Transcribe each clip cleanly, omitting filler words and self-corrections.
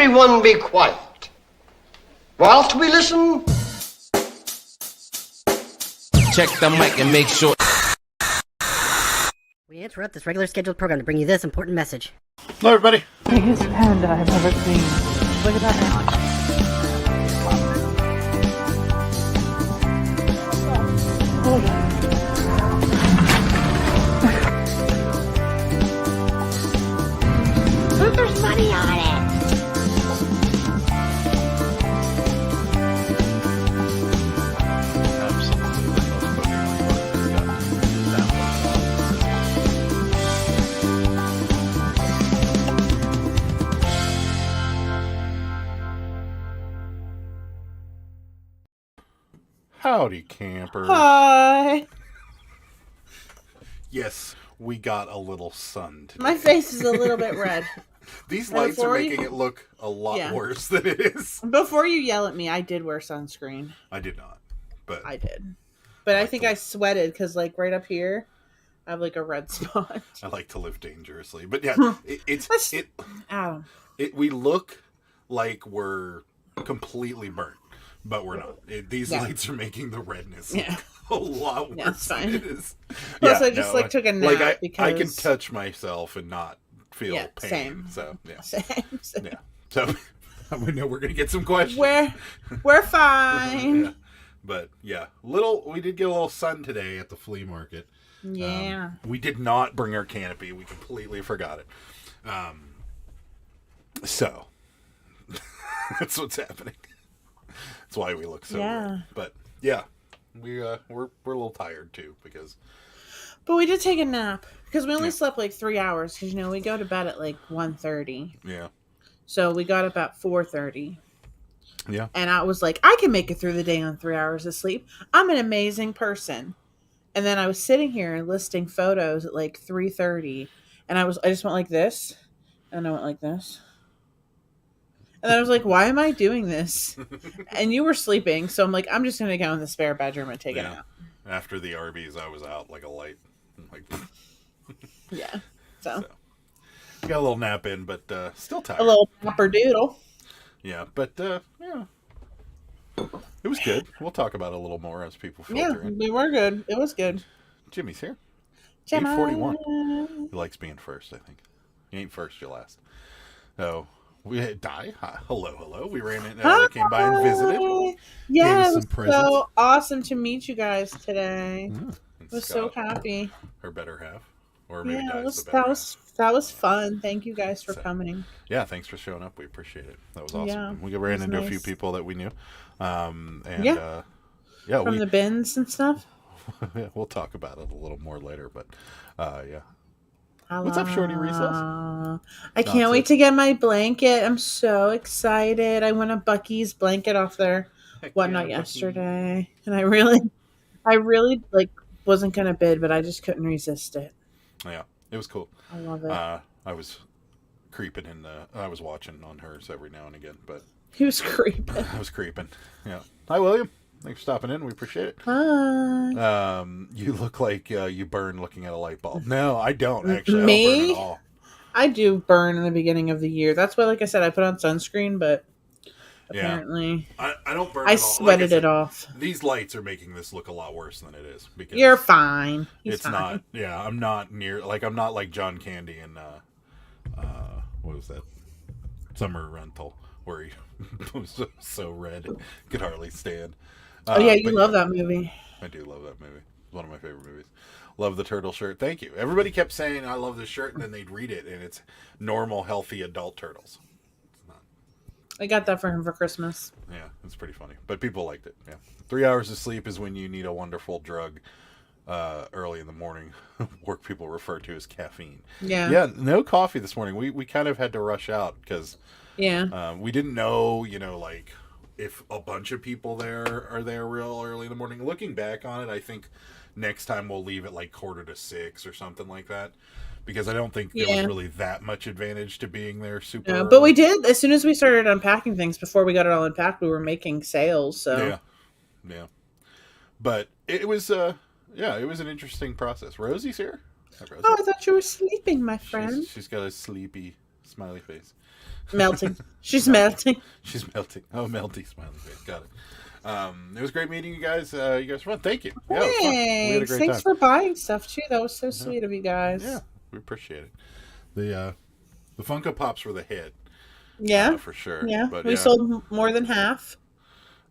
everyone be quiet whilst we listen? Check the mic and make sure. We interrupt this regular scheduled program to bring you this important message. Hello, everybody. Biggest panda I've ever seen. Look at that now. Oh, yeah. Look, there's money on it! Howdy, campers. Hi. Yes, we got a little sun today. My face is a little bit red. These lights are making it look a lot worse than it is. Before you yell at me, I did wear sunscreen. I did not, but I did. But I think I sweated because, like, right up here, I have, like, a red spot. I like to live dangerously. But yeah, Ow. we look like we're completely burnt, but we're not. These lights are making the redness look a lot worse than it is. Plus, I just took a nap because I can touch myself and not feel pain. Same. So yeah, Same. yeah. So we know we're gonna get some questions. We're fine. Yeah. But yeah, we did get a little sun today at the flea market. Yeah. We did not bring our canopy. We completely forgot it. So that's what's happening. That's why we look so weird. But yeah, we're a little tired too But we did take a nap because we only slept like 3 hours because we go to bed at like 1:30. Yeah. So we got up at 4:30. Yeah. And I was like, I can make it through the day on 3 hours of sleep. I'm an amazing person. And then I was sitting here listing photos at like 3:30, and I just went like this, and I went like this. And I was like, why am I doing this? And you were sleeping, so I'm like, I'm just going to go in the spare bedroom and take a nap. After the Arby's, I was out like a light. Yeah. So. Got a little nap in, but still tired. A little napper doodle. Yeah, but yeah. It was good. We'll talk about it a little more as people filter in. We were good. It was good. Jimmy's here. Jimmy. 8:41. He likes being first, I think. He ain't first, you're last. So we had hello. We ran in. They came by and visited. Yeah, it was so awesome to meet you guys today. I was Scott, so happy. Her better half, or maybe that was fun. Thank you guys for coming. Yeah, thanks for showing up. We appreciate it. That was awesome. Yeah, we ran into a few people that we knew. From the bins and stuff. We'll talk about it a little more later, but yeah. Hello. What's up, Shorty Recess? I can't wait to get my blanket. I'm so excited. I won a Bucky's blanket off their whatnot yesterday, and I really like wasn't gonna bid, but I just couldn't resist it. Yeah, it was cool. I love it. I was creeping I was watching on hers every now and again, but he was creeping. I was creeping. Yeah. Hi, William. Thanks for stopping in. We appreciate it. Hi. You look like you burn looking at a light bulb. No, I don't actually. Me? I don't burn at all. I do burn in the beginning of the year. That's why, like I said, I put on sunscreen, but apparently I don't burn. I sweated it off. These lights are making this look a lot worse than it is because you're fine. It's fine. Not. Yeah, I'm not I'm not like John Candy in what was that? Summer Rental, where he was so red could hardly stand. Oh yeah, you love that movie. I do love that movie. It's one of my favorite movies. Love the turtle shirt. Thank you. Everybody kept saying I love this shirt, and then they'd read it, and it's normal, healthy adult turtles. It's not. I got that for him for Christmas. Yeah, it's pretty funny. But people liked it. Yeah, 3 hours of sleep is when you need a wonderful drug early in the morning. Work people refer to as caffeine. Yeah. Yeah. No coffee this morning. We kind of had to rush out because we didn't know. Like if a bunch of people are there real early in the morning. Looking back on it, I think next time we'll leave at like 5:45 or something like that. Because I don't think there was really that much advantage to being there super early. But we did, as soon as we started unpacking things, before we got it all unpacked, we were making sales. So Yeah. But it was it was an interesting process. Rosie's here. Hi, Rosie. Oh, I thought you were sleeping, my friend. She's got a sleepy Smiley face. Melting. She's melting. She's melting. Oh, melty smiley face. Got it. It was great meeting you guys. You guys were fun. Thank you. Yeah, it was fun. We had a great Thanks time. for buying stuff too. That was so sweet of you guys. Yeah, we appreciate it. The Funko Pops were the hit. Yeah, for sure. Yeah, but, we sold more than half.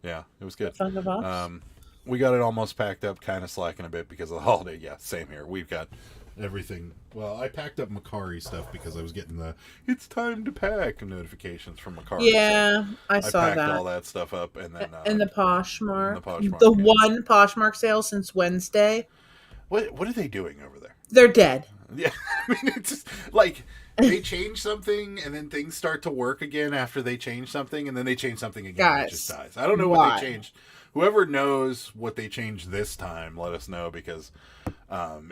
Yeah, it was good. Funko Pops. We got it almost packed up, kind of slacking a bit because of the holiday. Yeah, same here. We've got everything. Well, I packed up Macari stuff because I was getting the "it's time to pack" notifications from Macari. Yeah, so I saw packed that. all that stuff up, and then in the Poshmark, the one Poshmark sale since Wednesday. What are they doing over there? They're dead. Yeah, I mean, it's just like they change something, and then things start to work again after they change something, and then they change something again, and it just dies. I don't know what they changed. Whoever knows what they changed this time, let us know, because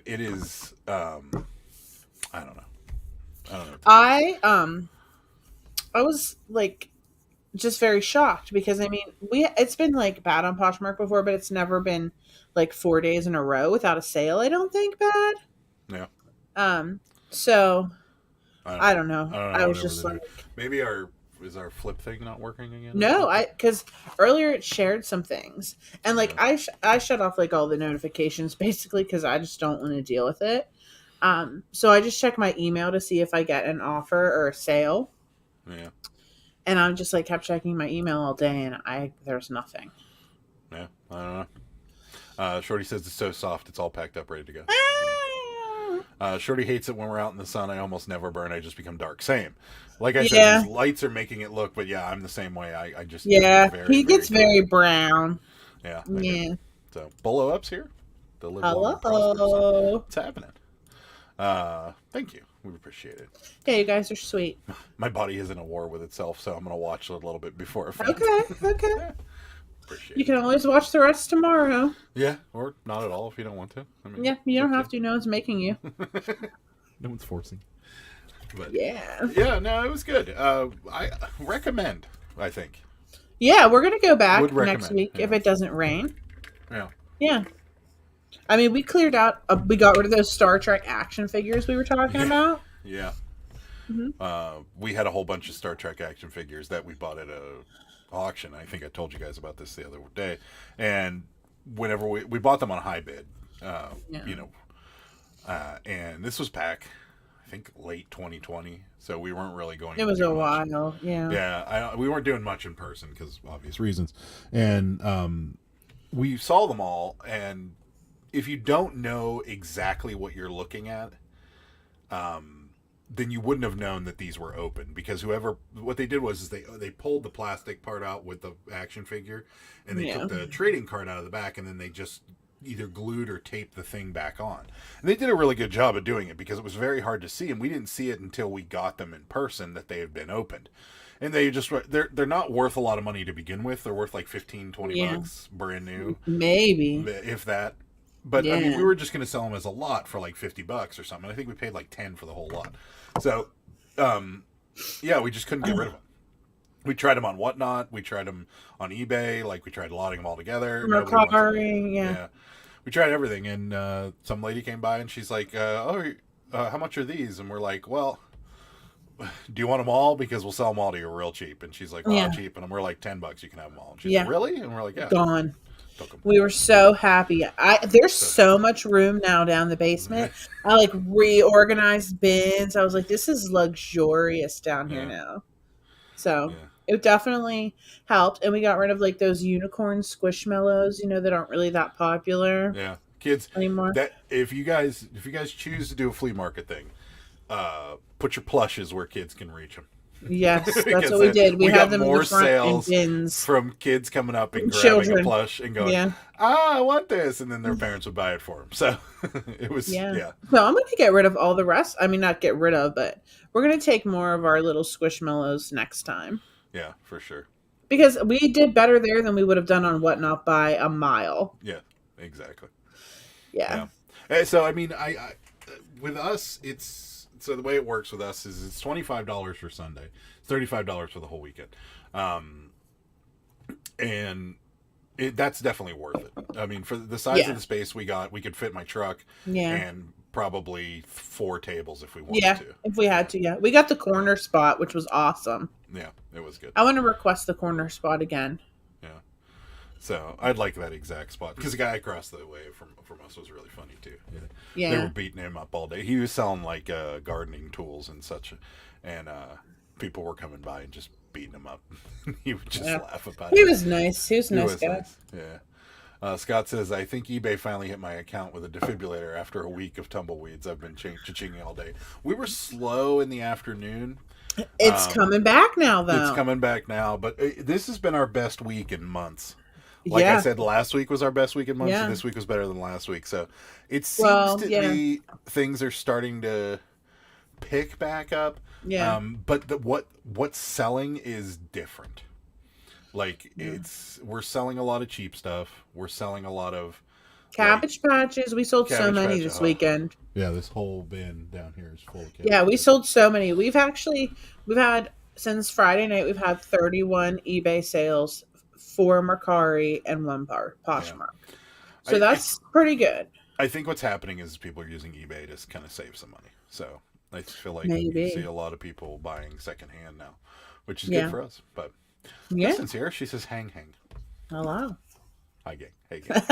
it is I don't know. I was like just very shocked because I mean it's been like bad on Poshmark before, but it's never been like 4 days in a row without a sale. I don't think bad. Yeah. So I don't know. I was just like, maybe is our flip thing not working again? No, because earlier it shared some things, and like I shut off like all the notifications basically because I just don't want to deal with it. So I just check my email to see if I get an offer or a sale. Yeah. And I'm just like kept checking my email all day, and there's nothing. Yeah, I don't know. Shorty says it's so soft, it's all packed up, ready to go. Shorty hates it when we're out in the sun. I almost never burn. I just become dark. Same. Like I said, these lights are making it look, but yeah, I'm the same way. I just he gets very brown. Yeah. Yeah. So Bolo Up's here. Hello. What's happening? Thank you. We appreciate it. Yeah, you guys are sweet. My body is in a war with itself, so I'm gonna watch a little bit before. Okay. Yeah. You can always watch the rest tomorrow. Yeah, or not at all if you don't want to. I mean, yeah, you don't have to. No one's making you. No one's forcing. But yeah, no, it was good. I recommend. I think. Yeah, we're gonna go back next week if it doesn't rain. Yeah. Yeah. I mean, we cleared out. We got rid of those Star Trek action figures we were talking about. Yeah. Mm-hmm. We had a whole bunch of Star Trek action figures that we bought at a auction. I think I told you guys about this the other day. And whenever we bought them on high bid, and this was back, I think, late 2020. So we weren't really going. It was a while. Yeah. Yeah. We weren't doing much in person because obvious reasons. And we saw them all. And if you don't know exactly what you're looking at, then you wouldn't have known that these were open, because what they did was they pulled the plastic part out with the action figure, and they took the trading card out of the back, and then they just either glued or taped the thing back on. And they did a really good job of doing it because it was very hard to see, and we didn't see it until we got them in person that they had been opened. And they're not worth a lot of money to begin with. They're worth like $15-20 brand new, maybe, if that. But I mean, we were just going to sell them as a lot for like $50 or something. I think we paid like 10 for the whole lot. So, we just couldn't get rid of them. We tried them on Whatnot. We tried them on eBay. Like, we tried lotting them all together. Yeah. We tried everything, and some lady came by and she's like, how much are these? And we're like, well, do you want them all? Because we'll sell them all to you real cheap. And she's like, well, cheap. And we're like, $10, you can have them all. And she's like, really? And we're like, yeah. Gone. We were so happy. There's so much room now down the basement. I like reorganized bins. I was like, this is luxurious down here now. So it definitely helped. And we got rid of like those unicorn squishmallows, that aren't really that popular. Yeah. Kids anymore. That if you guys choose to do a flea market thing, put your plushes where kids can reach them. Yes, that's what we did. We had them more in the front sales bins from kids coming up and grabbing a plush and going, I want this, and then their parents would buy it for them. So it was, So I'm going to get rid of all the rest. I mean, not get rid of, but we're going to take more of our little squishmallows next time. Yeah, for sure. Because we did better there than we would have done on Whatnot by a mile. Yeah, exactly. Yeah. So I mean, I with us, so the way it works with us is it's $25 for Sunday, it's $35 for the whole weekend, and that's definitely worth it. I mean, for the size of the space we got, we could fit my truck and probably 4 tables if we wanted to. If we had to, yeah. We got the corner spot, which was awesome. Yeah, it was good. I want to request the corner spot again. Yeah. So I'd like that exact spot because the guy across the way from us was really funny too. Yeah. They were beating him up all day. He was selling like gardening tools and such, and people were coming by and just beating him up. He would just laugh about it. He was nice. He was a nice guy. Nice. Yeah. Scott says, I think eBay finally hit my account with a defibrillator after a week of tumbleweeds. I've been cha-chinging all day. We were slow in the afternoon. It's coming back now, though. It's coming back now, but this has been our best week in months. Like I said, last week was our best week in months, and this week was better than last week. So it seems to be things are starting to pick back up. Yeah. But what's selling is different. Like we're selling a lot of cheap stuff. We're selling a lot of Cabbage Patches. We sold so many this weekend. Yeah, this whole bin down here is full of Cabbage Patches. We sold so many. We've had since Friday night. We've had 31 eBay sales. 4 Mercari and 1 Poshmark. So that's pretty good. I think what's happening is people are using eBay to kind of save some money. So I feel like you see a lot of people buying secondhand now, which is good for us. But Kristen's here. She says, hang. Hello. Hi, gang. Hey, gang.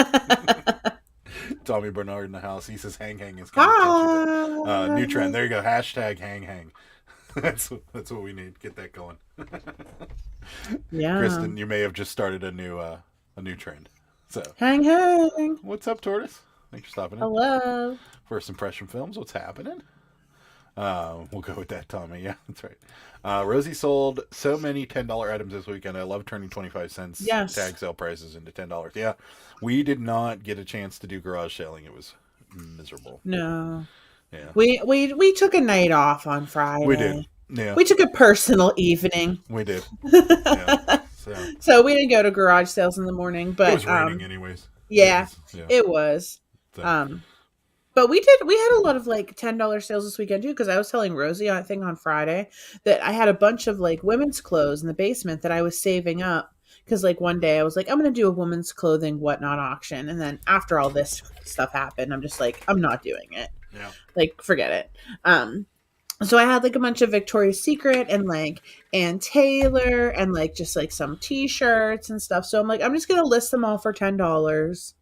Tommy Bernard in the house. He says, hang is kind of new trend. There you go. Hashtag hang. That's what we need. Get that going. Yeah, Kristen, you may have just started a new trend. So hang. What's up, Tortoise? Thanks for stopping in. Hello. First Impression Films. What's happening? We'll go with that, Tommy. Yeah, that's right. Rosie sold so many $10 items this weekend. I love turning 25 cents tag sale prices into $10. Yeah, we did not get a chance to do garage selling. It was miserable. No. Yeah. We took a night off on Friday. We did. Yeah. We took a personal evening. We did. Yeah. So we didn't go to garage sales in the morning, but it was raining anyways. Yeah, it was. So. But we had a lot of like $10 sales this weekend too, because I was telling Rosie, I think on Friday, that I had a bunch of like women's clothes in the basement that I was saving up. Because like one day I was like, I'm going to do a women's clothing whatnot auction. And then after all this stuff happened, I'm just like, I'm not doing it. Yeah. Like, forget it. So I had like a bunch of Victoria's Secret and like Ann Taylor and like just like some t-shirts and stuff. So I'm like, I'm just going to list them all for $10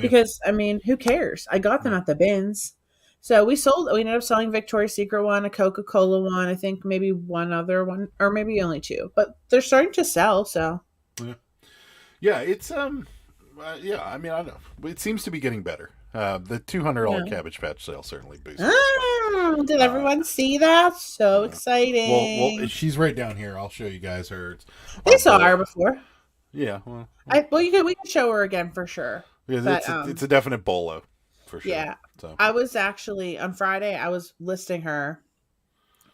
because I mean, who cares? I got them at the bins. So we ended up selling Victoria's Secret one, a Coca-Cola one, I think maybe one other one, or maybe only 2, but they're starting to sell. So yeah, it's, I mean, I don't know. It seems to be getting better. The $200 Cabbage Patch sale certainly boosted. Did everyone see that? So exciting. Well, she's right down here. I'll show you guys her. They saw her before. Yeah. Well, we can show her again for sure. Yeah, it's a definite bolo for sure. Yeah. So. I was actually on Friday. I was listing her,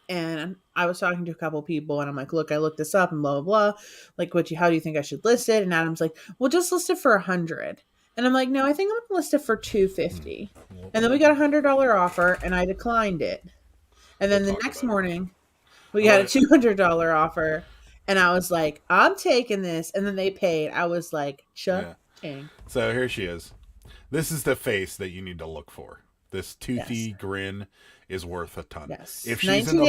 and I was talking to a couple people, and I'm like, "Look, I looked this up, and blah blah blah. Like, how do you think I should list it?" And Adam's like, "Well, just list it for $100." And I'm like, "No, I think I'm gonna list it for $250." And then we got a $100 offer, and I declined it. And then the next morning, we got a $200 offer, and I was like, "I'm taking this." And then they paid. I was like, "Chucking." So here she is. This is the face that you need to look for. This toothy grin is worth a ton. Yes. If she's in the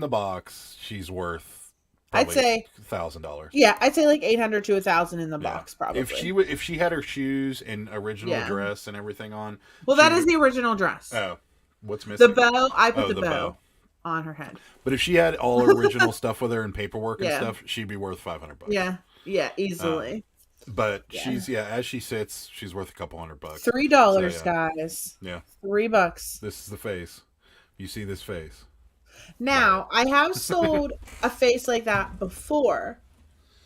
box, she's worth I'd say $1,000. Yeah, I'd say like $800 to $1,000 in the box probably. If she had her shoes and original dress and everything on. Well, that is the original dress. Oh, what's missing? The bow. I put the bow on her head. But if she had all her original stuff with her and paperwork and stuff, she'd be worth $500. Yeah, easily. But she's as she sits, she's worth a couple $100. $3, guys. Yeah, $3. This is the face. You see this face. Now, I have sold a face like that before,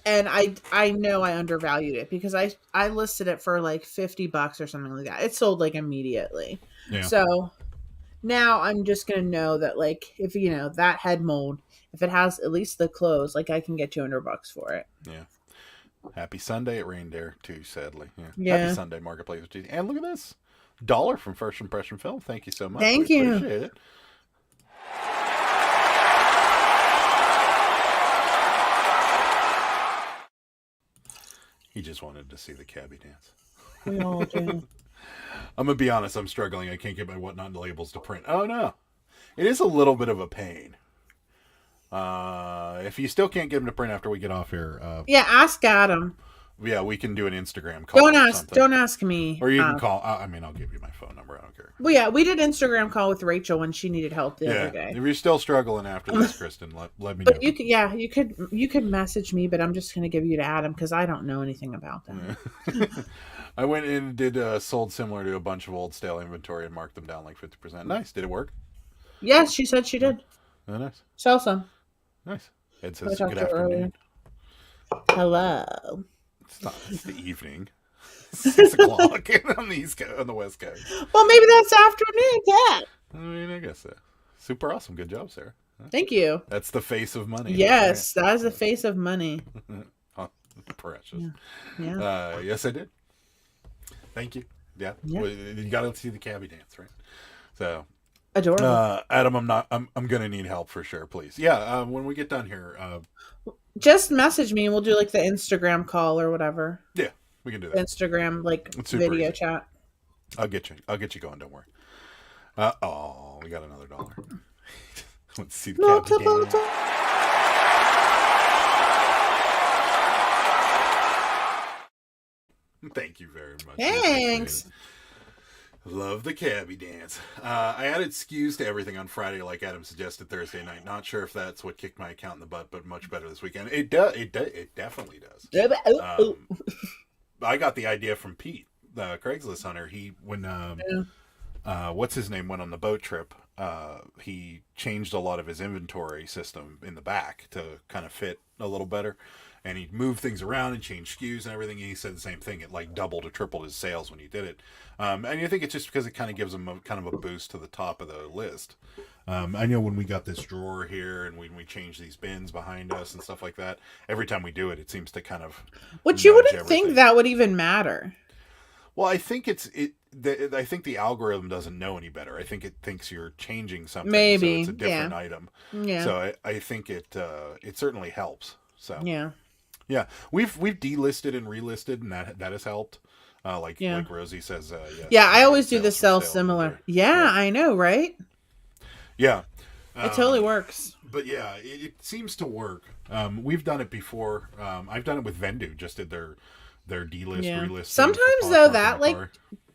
and I know I undervalued it because I listed it for like $50 or something like that. It sold like immediately. Yeah. So now I'm just gonna know that like if that head mold, if it has at least the clothes, like I can get $200 for it. Yeah. Happy Sunday. It rained there too, sadly. Yeah. Happy Sunday, Marketplace. And look at this. $1 from First Impression Film. Thank you so much. Thank you. Appreciate it. He just wanted to see the cabbie dance. We all do. I'm gonna be honest. I'm struggling. I can't get my Whatnot labels to print. Oh no, it is a little bit of a pain. If you still can't get them to print after we get off here, yeah, ask Adam. yeah, we can do an Instagram call. Don't ask me. Or you can call. I mean, I'll give you my phone number. I don't care. Well, yeah, we did Instagram call with Rachel when she needed help the other day. If you're still struggling after this, Kristen, let me know. But you could message me, but I'm just gonna give you to Adam because I don't know anything about that. Yeah. I went in and did sold similar to a bunch of old stale inventory and marked them down like 50%. Nice. Did it work? Yes, she said she did. Oh, nice. Sell some. Nice. Ed says good afternoon. Hello. It's the evening. 6 o'clock on the East Coast, on the West Coast. Well, maybe that's afternoon, yeah. I mean, I guess so. Super awesome. Good job, Sarah. Thank you. That's the face of money. Yes, that is the face of money. Oh, precious. Yeah. Yes, I did. Thank you. Yeah. Well, you got to see the cabbie dance, right? So, adorable. Adam, I'm gonna need help for sure. Please. Yeah. When we get done here, just message me and we'll do like the Instagram call or whatever. Yeah, we can do that. Instagram video easy. chat. I'll get you going. Don't worry. We got another dollar. Let's see the Multiple. Thank you very much. Thanks. Love the cabbie dance. I added SKUs to everything on Friday, like Adam suggested Thursday night. Not sure if that's what kicked my account in the butt, but much better this weekend. It definitely does. I got the idea from Pete, the Craigslist hunter. What's his name went on the boat trip. He changed a lot of his inventory system in the back to kind of fit a little better. And he moved things around and changed SKUs and everything. And he said the same thing. It like doubled or tripled his sales when he did it. And I think it's just because it kind of gives him kind of a boost to the top of the list. I know when we got this drawer here and when we changed these bins behind us and stuff like that, every time we do it, it seems to kind of. Which you wouldn't think that would even matter. Well, I think I think the algorithm doesn't know any better. I think it thinks you're changing something. Maybe. So it's a different item. Yeah. So I think it certainly helps. So yeah. Yeah, we've delisted and relisted, and that has helped. Like Rosie says. I always do the sell similar. Yeah, I know, right? Yeah, it totally works. But yeah, it seems to work. We've done it before. I've done it with Vendu. Just did their delist, relist. Sometimes though, that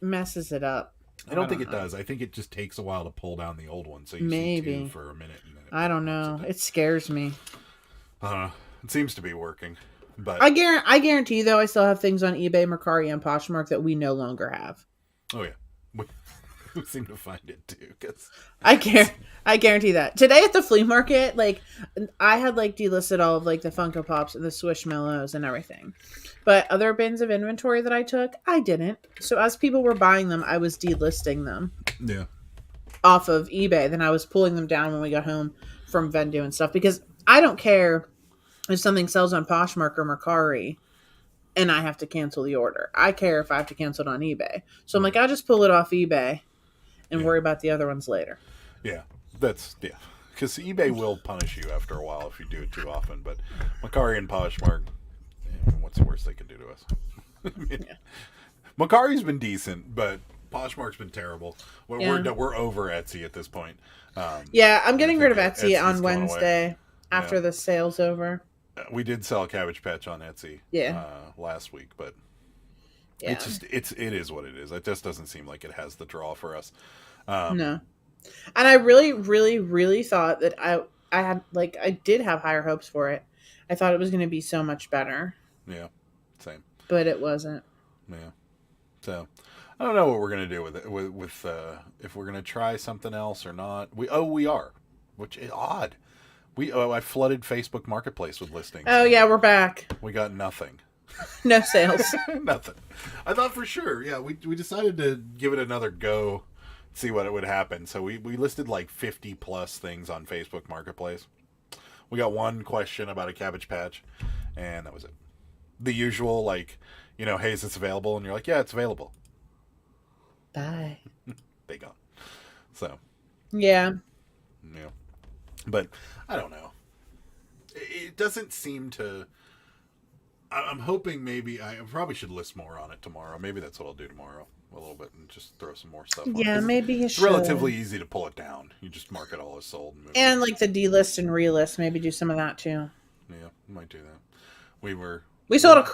messes it up. I don't think it does. I think it just takes a while to pull down the old one. So you see two for a minute. And then I don't know. It scares me. It seems to be working. But I guarantee though, I still have things on eBay, Mercari, and Poshmark that we no longer have. Oh yeah, we seem to find it too. Cause I guarantee that today at the flea market, I had delisted all of the Funko Pops and the Squishmallows and everything, but other bins of inventory that I took, I didn't. So as people were buying them, I was delisting them. Yeah. Off of eBay, then I was pulling them down when we got home from Vendu and stuff because I don't care if something sells on Poshmark or Mercari and I have to cancel the order. I care if I have to cancel it on eBay. So I'm I'll just pull it off eBay and worry about the other ones later. Yeah, because eBay will punish you after a while if you do it too often. But Mercari and Poshmark, what's the worst they can do to us? Mercari's been decent, but Poshmark's been terrible. We're over Etsy at this point. I'm getting rid of Etsy on Wednesday after the sale's over. We did sell a Cabbage Patch on Etsy last week, but it is what it is. It just doesn't seem like it has the draw for us. No. And I really, really, really thought that I did have higher hopes for it. I thought it was going to be so much better. Yeah, same. But it wasn't. Yeah. So I don't know what we're going to do with it. With if we're going to try something else or not. We are, which is odd. I flooded Facebook Marketplace with listings. Oh yeah, we're back. We got nothing. No sales. Nothing. I thought for sure. Yeah, we decided to give it another go, see what it would happen. So we listed 50 plus things on Facebook Marketplace. We got one question about a Cabbage Patch, and that was it. The usual hey, is this available? And you're like, yeah, it's available. Bye. They gone. So. Yeah. Yeah. But I don't know. It doesn't seem to. I'm hoping maybe I probably should list more on it tomorrow. Maybe that's what I'll do tomorrow a little bit and just throw some more stuff on it. Yeah, maybe you it's should. relatively easy to pull it down. You just mark it all as sold. And like the delist and relist, maybe do some of that too. Yeah, might do that. We sold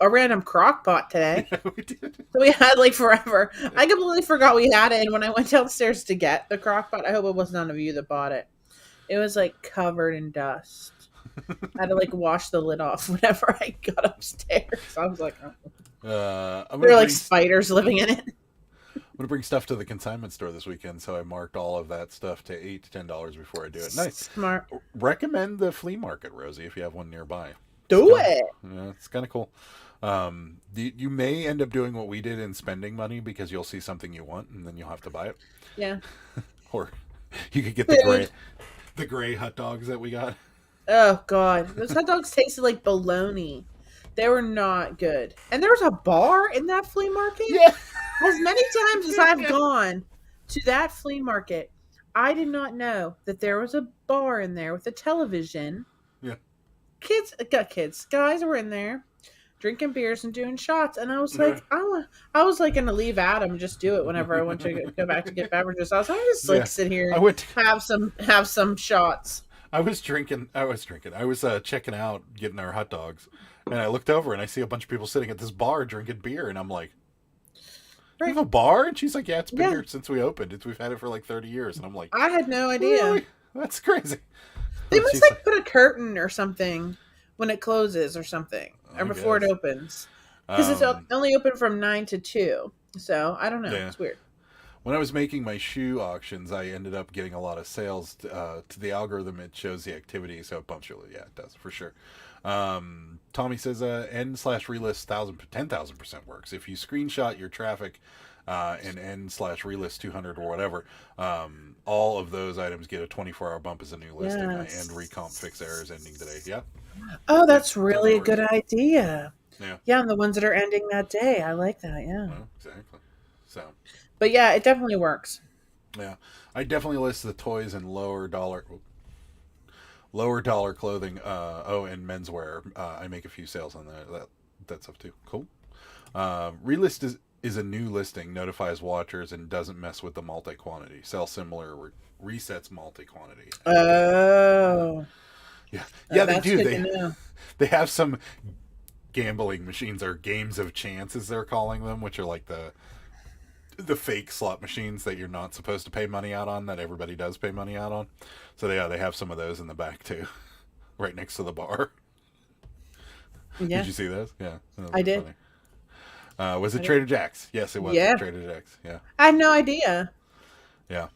a random crock pot today. Yeah, we did. So we had like forever. I completely forgot we had it, and when I went downstairs to get the crock pot, I hope it was none of you that bought it. It was like covered in dust. I had to like wash the lid off whenever I got upstairs. I was like, oh. There were like spiders living in it. I'm gonna bring stuff to the consignment store this weekend, so I marked all of that stuff to $8 to $10 before I do it. Nice, smart. Recommend the flea market, Rosie, if you have one nearby. Do it. Yeah, it's kind of cool. You may end up doing what we did and spending money because you'll see something you want and then you'll have to buy it. Yeah. Or you could get the gray hot dogs that we got. Oh god, those hot dogs tasted like bologna. They were not good. And there was a bar in that flea market. Yeah. As many times as I've gone to that flea market, I did not know that there was a bar in there with a television. Yeah. Guys were in there drinking beers and doing shots, and I was like, I was like gonna leave Adam and just do it whenever I went to go back to get beverages. I was like, just like sit here and have some shots. I was drinking. I was checking out, getting our hot dogs, and I looked over and I see a bunch of people sitting at this bar drinking beer, and I'm like, "You have a bar?" And she's like, "Yeah, it's been here since we opened. We've had it for like 30 years." And I'm like, I had no idea. Really? That's crazy. They must like put a curtain or something when it closes or something, or before it opens, because it's only open from 9 to 2. So I don't know. Yeah. It's weird. When I was making my shoe auctions, I ended up getting a lot of sales. To the algorithm, it shows the activity, so it bumps you. Yeah, it does for sure. Tommy says n/relist 10,000% works. If you screenshot your traffic and n/relist 200 or whatever, all of those items get a 24-hour bump as a new listing and recomp fix errors ending today. Yeah. Oh, that's really a good idea. Yeah. Yeah, and the ones that are ending that day, I like that. Yeah. Well, exactly. So. But yeah, it definitely works. Yeah, I definitely list the toys and lower dollar clothing. And menswear. I make a few sales on that stuff too. Cool. Relist is a new listing, notifies watchers and doesn't mess with the multi-quantity. Sell similar, resets multi-quantity. Oh. Yeah, they do. They have some gambling machines or games of chance, as they're calling them, which are like the fake slot machines that you're not supposed to pay money out on, that everybody does pay money out on. So they have some of those in the back too, right next to the bar. Yeah. Did you see those? Yeah, I did. Funny. Was it Trader Jack's? Yes, it was. Yeah. Trader Jack's. Yeah. I had no idea. Yeah.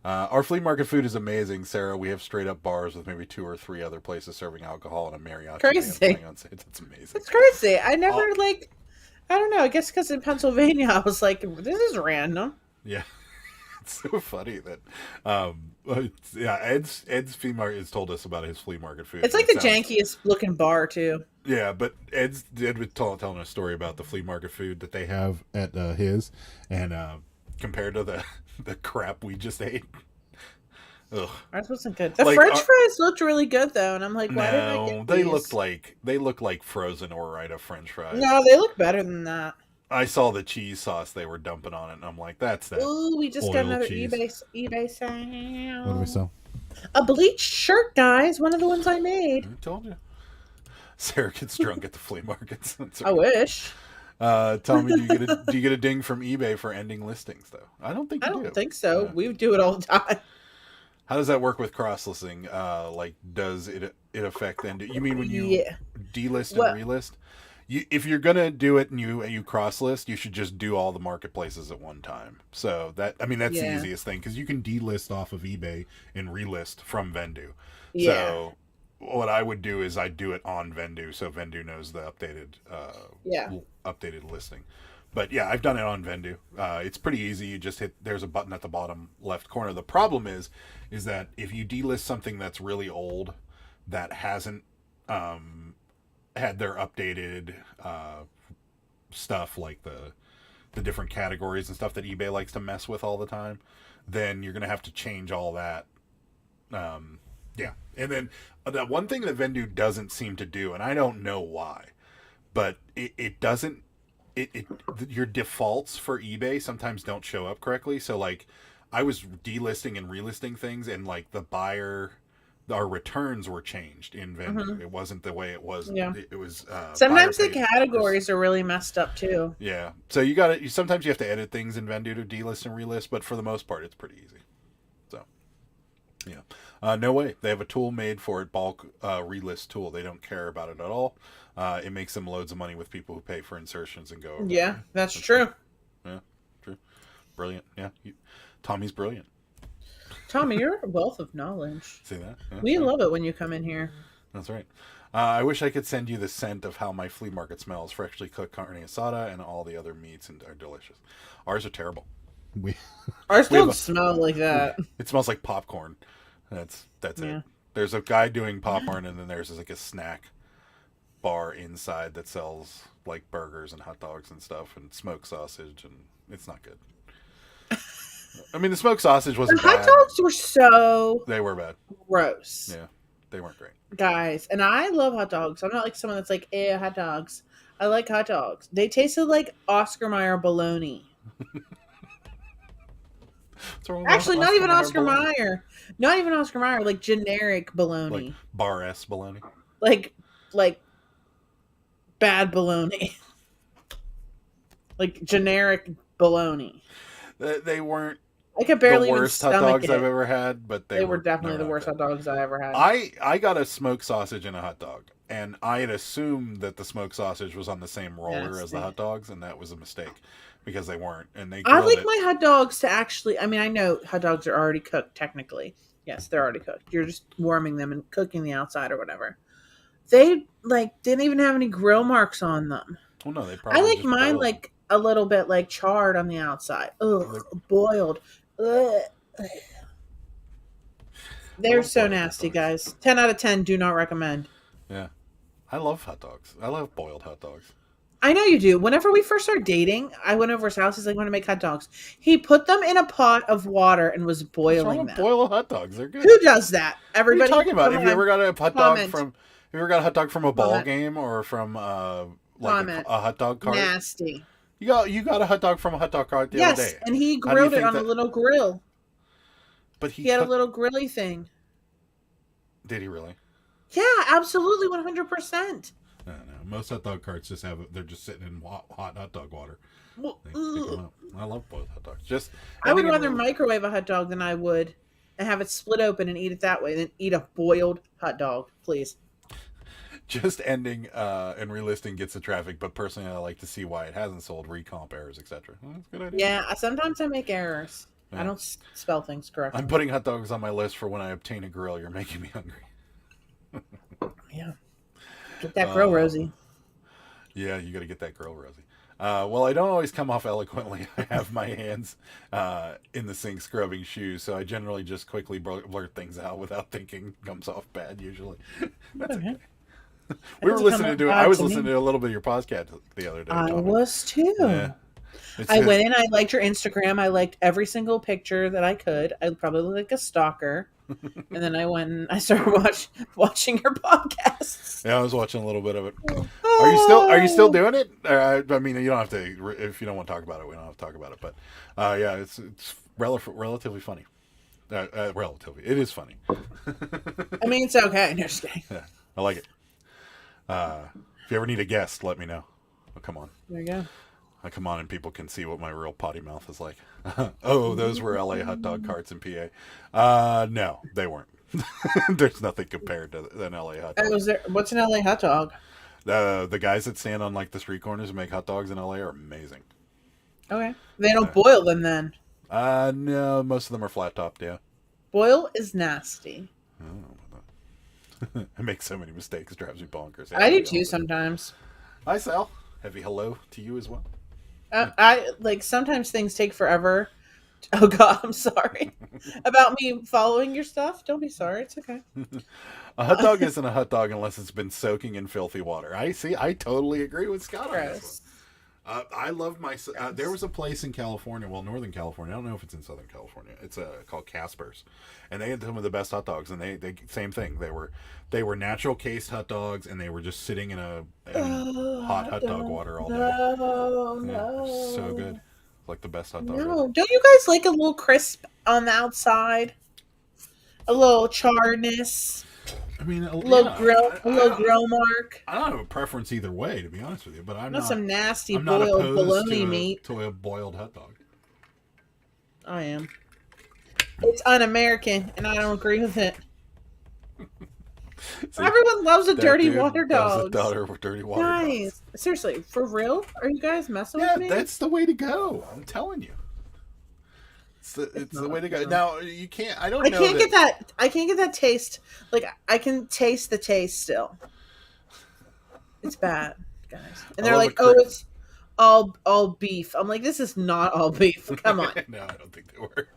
Our flea market food is amazing, Sarah. We have straight up bars with maybe 2 or 3 other places serving alcohol and a mariachi. Crazy. That's amazing. It's crazy. I never I don't know. I guess because in Pennsylvania, I was like, this is random. Yeah. It's so funny that, Ed's flea market has told us about his flea market food. It's like the jankiest looking bar, Too. Yeah, but Ed was telling a story about the flea market food that they have at his, and compared to the crap we just ate. Ugh. Ours wasn't good. The French fries looked really good though, and I'm like, why didn't I get these? They look like frozen Ore-Ida French fries. No, they look better than that. I saw the cheese sauce they were dumping on it, and I'm like, that's that. Ooh, we just got another cheese. eBay sale. What do we sell? A bleached shirt, guys. One of the ones I made. I told you. Sarah gets drunk at the flea markets. I wish. Tell me, do you get a ding from eBay for ending listings though? I don't think you do. I don't think so. We do it all the time. How does that work with cross-listing? Does it affect then? You mean when you delist and relist? If you're gonna do it and you cross-list, you should just do all the marketplaces at one time. So that's the easiest thing, because you can delist off of eBay and relist from Vendu. Yeah. So what I would do is I'd do it on Vendu, so Vendu knows the updated listing. But yeah, I've done it on Vendu. It's pretty easy. You just there's a button at the bottom left corner. The problem is that if you delist something that's really old, that hasn't had their updated stuff, like the different categories and stuff that eBay likes to mess with all the time, then you're going to have to change all that. Yeah. And then the one thing that Vendu doesn't seem to do, and I don't know why, but it doesn't. Your defaults for eBay sometimes don't show up correctly. So like, I was delisting and relisting things, and like our returns were changed in Vendor. Mhm. It wasn't the way it was. Yeah. It was. Sometimes buyer the paid. categories are really messed up too. Yeah. So you got to sometimes you have to edit things in Vendor to delist and relist, but for the most part, it's pretty easy. So, yeah. No way. They have a tool made for it, bulk relist tool. They don't care about it at all. It makes them loads of money with people who pay for insertions and go over. Yeah, that's true. Yeah, true. Brilliant. Yeah. Tommy's brilliant. Tommy, you're a wealth of knowledge. See that? Yeah, We love it when you come in here. That's right. I wish I could send you the scent of how my flea market smells. Freshly cooked carne asada and all the other meats are delicious. Ours are terrible. Ours don't smell like that. It smells like popcorn. That's Yeah. it. There's a guy doing popcorn, and then there's like a snack bar inside that sells like burgers and hot dogs and stuff and smoked sausage, and it's not good. I mean, the smoked sausage wasn't The hot bad. dogs were so They were bad. gross. Yeah, they weren't great. Guys, and I love hot dogs. I'm not like someone that's like, hot dogs. I like hot dogs. They tasted like Oscar Mayer bologna. Actually, not even Oscar Mayer. Not even Oscar Mayer. Like generic bologna. Like bar S bologna. Like bad bologna. Like generic bologna. They weren't I could barely the worst even hot stomach dogs it. I've ever had, but They were definitely the worst hot dogs I ever had. I got a smoked sausage and a hot dog, and I had assumed that the smoked sausage was on the same roller as the hot dogs, and that was a mistake because they weren't. And they I grilled like my hot dogs to actually. I mean, I know hot dogs are already cooked technically. Yes, they're already cooked. You're just warming them and cooking the outside or whatever. They didn't even have any grill marks on them. Well, no, they probably. I like just mine boiled them. a little bit charred on the outside. Ugh, boiled. Ugh. They're so nasty, guys. 10 out of 10. Do not recommend. Yeah, I love hot dogs. I love boiled hot dogs. I know you do. Whenever we first started dating, I went over his house. He's like, "I want to make hot dogs." He put them in a pot of water and was boiling them. Boil hot dogs. They're good. Who does that? Everybody. What are you talking about? Have you ever got a hot dog Comment. from? Have you ever got a hot dog from a ball Comment. game or from Comment. a hot dog cart? Nasty. You got a hot dog from a hot dog cart the other day. Yes, and he How do you grilled it think on a little grill. But He had a little grilly thing. Did he really? Yeah, absolutely, 100%. I don't know. Most hot dog carts they're just sitting in hot hot dog water. Well, They pick 'em up. I love boiled hot dogs. I would rather microwave a hot dog than I would and have it split open and eat it that way than eat a boiled hot dog, please. Just ending and relisting gets the traffic, but personally I like to see why it hasn't sold, recomp errors, etc. Well, that's a good idea. Yeah, sometimes I make errors. Yeah. I don't spell things correctly. I'm putting hot dogs on my list for when I obtain a grill. You're making me hungry. Yeah. Get that grill, Rosie. Yeah, you got to get that grill, Rosie. Well, I don't always come off eloquently. I have my hands in the sink scrubbing shoes, so I generally just quickly blurt things out without thinking. Comes off bad usually. That's okay. We were listening to. I was listening to a little bit of your podcast the other day. I was too. Yeah. I went in. I liked your Instagram. I liked every single picture that I could. I probably looked like a stalker. And then I went and I started watching your podcasts. Yeah, I was watching a little bit of it. Are you still doing it? I mean, you don't have to. If you don't want to talk about it, we don't have to talk about it. But yeah, it's relatively funny. Relatively, it is funny. I mean, it's okay. No, just kidding. Yeah, I like it. If you ever need a guest, let me know. Oh, come on. There you go. I come on and people can see what my real potty mouth is like. Oh, those were LA hot dog carts in PA. No, they weren't. There's nothing compared to an LA hot dog. What's an LA hot dog? The guys that stand on like the street corners and make hot dogs in LA are amazing. Okay. They don't boil them then. No, most of them are flat topped, yeah. Boil is nasty. I make so many mistakes, it drives me bonkers. I do too sometimes. Hi, Sal. Heavy hello to you as well. I sometimes things take forever. Oh God, I'm sorry about me following your stuff. Don't be sorry. It's okay. A hot dog isn't a hot dog unless it's been soaking in filthy water. I totally agree with Scott on this one. I love my. There was a place in California, well, Northern California. I don't know if it's in Southern California. It's called Casper's, and they had some of the best hot dogs. And they same thing. They were natural cased hot dogs, and they were just sitting in hot dog water all day. No, so good, like the best hot dog. No, don't you guys like a little crisp on the outside? A little charredness. I mean, a little grill mark. I don't have a preference either way, to be honest with you. But I'm not some nasty I'm boiled not bologna meat. To a boiled hot dog. I am. It's un-American, and I don't agree with it. See, everyone loves a dirty water dog. Dirty water dogs. Seriously, for real? Are you guys messing with me? Yeah, that's the way to go. I'm telling you. It's the way to go. Now you can't. I can't get that. I can't get that taste. Like I can taste the taste still. It's bad, guys. And they're like, "Oh, it's all beef." I'm like, "This is not all beef. Come on." No, I don't think they were.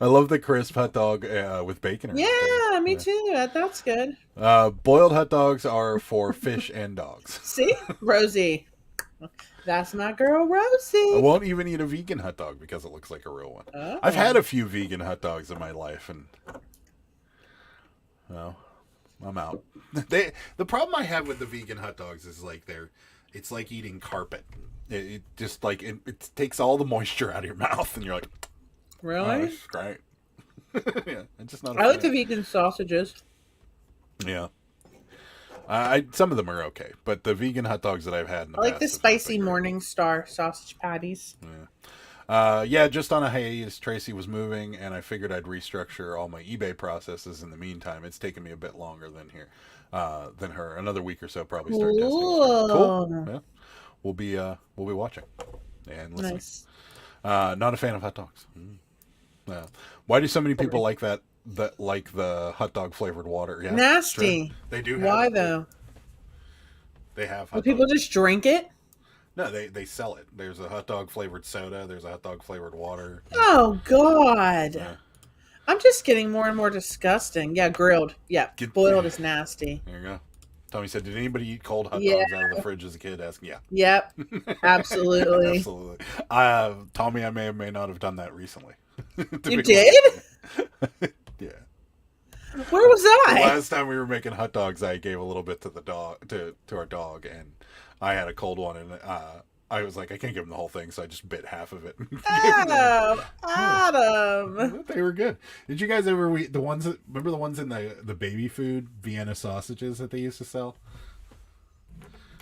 I love the crisp hot dog with bacon. Yeah, me too. That's good. Boiled hot dogs are for fish and dogs. See, Rosie. That's my girl, Rosie. I won't even eat a vegan hot dog because it looks like a real one. Oh. I've had a few vegan hot dogs in my life, and well, I'm out. The problem I have with the vegan hot dogs is like it's like eating carpet. It just like it takes all the moisture out of your mouth, and you're like, really? Oh, this is great. Yeah, I'm just not. I like the vegan sausages. Yeah. Some of them are okay, but the vegan hot dogs that I've had in the I past like the spicy Morningstar sausage patties. Yeah. Just on a hiatus, Tracy was moving, and I figured I'd restructure all my eBay processes in the meantime. It's taken me a bit longer than her. Another week or so, probably start testing. Cool. Yeah. We'll be watching and listening. Nice. Not a fan of hot dogs. Why do so many people like that? That like the hot dog flavored water. Yeah, nasty. They do. Why though? They have. Do people just drink it? No, they sell it. There's a hot dog flavored soda. There's a hot dog flavored water. Oh God! Yeah. I'm just getting more and more disgusting. Yeah, grilled. Yeah, boiled is nasty. There you go. Tommy said, "Did anybody eat cold hot dogs out of the fridge as a kid?" Asking, yeah. Yep. Absolutely. Absolutely. Tommy, I may or may not have done that recently. You did? Yeah. Where was I? The last time we were making hot dogs, I gave a little bit to the dog, to our dog, and I had a cold one, and I was like, I can't give him the whole thing, so I just bit half of it. Adam. They were good. Did you guys ever eat the ones? Remember the ones in the baby food Vienna sausages that they used to sell?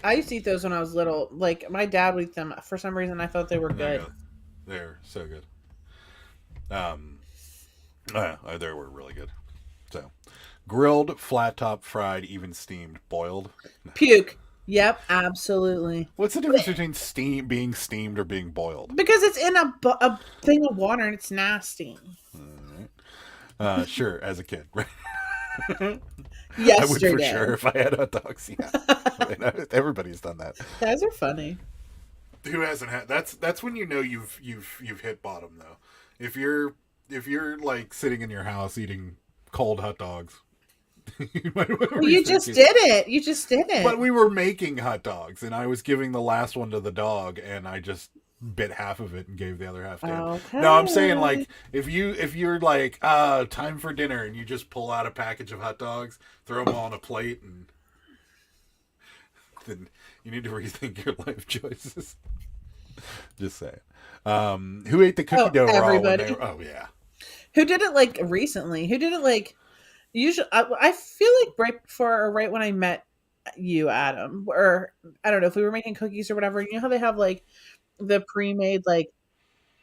I used to eat those when I was little. Like my dad would eat them. For some reason, I thought they were good. They're so good. They were really good. So, grilled, flat top, fried, even steamed, boiled. Puke. Yep, absolutely. What's the difference between being steamed or being boiled? Because it's in a thing of water and it's nasty. All right. Sure, as a kid, right? Yesterday. I would for sure if I had hot dogs. Yeah, everybody's done that. Guys are funny. Who hasn't had? That's when you know you've hit bottom though. If you're like sitting in your house eating cold hot dogs. You just did it. But we were making hot dogs, and I was giving the last one to the dog, and I just bit half of it and gave the other half to him. Okay. No, I'm saying like if you're like time for dinner, and you just pull out a package of hot dogs, throw them all on a plate, and then you need to rethink your life choices. Just saying. Who ate the cookie dough? Everybody. Oh yeah. Who did it like recently? Who did it like? Usually, I feel like right before or right when I met you, Adam, or I don't know if we were making cookies or whatever. You know how they have like the pre-made like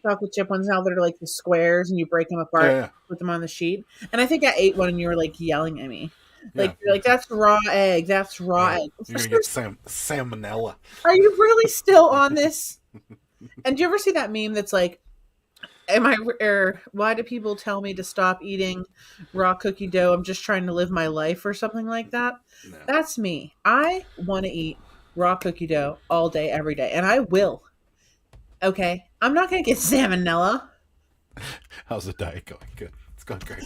chocolate chip ones now that are like the squares and you break them apart, put them on the sheet. And I think I ate one and you were like yelling at me, like you're like that's raw egg, that's raw egg. You're gonna get salmonella. Are you really still on this? And do you ever see that meme that's like, why do people tell me to stop eating raw cookie dough? I'm just trying to live my life or something like that. No. That's me. I want to eat raw cookie dough all day, every day. And I will. Okay. I'm not going to get salmonella. How's the diet going? Good. It's going great.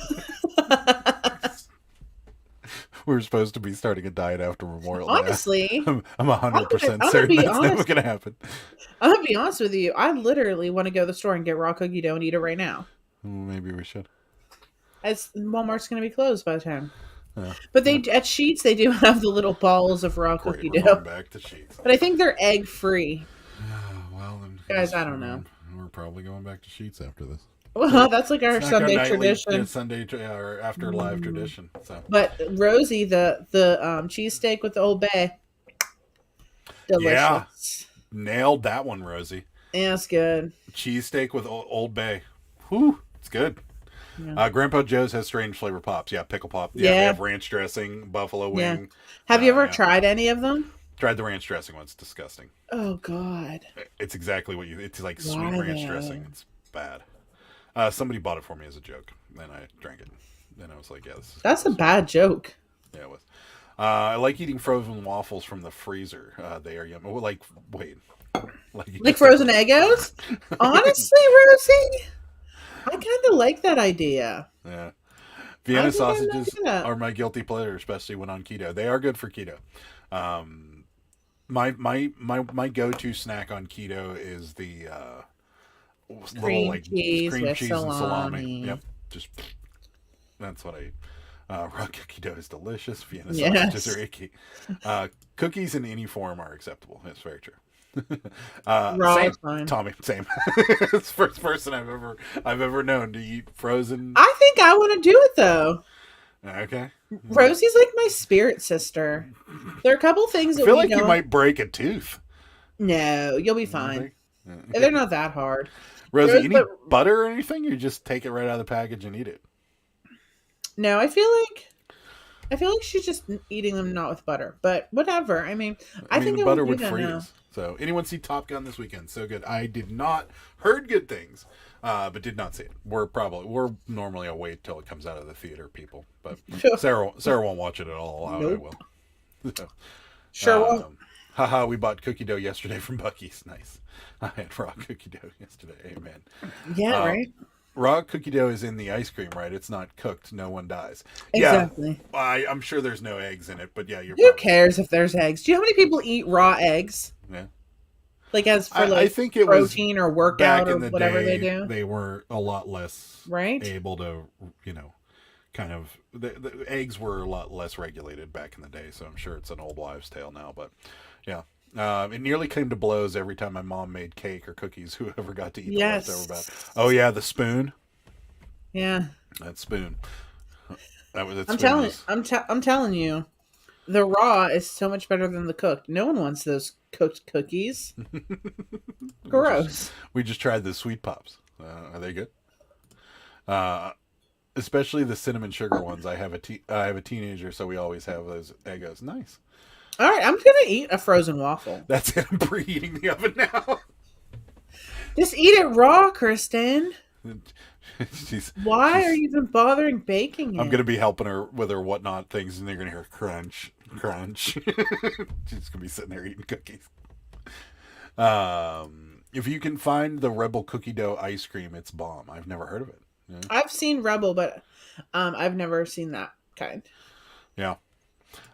we're supposed to be starting a diet after Memorial Day. Honestly, I'm 100% I'm gonna certain be that's never honest. going to happen. I'm gonna be honest with you. I literally want to go to the store and get raw cookie dough and eat it right now. Maybe we should. As Walmart's going to be closed by the time. Yeah. But they at Sheets they do have the little balls of raw Great, cookie we're dough. going back to Sheets. But I think they're egg free. Well, then, Guys, I don't know. We're probably going back to Sheets after this. Well, that's like our It's like Sunday nightly, tradition. Sunday or after live tradition. So. But Rosie, the cheesesteak with the Old Bay, delicious. Yeah, nailed that one, Rosie. Yeah, it's good. Cheesesteak with Old Bay. Whew, it's good. Yeah. Grandpa Joe's has strange flavor pops. Yeah, pickle pop. Yeah, they have ranch dressing, buffalo wing. Yeah. Have you ever tried any of them? Tried the ranch dressing one. It's disgusting. Oh God. It's exactly what it's like sweet ranch dressing. It's bad. Somebody bought it for me as a joke, and I drank it. And I was like, yeah, that's a bad joke. Yeah, it was. I like eating frozen waffles from the freezer. They are yummy. Like frozen Eggos? Honestly, Rosie, I kind of like that idea. Yeah. Vienna sausages are my guilty pleasure, especially when on keto. They are good for keto. My go-to snack on keto is the cream cheese and salami. salami. Yep, just that's what I eat. Raw cookie dough is delicious. Vienna sausages are icky. Cookies in any form are acceptable. That's very true. Raw same. Tommy, same. It's the first person I've ever known to eat frozen. I think I want to do it though. Okay. Rosie's like my spirit sister. There are a couple things that I feel like you might break a tooth. No, you'll be fine. They're not that hard. Rosie, you need butter or anything? You just take it right out of the package and eat it. No, I feel like she's just eating them not with butter, but whatever. I mean I think butter would freeze. Now. So, anyone see Top Gun this weekend? So good. I did not heard good things, but did not see it. We're normally a wait till it comes out of the theater, people. But Sarah won't watch it at all. Nope. I will. So, sure won't. Haha, we bought cookie dough yesterday from Buc-ee's. Nice. I had raw cookie dough yesterday. Amen. Yeah, right. Raw cookie dough is in the ice cream, right? It's not cooked. No one dies. Exactly. Yeah, I'm sure there's no eggs in it, but yeah, who cares if there's eggs? Do you know how many people eat raw eggs? Yeah. Like as for I think it protein was or workout or the whatever day, they do. They were a lot less able to, kind of the eggs were a lot less regulated back in the day. So I'm sure it's an old wives' tale now. But yeah. It nearly came to blows every time my mom made cake or cookies. Whoever got to eat the leftover back. Oh yeah, the spoon. Yeah, that spoon. I'm telling you, the raw is so much better than the cooked. No one wants those cooked cookies. Gross. We just tried the sweet pops. Are they good? Especially the cinnamon sugar ones. I have a teenager, so we always have those Eggos. Nice. All right, I'm gonna eat a frozen waffle. That's it. I'm preheating the oven now. Just eat it raw, Kristen. Why are you even bothering baking it? I'm gonna be helping her with her whatnot things, and they're gonna hear crunch, crunch. She's gonna be sitting there eating cookies. If you can find the Rebel cookie dough ice cream, it's bomb. I've never heard of it. Yeah. I've seen Rebel, but I've never seen that kind. Yeah.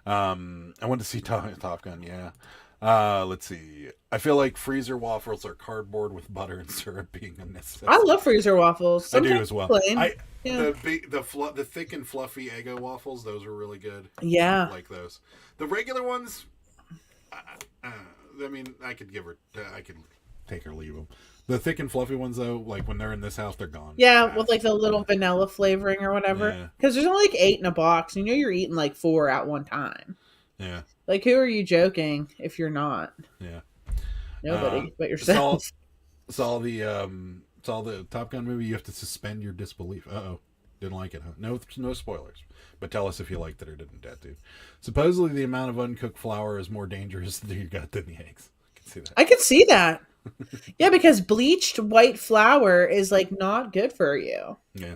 I want to see Top Gun. Yeah. Let's see. I feel like freezer waffles are cardboard with butter and syrup being a necessity. I love freezer waffles. Sometimes I do as well. The thick and fluffy Eggo waffles, those are really good. Yeah, I like those. The regular ones, I mean, I could take or leave them. The thick and fluffy ones, though, like when they're in this house, they're gone. Yeah, with like the little vanilla flavoring or whatever. Because there's only like 8 in a box. You know you're eating like 4 at one time. Yeah. Like, who are you joking if you're not? Yeah. Nobody but yourself. Saw the Top Gun movie. You have to suspend your disbelief. Uh-oh. Didn't like it, huh? No spoilers. But tell us if you liked it or didn't, Dad, dude. Supposedly the amount of uncooked flour is more dangerous than you got than the eggs. I can see that. Yeah, because bleached white flour is like not good for you. Yeah.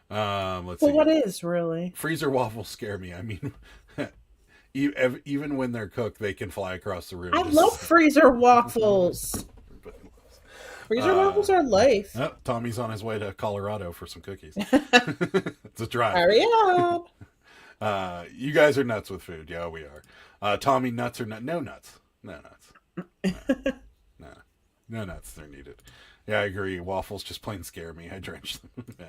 Let's see. What is really? Freezer waffles scare me. I mean, even when they're cooked, they can fly across the room. I love freezer waffles. Freezer waffles are life. Oh, Tommy's on his way to Colorado for some cookies. It's a drive. Hurry up. You guys are nuts with food. Yeah, we are. Tommy, nuts or nut? No nuts. No nuts. No. No nuts. They're needed. Yeah, I agree. Waffles just plain scare me. I drench them. Yeah.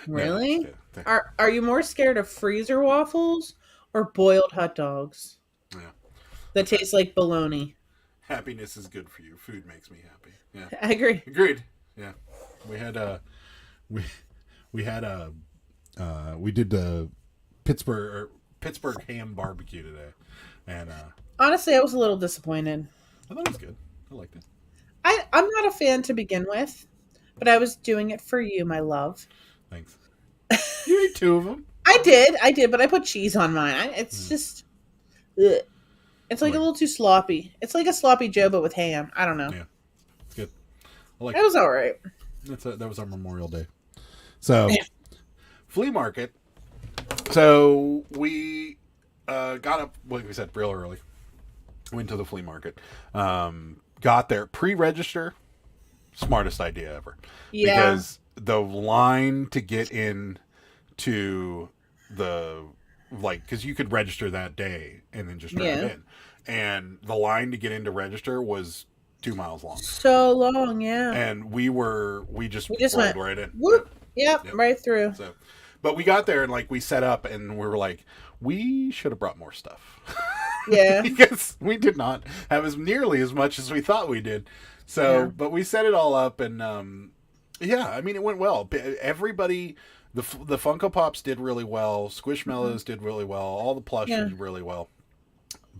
Really? No, yeah. Are you more scared of freezer waffles or boiled hot dogs Yeah. that taste like bologna? Happiness is good for you. Food makes me happy. Yeah. I agree. Agreed. Yeah. We did the Pittsburgh ham barbecue today, and Honestly, I was a little disappointed. I thought it was good. I liked it. I'm not a fan to begin with, but I was doing it for you, my love. Thanks. You ate 2 of them. I did, but I put cheese on mine. It's just, ugh. It's like a little too sloppy. It's like a sloppy Joe, but with ham. I don't know. Yeah, it's good. I like It was all right. that was our Memorial Day. So, flea market. So we got up, like we said, real early. Went to the flea market. Got there pre-register. Smartest idea ever. Yeah. Because the line to get in to the because you could register that day and then just drive in, and the line to get in to register was 2 miles long. So long, yeah. And we just rolled went right in. Whoop. Yep, right through. So, but we got there and we set up and we were like, we should have brought more stuff. Yeah. Because we did not have nearly as much as we thought we did. So, but we set it all up and I mean it went well. Everybody, the Funko Pops did really well. Squishmallows did really well. All the plush did really well.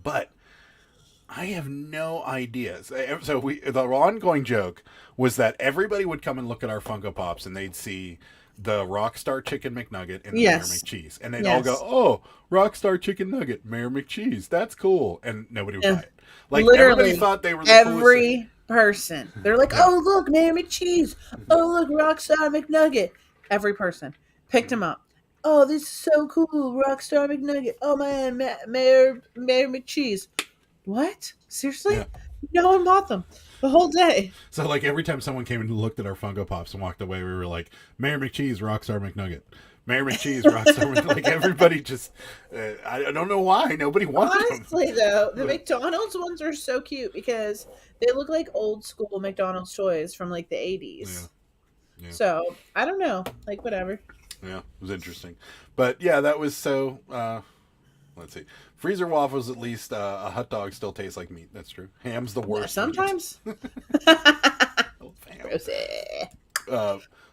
But I have no idea. So the ongoing joke was that everybody would come and look at our Funko Pops and they'd see the Rockstar Chicken McNugget and the Mayor McCheese. And they'd all go, oh, Rockstar Chicken Nugget, Mayor McCheese. That's cool. And nobody would buy it. Literally, everybody thought they were the every person. They're like, oh, look, Mayor McCheese. Oh, look, Rockstar McNugget. Every person picked him up. Oh, this is so cool, Rockstar McNugget. Oh, man, Mayor McCheese. What? Seriously? Yeah. No one bought them the whole day. So every time someone came and looked at our Funko Pops and walked away, we were like, Mayor McCheese, Rockstar McNugget. Mayor McCheese, Rockstar McNugget. Everybody just, I don't know why. Nobody wanted them. Honestly, though, the McDonald's ones are so cute because they look like old school McDonald's toys from the 80s. Yeah. So, I don't know. Whatever. Yeah, it was interesting. But yeah, that was so, let's see. Freezer waffles, at least a hot dog still tastes like meat. That's true. Ham's the worst. Sometimes.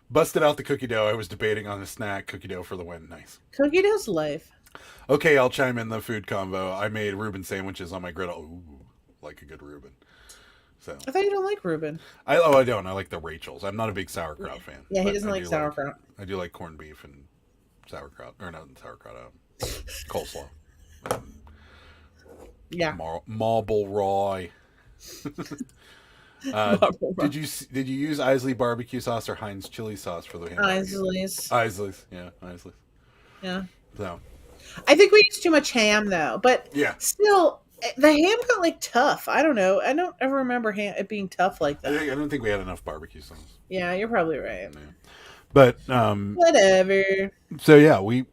Busted out the cookie dough. I was debating on a snack. Cookie dough for the win. Nice. Cookie dough's life. Okay, I'll chime in the food combo. I made Reuben sandwiches on my griddle. Ooh, like a good Reuben. So I thought you don't like Reuben. I don't. I like the Rachel's. I'm not a big sauerkraut fan. Yeah, he doesn't like sauerkraut. I do like corned beef and sauerkraut. Or not sauerkraut. Coleslaw. Yeah. Marble Roy. Did you use Isley barbecue sauce or Heinz chili sauce for the ham? Isley's. Yeah, Isley's. Yeah. So, I think we used too much ham though, but still, the ham got tough. I don't know. I don't ever remember it being tough like that. I don't think we had enough barbecue sauce. Yeah, you're probably right. Yeah. But whatever. So yeah, we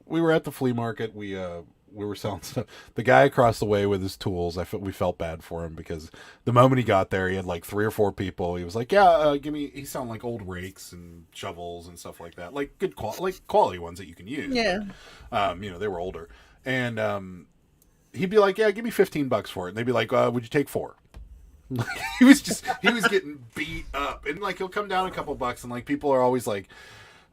were at the flea market. We were selling stuff. The guy across the way with his tools, we felt bad for him because the moment he got there, he had 3 or 4 people. He was like, "Yeah, give me." He's selling old rakes and shovels and stuff like that, good quality ones that you can use. Yeah. But, they were older, and he'd be like, "Yeah, give me $15 for it." And they'd be like, "Would you take 4?" he was getting beat up, and he'll come down a couple bucks, and people are always like,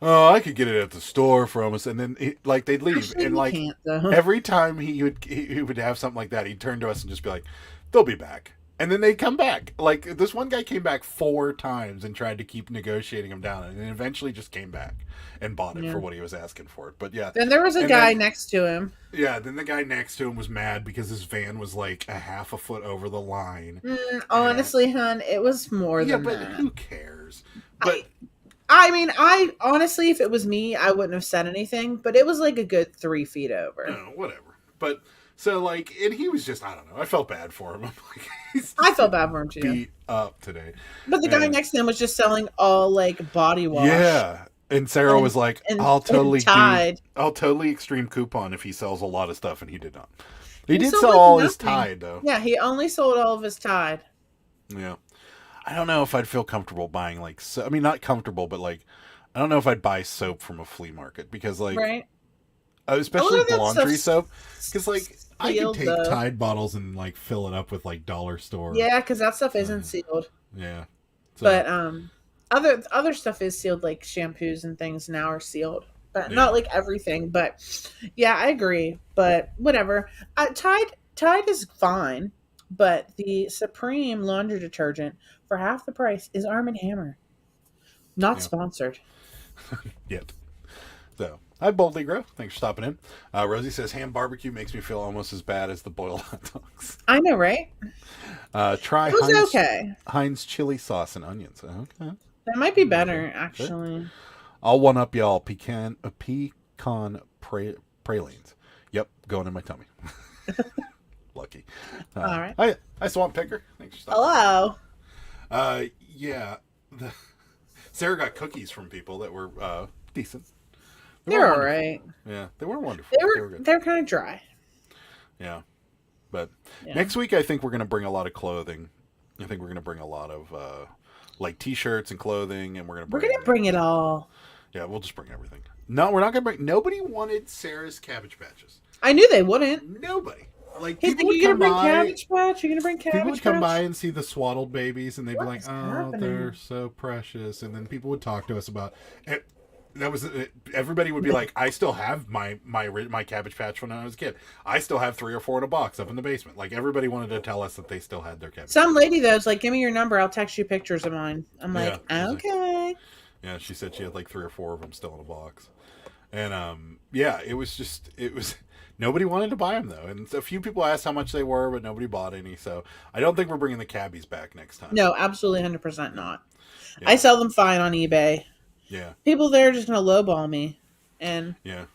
"Oh, I could get it at the store from us," and then they'd leave. Actually, and every time he would have something like that, he'd turn to us and just be like, "They'll be back," and then they'd come back. This one guy came back 4 times and tried to keep negotiating him down, and then eventually just came back and bought it for what he was asking for it. But yeah, then there was a guy next to him. Yeah, then the guy next to him was mad because his van was a half a foot over the line. Honestly, hon, it was more than that. Yeah, but who cares? But I mean, honestly, if it was me, I wouldn't have said anything, but it was a good 3 feet over. No, whatever. But so and he was just, I don't know. I felt bad for him. I felt bad for him too. Beat up today. But the guy next to him was just selling all body wash. Yeah. And Sarah was like, I'll totally Tide. I'll totally extreme coupon if he sells a lot of stuff, and he did not. He did sold sell like all nothing. his Tide, though. Yeah, he only sold all of his Tide. Yeah. I don't know if I'd feel comfortable buying, like, I mean, not comfortable, but, like, I don't know if I'd buy soap from a flea market, because, like, Right. especially that laundry soap, stuff's because, like, I could sealed, take though. Tide bottles and, like, fill it up with, like, dollar store. Yeah, because that stuff isn't sealed. Yeah. So, But other stuff is sealed, like shampoos and things now are sealed, but Yeah. not like everything. But yeah, I agree. But whatever. Tide is fine, but the Supreme laundry detergent for half the price is Arm & Hammer. Not sponsored. Yet. So, hi, Boldly Grow. Thanks for stopping in. Rosie says, ham barbecue makes me feel almost as bad as the boiled hot dogs. I know, right? Try It was Heinz, okay. Heinz chili sauce and onions. Okay. That might be better, actually. I'll one up y'all pecan pralines. Yep, going in my tummy. Lucky. All right. Hi, Swamp Picker. Thanks for stopping. Hello. Yeah. Sarah got cookies from people that were decent. They're all right. Yeah, they weren't wonderful. They were good. They're kind of dry. Yeah. But next week, I think we're going to bring a lot of clothing. I think we're going to bring a lot of like T-shirts and clothing, and we're going to bring it all. Yeah, we'll just bring everything. No, we're not going to bring. Nobody wanted Sarah's Cabbage Patches. I knew they wouldn't. Nobody. Like, he's like, "You're gonna bring Cabbage Patch? You're gonna bring Cabbage Patch?" People would come by and see the swaddled babies, and they'd be like, is "Oh, happening? they're so precious." And then people would talk to us about it. That was everybody would be like, "I still have my Cabbage Patch when I was a kid. I still have 3 or 4 in a box up in the basement." Like, everybody wanted to tell us that they still had their Cabbage. Some lady though is like, "Give me your number. I'll text you pictures of mine." I'm like, "Okay." Yeah, she said she had like 3 or 4 of them still in a box, and yeah, it was. Nobody wanted to buy them, though. And a few people asked how much they were, but nobody bought any. So I don't think we're bringing the cabbies back next time. No, absolutely 100% not. Yeah. I sell them fine on eBay. Yeah. People there are just going to lowball me. And yeah,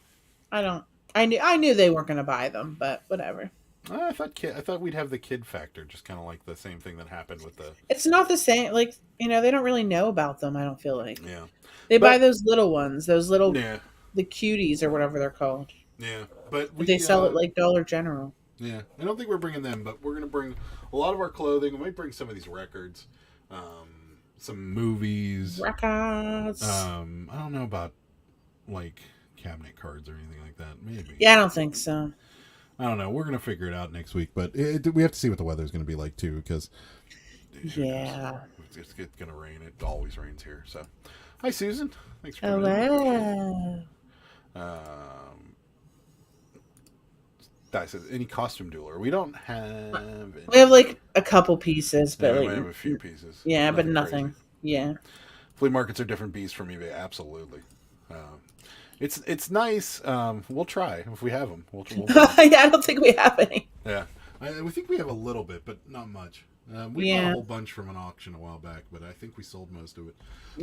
I knew they weren't going to buy them, but whatever. I thought we'd have the kid factor, just kind of like the same thing that happened with the... It's not the same. Like, they don't really know about them, I don't feel like. Yeah. They buy those little ones, those little... Yeah. The cuties or whatever they're called. Yeah, but they sell it like Dollar General. Yeah, I don't think we're bringing them, but we're going to bring a lot of our clothing. We might bring some of these records, some movies. Records. I don't know about, like, cabinet cards or anything like that. Maybe. Yeah, I don't think so. I don't know. We're going to figure it out next week, but we have to see what the weather's going to be like, too, because... Yeah. It's going to rain. It always rains here, so... Hi, Susan. Thanks for coming in. Di says, any costume jeweler? We don't have any. We have like a couple pieces, but yeah, like, we have a few pieces. Yeah, but nothing. Crazy. Yeah. Flea markets are different beasts from eBay. Absolutely. It's nice. We'll try if we have them. We'll yeah, I don't think we have any. Yeah, we think we have a little bit, but not much. We bought a whole bunch from an auction a while back, but I think we sold most of it.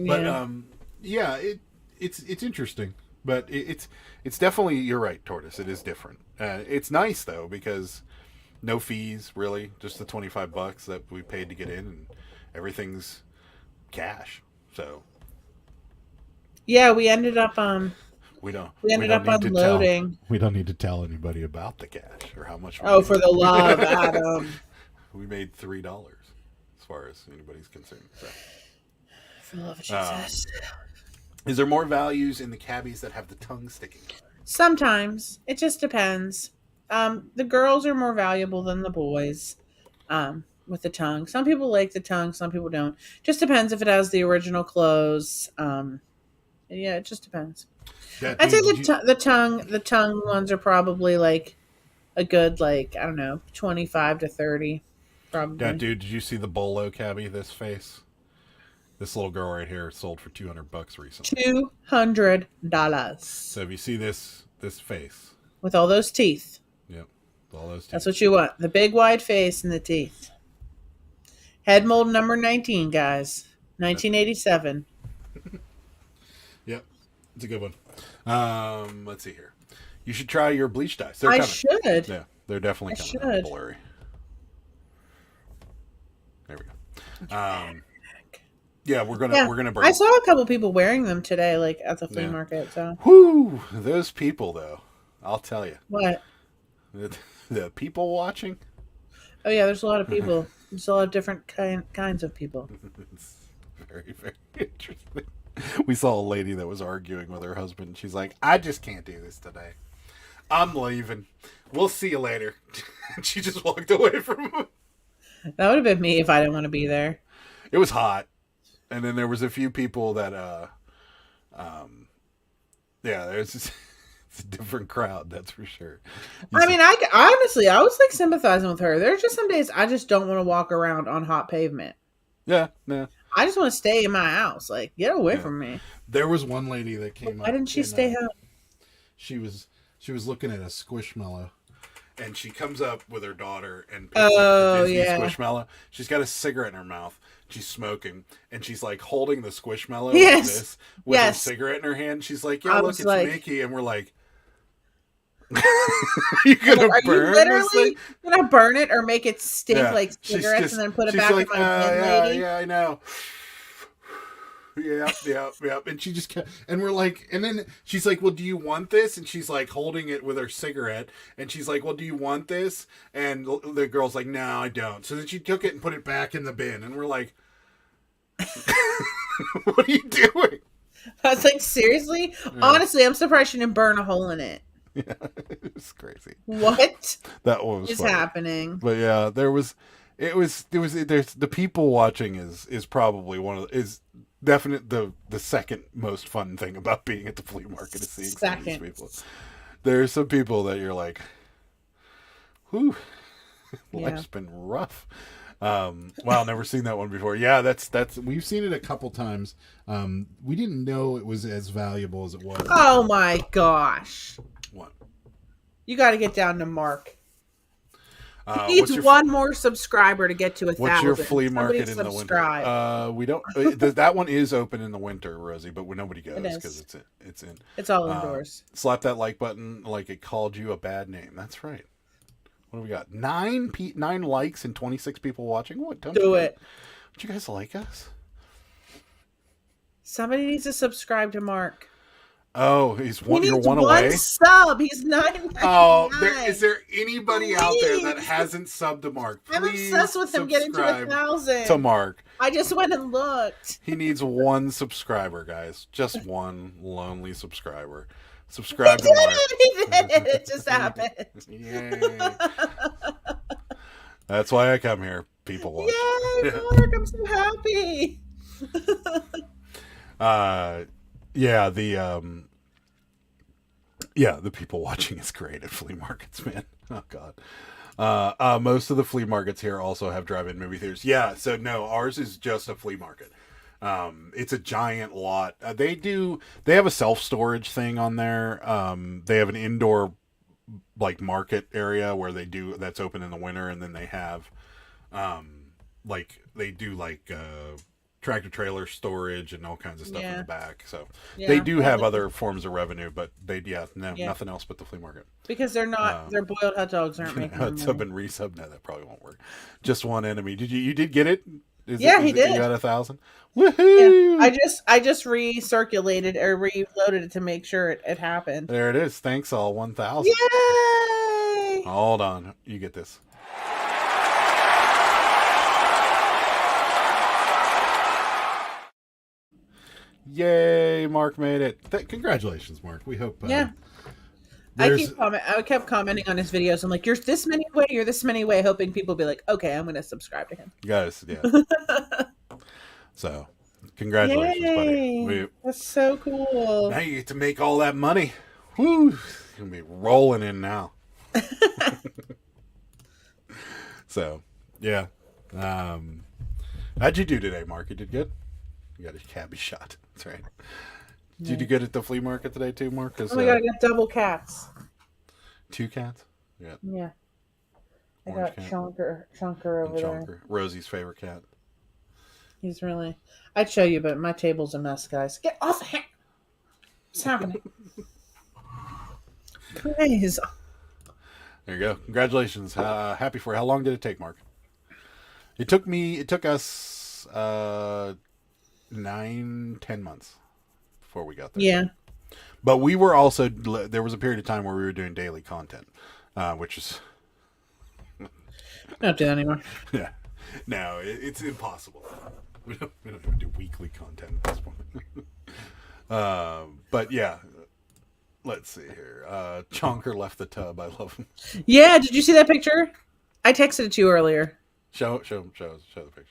But yeah, it's interesting. But it's definitely, you're right, Tortoise. It is different. It's nice though, because no fees really, just the $25 that we paid to get in, and everything's cash. So yeah, we ended up we ended up unloading. We don't need to tell anybody about the cash or how much. Oh, for the love, Adam. We made $3 as far as anybody's concerned. So. For the love of Jesus. Is there more values in the cabbies that have the tongue sticking? Sometimes. It just depends. The girls are more valuable than the boys with the tongue. Some people like the tongue, some people don't. Just depends if it has the original clothes. Yeah, it just depends. I'd say the tongue ones are probably like a good, like, I don't know, 25 to 30 probably. Yeah, dude, did you see the bolo cabbie this face? This little girl right here sold for $200 recently. $200. So if you see this face with all those teeth. Yep, with all those teeth. That's what you want. The big wide face and the teeth. Head mold number 19, guys. 1987. Yep, it's a good one. Let's see here. You should try your bleach dyes. I should. Yeah, they're definitely coming out blurry. There we go. Yeah, we're gonna bring. I saw a couple people wearing them today, like at the flea market. So, whoo, those people though, I'll tell you. What? The people watching. Oh yeah, there's a lot of people. There's a lot of different kinds of people. It's very, very interesting. We saw a lady that was arguing with her husband. She's like, "I just can't do this today. I'm leaving. We'll see you later." She just walked away from him. That would have been me if I didn't want to be there. It was hot. And then there was a few people that, there's it's a different crowd, that's for sure. I mean, I honestly, I was like sympathizing with her. There's just some days I just don't want to walk around on hot pavement. Yeah, yeah. I just want to stay in my house. Like, get away from me. There was one lady that came up. Why didn't she stay home? She was looking at a squishmallow. And she comes up with her daughter and picks up the Disney Squishmallow. She's got a cigarette in her mouth. She's smoking. And she's like holding the Squishmallow like this with her cigarette in her hand. She's like, yeah, look, it's Mickey. And we're like, you're going to burn this thing? Going to burn it or make it stink like cigarettes and then put it back in my bin, lady? Yeah, I know. Yep. And she just kept, and we're like, and then she's like, well, do you want this? And she's like holding it with her cigarette. And she's like, well, do you want this? And the girl's like, no, I don't. So then she took it and put it back in the bin. And we're like, what are you doing? I was like, seriously? Yeah. Honestly, I'm surprised she didn't burn a hole in it. Yeah, it was crazy. What? That was funny. Happening? But yeah, there's the people watching is probably is definitely the second most fun thing about being at the flea market is seeing some of these people. There's some people that you're like, whew, life's been rough. Wow, never seen that one before. Yeah, that's we've seen it a couple times. We didn't know it was as valuable as it was. Oh my gosh. What? You got to get down to Mark. He needs one more subscriber to get to 1,000. What's your flea market in the winter? We don't. That one is open in the winter, Rosie, but nobody goes because it's in. It's all indoors. Slap that like button like it called you a bad name. That's right. What do we got? 9 likes and 26 people watching. What? Do it. Would you guys like us? Somebody needs to subscribe to Mark. Oh, you're one away. Sub. He's $9.99. Oh, is there anybody out there that hasn't subbed to Mark? Please I'm obsessed with him getting to 1,000. To Mark. I just went and looked. He needs one subscriber, guys. Just one lonely subscriber. Subscribe to Mark. He did. It just happened. Yay. That's why I come here. People watch. Yay, Mark! I'm so happy. The people watching is great at flea markets, man. Oh God. Most of the flea markets here also have drive-in movie theaters. Yeah, so no, ours is just a flea market. It's a giant lot. They have a self-storage thing on there. They have an indoor market area where that's open in the winter, and then they have tractor trailer storage and all kinds of stuff in the back. So they do have other forms of revenue, but nothing else but the flea market. Because they're not their boiled hot dogs aren't making money. Sub and resub. No, that probably won't work. Just one enemy. You did get it? He did. You got 1,000? Woohoo! Yeah. I just recirculated or reloaded it to make sure it happened. There it is. Thanks all 1,000. Yay! Hold on. You get this. Yay! Mark made it. Congratulations, Mark. We hope. I kept commenting on his videos. I'm like, you're this many away, hoping people be like, okay, I'm going to subscribe to him. Guys, yeah. So, congratulations, buddy. That's so cool. Now you get to make all that money. Woo! It's going to be rolling in now. So, yeah. How'd you do today, Mark? You did good? You got a cabbie shot. That's right. Did you do good at the flea market today too, Mark? Oh my God, I got double cats. 2 cats? Yeah. I got Chunker over there. Rosie's favorite cat. He's really... I'd show you, but my table's a mess, guys. Get off the hand! What's happening? Please. There you go. Congratulations. Happy for you. How long did it take, Mark? It took us 9-10 months before we got there. Yeah. But we were also, there was a period of time where we were doing daily content, which is... Don't do that anymore. Yeah. No, it's impossible. We don't even do weekly content at this point. But yeah, let's see here. Chonker left the tub. I love him. Yeah, did you see that picture? I texted it to you earlier. Show the picture.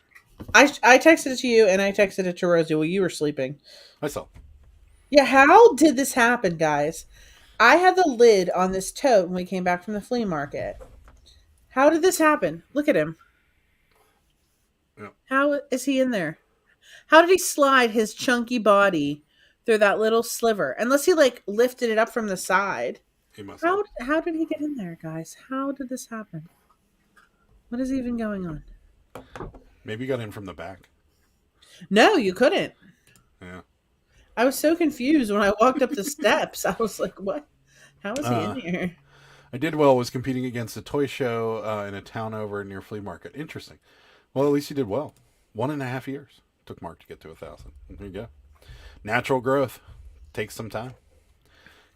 I texted it to you and I texted it to Rosie while you were sleeping. I saw. Yeah, how did this happen, guys? I had the lid on this tote when we came back from the flea market. How did this happen? Look at him. Yeah. How is he in there? How did he slide his chunky body through that little sliver? Unless he like lifted it up from the side. He must. How did he get in there, guys? How did this happen? What is even going on? Maybe he got in from the back. No, you couldn't. Yeah. I was so confused when I walked up the steps. I was like, what? How is he in here? I did well. Was competing against a toy show in a town over near flea market. Interesting. Well, at least he did well. 1.5 years took Mark to get to 1,000. There you go. Natural growth takes some time.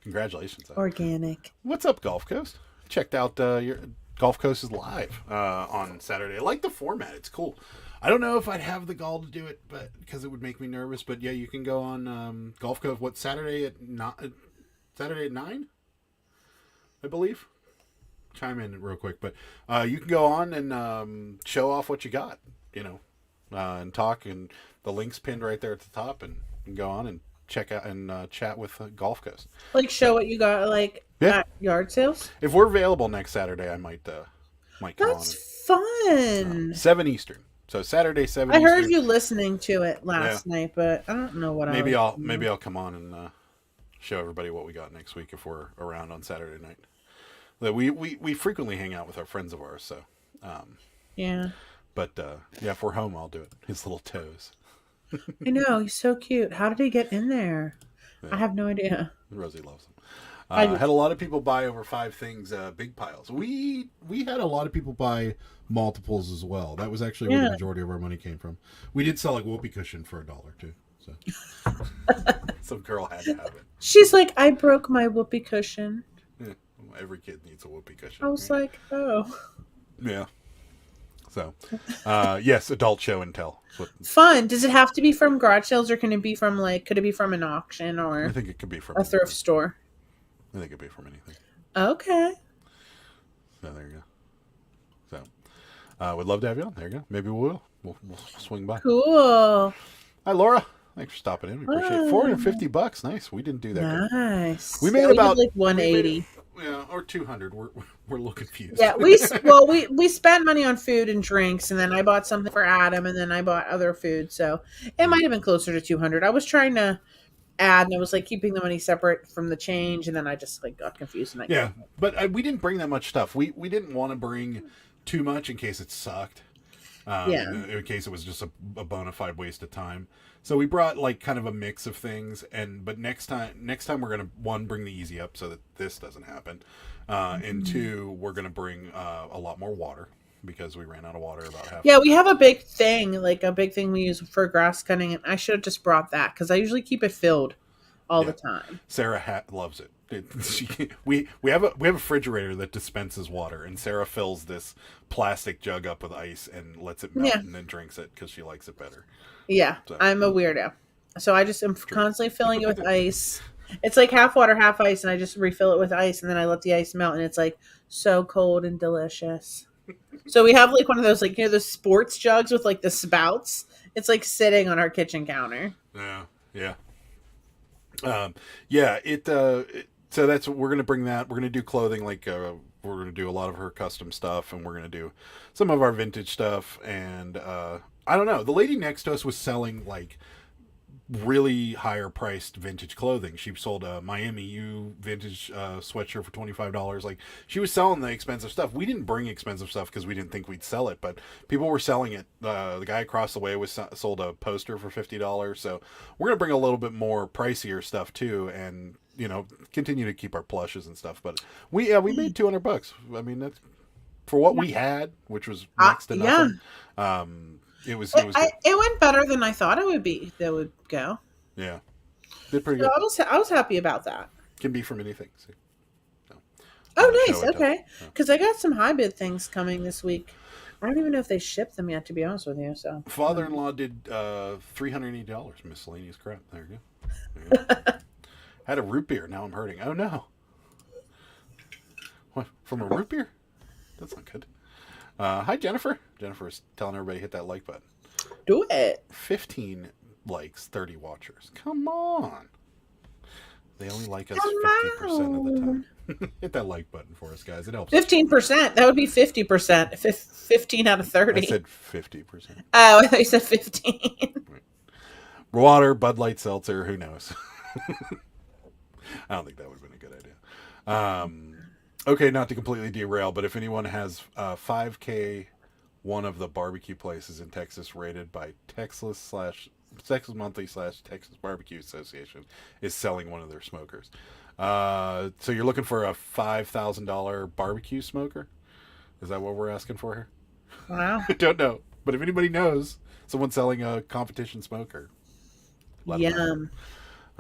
Congratulations. Organic. What's up, Gulf Coast? Checked out your Gulf Coast is live on Saturday. I like the format. It's cool. I don't know if I'd have the gall to do it, but because it would make me nervous. But yeah, you can go on Gulf Coast. What Saturday at 9? I believe. Chime in real quick, but you can go on and show off what you got, and talk. And the link's pinned right there at the top, and you can go on and check out and chat with Gulf Coast. Like show what you got, at yard sales. If we're available next Saturday, I might come That's fun. 7 Eastern. So Saturday 7. I heard Eastern. You listening to it last night, but I don't know what. Maybe I'll come on and show everybody what we got next week if we're around on Saturday night. We frequently hang out with our friends of ours, so yeah. But if we're home, I'll do it. His little toes. I know, he's so cute. How did he get in there? Yeah. I have no idea. Rosie loves him. Had a lot of people buy over 5 things, big piles. We had a lot of people buy multiples as well. That was actually where the majority of our money came from. We did sell a whoopee cushion for $1 too. So some girl had to have it. She's like, I broke my whoopee cushion. Yeah, every kid needs a whoopee cushion. I was like, oh. Yeah. So, yes, adult show and tell. Fun. Does it have to be from garage sales, or can it be from could it be from an auction, or I think it could be from a thrift store? I think it could be from anything. Okay. So there you go. So, would love to have you on. There you go. Maybe we'll swing by. Cool. Hi, Laura. Thanks for stopping in. We appreciate it. $450. Nice. We didn't do that. Nice. We made about like 180. Or 200. We're a little confused. Yeah, we spent money on food and drinks, and then I bought something for Adam, and then I bought other food. So it might have been closer to 200. I was trying to add, and I was keeping the money separate from the change, and then I just got confused. And but we didn't bring that much stuff. We didn't want to bring too much in case it sucked. In case it was just a bona fide waste of time. So we brought kind of a mix of things, but next time we're gonna, 1, bring the easy up so that this doesn't happen, and 2, we're gonna bring a lot more water because we ran out of water about half. Yeah, we have a big thing, we use for grass cutting, and I should have just brought that because I usually keep it filled all the time. Sarah loves it. We have a refrigerator that dispenses water, and Sarah fills this plastic jug up with ice and lets it melt and then drinks it because she likes it better. Yeah, so. I'm a weirdo, so I just am constantly filling it with ice. It's like half water, half ice, and I just refill it with ice, and then I let the ice melt, and it's so cold and delicious. So we have one of those those sports jugs with the spouts. It's sitting on our kitchen counter. Yeah. So that's what we're going to bring that. We're going to do clothing, we're going to do a lot of her custom stuff, and we're going to do some of our vintage stuff. And I don't know. The lady next to us was selling really higher priced vintage clothing. She sold a Miami U vintage sweatshirt for $25. She was selling the expensive stuff. We didn't bring expensive stuff because we didn't think we'd sell it, but people were selling it. The guy across the way sold a poster for $50. So we're going to bring a little bit more pricier stuff too, and continue to keep our plushes and stuff. But we made $200. I mean, that's for what we had, which was next to nothing. It was good. It went better than I thought it would be. That would go. Yeah, did pretty So good. I was happy about that. Can be from anything. So, oh, nice. Okay, because I got some high bid things coming this week. I don't even know if they shipped them yet, to be honest with you. So father-in-law did $380 miscellaneous crap. There you go. Had a root beer. Now I'm hurting. Oh no! What, from a root beer? That's not good. Hi Jennifer. Jennifer's telling everybody to hit that like button. Do it. 15 likes, 30 watchers. Come on. They only like us 50% of the time. Hit that like button for us, guys. It helps. 15%. That would be 50%. 15 out of 30. I said 50%. Oh, I thought you said 15. Right. Water, Bud Light Seltzer, who knows? I don't think that would have been a good idea. Okay, not to completely derail, but if anyone has 5K, one of the barbecue places in Texas rated by Texas Monthly / Texas Barbecue Association is selling one of their smokers. So you're looking for a $5,000 barbecue smoker? Is that what we're asking for here? Wow. I don't know. But if anybody knows someone selling a competition smoker, let them know.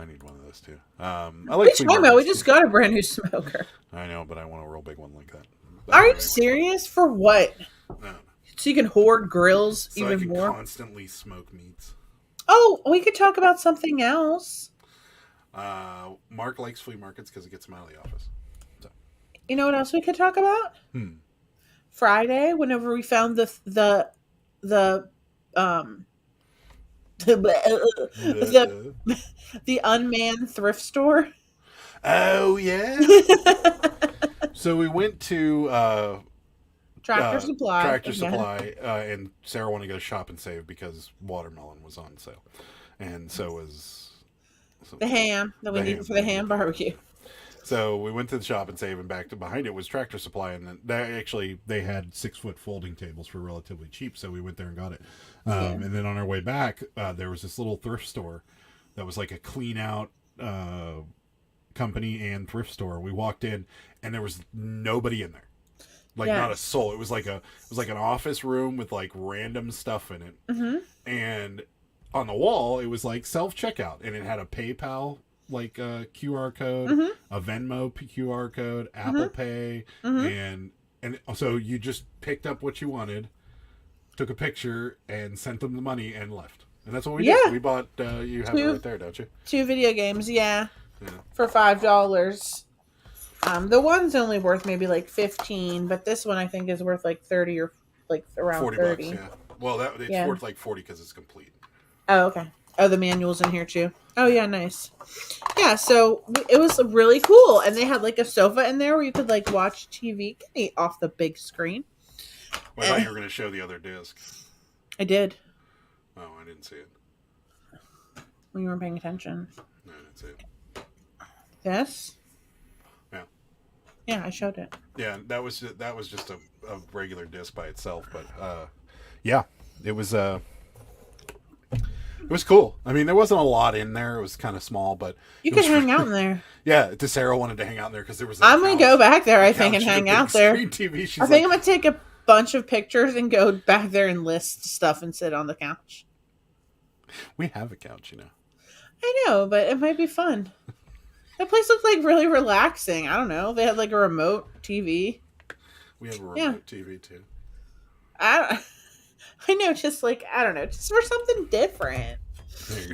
I need one of those too. I like we just got a brand new smoker. I know, but I want a real big one like that. Are you serious? For what? No. So you can hoard grills so even I can more? constantly smoke meats. Oh, we could talk about something else. Mark likes flea markets because it gets him out of the office. So. You know what else we could talk about? Friday, whenever we found the unmanned thrift store. Oh yeah. So we went to Tractor Supply, and Sarah wanted to go shop and save because watermelon was on sale, and so was the ham that we needed for the ham barbecue. So we went to the shop and save, and back to behind it was Tractor Supply, and then they had 6-foot folding tables for relatively cheap, so we went there and got it. And then on our way back, there was this little thrift store that was like a clean out company and thrift store. We walked in, and there was nobody in there. Like not a soul. It was like an office room with like random stuff in it, and on the wall it was like self checkout, and it had a PayPal like QR code, a Venmo QR code, Apple Pay, and so you just picked up what you wanted, took a picture, and sent them the money and left. And that's what we did. We bought. You have it right there, don't you? 2 video games, for $5. The one's only worth maybe like 15, but this one I think is worth like 30 or like around 40 $40. Yeah. Well, it's worth like 40 because it's complete. Oh, okay. Oh, the manual's in here too. Oh, yeah, nice. Yeah, so it was really cool, and they had like a sofa in there where you could like watch TV off the big screen. Well, I thought you were going to show the other disc. I did. Oh, I didn't see it. When you weren't paying attention. No, I didn't see it. This? Yeah. Yeah, I showed it. Yeah, that was just a regular disc by itself, but yeah, it was cool. I mean, there wasn't a lot in there. It was kind of small, but you could hang out in there. Yeah, Sarah wanted to hang out in there because there was. I'm gonna go back there. I think and hang out there. TV. I think I'm gonna take a bunch of pictures and go back there and list stuff and sit on the couch. We have a couch, you know. I know, but it might be fun. That place looked like really relaxing. I don't know. They had like a remote TV. We have a remote TV too. I know, just like I don't know, just for something different.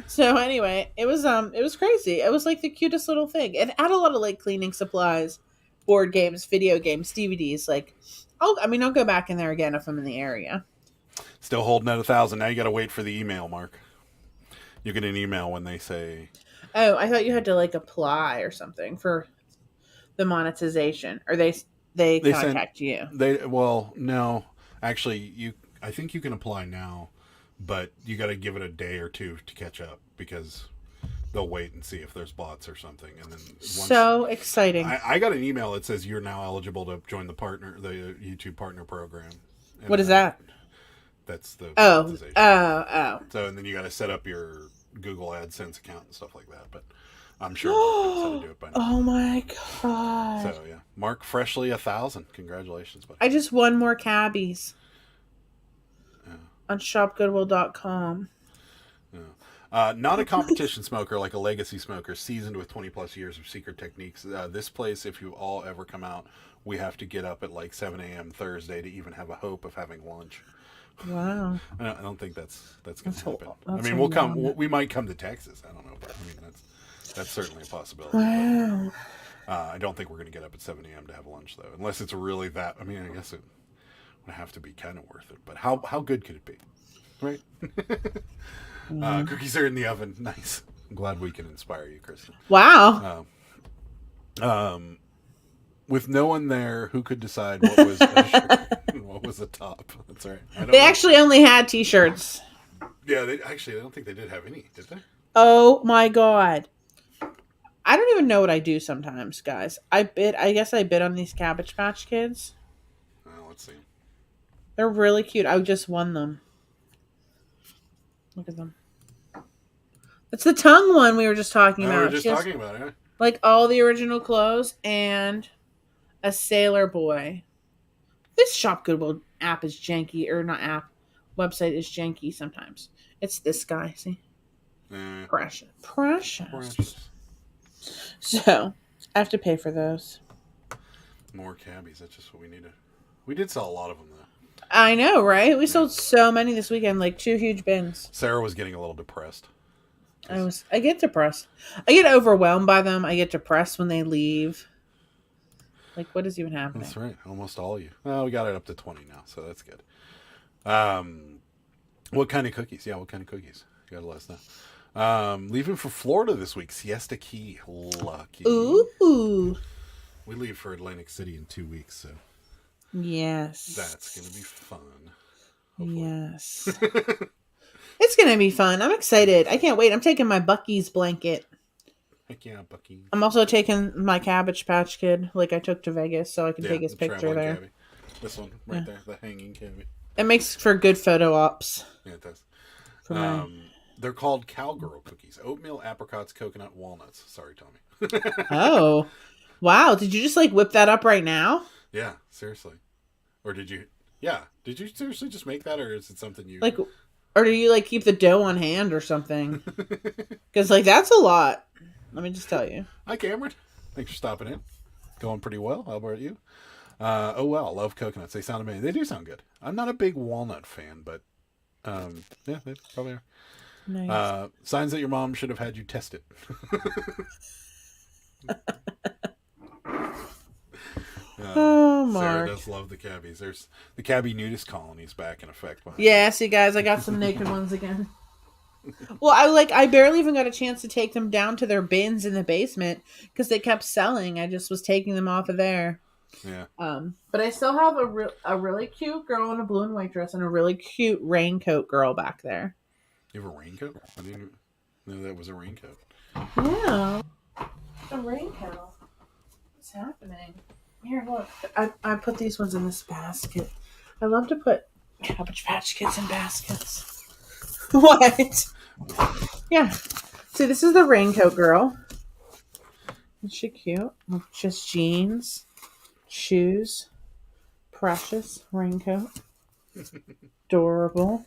So anyway, it was crazy. It was like the cutest little thing. It had a lot of like cleaning supplies, board games, video games, DVDs. Like, I'll go back in there again if I'm in the area. Still holding at 1,000. Now you got to wait for the email, Mark. You get an email when they say. Oh, I thought you had to like apply or something for the monetization, or they contact you. No, actually, I think you can apply now, but you got to give it a day or two to catch up because they'll wait and see if there's bots or something, and then so exciting. I got an email that says you're now eligible to join the YouTube partner program. And what is that? That's the monetization. So and then you got to set up your Google AdSense account and stuff like that, but I'm sure Mark knows how to do it by now. Oh my god! So yeah, Mark, freshly 1,000. Congratulations, buddy. I just won more cabbies. Yeah. on shopgoodwill.com. Not a competition smoker, like a legacy smoker, seasoned with 20 plus years of secret techniques. This place, if you all ever come out, we have to get up at like 7 a.m. Thursday to even have a hope of having lunch. Wow. I don't think that's going to happen. I that's mean, we'll come. We might come to Texas. I don't know, but I mean that's certainly a possibility. Wow. But, I don't think we're going to get up at 7 a.m. to have lunch though, unless it's really that. I mean, I guess it would have to be kind of worth it. But how good could it be, right? Cookies are in the oven. Nice. I'm glad we can inspire you, Kristen. Wow. With no one there, who could decide what was a shirt and what was a top? That's right. They actually only had t-shirts. Yeah, I don't think they did have any, did they? Oh my god. I don't even know what I do sometimes, guys. I guess I bid on these Cabbage Patch Kids. Let's see. They're really cute. I just won them. Look at them. It's the tongue one we were just talking about. We were just talking about it. Like all the original clothes and a sailor boy. This Shop Goodwill app is janky, or not app, website is janky sometimes. It's this guy, see? Precious. So, I have to pay for those. More cabbies, that's just what we needed. We did sell a lot of them, though. I know, right? We sold so many this weekend, like 2 huge bins. Sarah was getting a little depressed. I get depressed. I get overwhelmed by them. I get depressed when they leave. Like, what is even happening? That's right. Almost all of you. Well, we got it up to 20 now, so that's good. What kind of cookies? Yeah, what kind of cookies? You gotta let us know. Leaving for Florida this week. Siesta Key. Lucky. Ooh. We leave for Atlantic City in 2 weeks, so. Yes. That's gonna be fun. Hopefully. Yes. It's gonna be fun. I'm excited. I can't wait. I'm taking my Bucky's blanket. Heck yeah, Bucky. I'm also taking my Cabbage Patch Kid, like I took to Vegas, so I can take his picture there. Cabbie. This one right there, the hanging cabbie. It makes for good photo ops. Yeah, it does. For They're called Cowgirl cookies. Oatmeal, apricots, coconut, walnuts. Sorry, Tommy. Oh. Wow. Did you just like whip that up right now? Yeah, seriously. Or did you? Yeah. Did you seriously just make that, or is it something you like? Or do you like keep the dough on hand or something? Because like that's a lot. Let me just tell you. Hi, Cameron. Thanks for stopping in. Going pretty well. How about you? Oh well, love coconuts. They sound amazing. They do sound good. I'm not a big walnut fan, but yeah, they probably are. Nice. Signs that your mom should have had you test it. Oh, Mark. Sarah does love the cabbies. There's the cabbie nudist colony's back in effect. Yeah, see, guys, I got some naked ones again. Well, I barely even got a chance to take them down to their bins in the basement because they kept selling. I just was taking them off of there. Yeah. But I still have a really cute girl in a blue and white dress and a really cute raincoat girl back there. You have a raincoat? I didn't know that was a raincoat. Yeah, a raincoat. What's happening? Here, look. I put these ones in this basket. I love to put Cabbage Patch Kids in baskets. What? Yeah. See, this is the raincoat girl. Is she cute? Just jeans, shoes, precious raincoat. Adorable.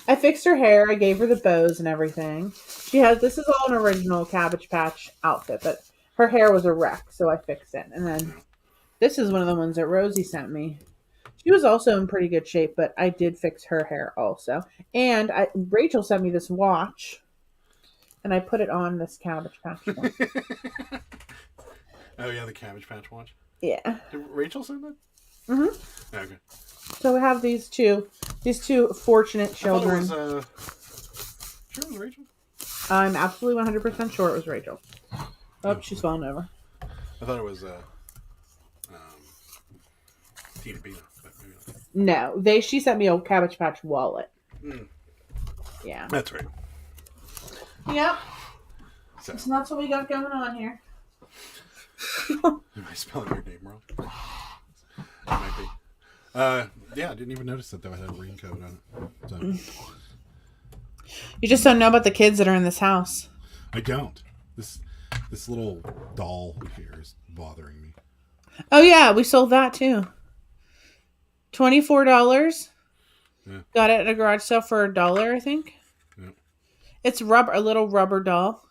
I fixed her hair. I gave her the bows and everything. This is all an original Cabbage Patch outfit, but her hair was a wreck, so I fixed it. And then this is one of the ones that Rosie sent me. She was also in pretty good shape, but I did fix her hair also. And Rachel sent me this watch, and I put it on this Cabbage Patch one. Oh, yeah, the Cabbage Patch watch? Yeah. Did Rachel send that? Mm-hmm. Okay. So we have these two fortunate children. I thought it was, sure it was Rachel? I'm absolutely 100% sure it was Rachel. Oh, she's falling over. I thought it was Tina Bina. No, she sent me a Cabbage Patch wallet. Yeah. That's right. Yep. So that's what we got going on here. Am I spelling your name wrong? It might be. Yeah, I didn't even notice that though. I had a raincoat on it. So. You just don't know about the kids that are in this house. I don't. This little doll here is bothering me. Oh yeah, we sold that too. $24. Yeah. Got it at a garage sale for $1, I think. Yeah. It's a little rubber doll.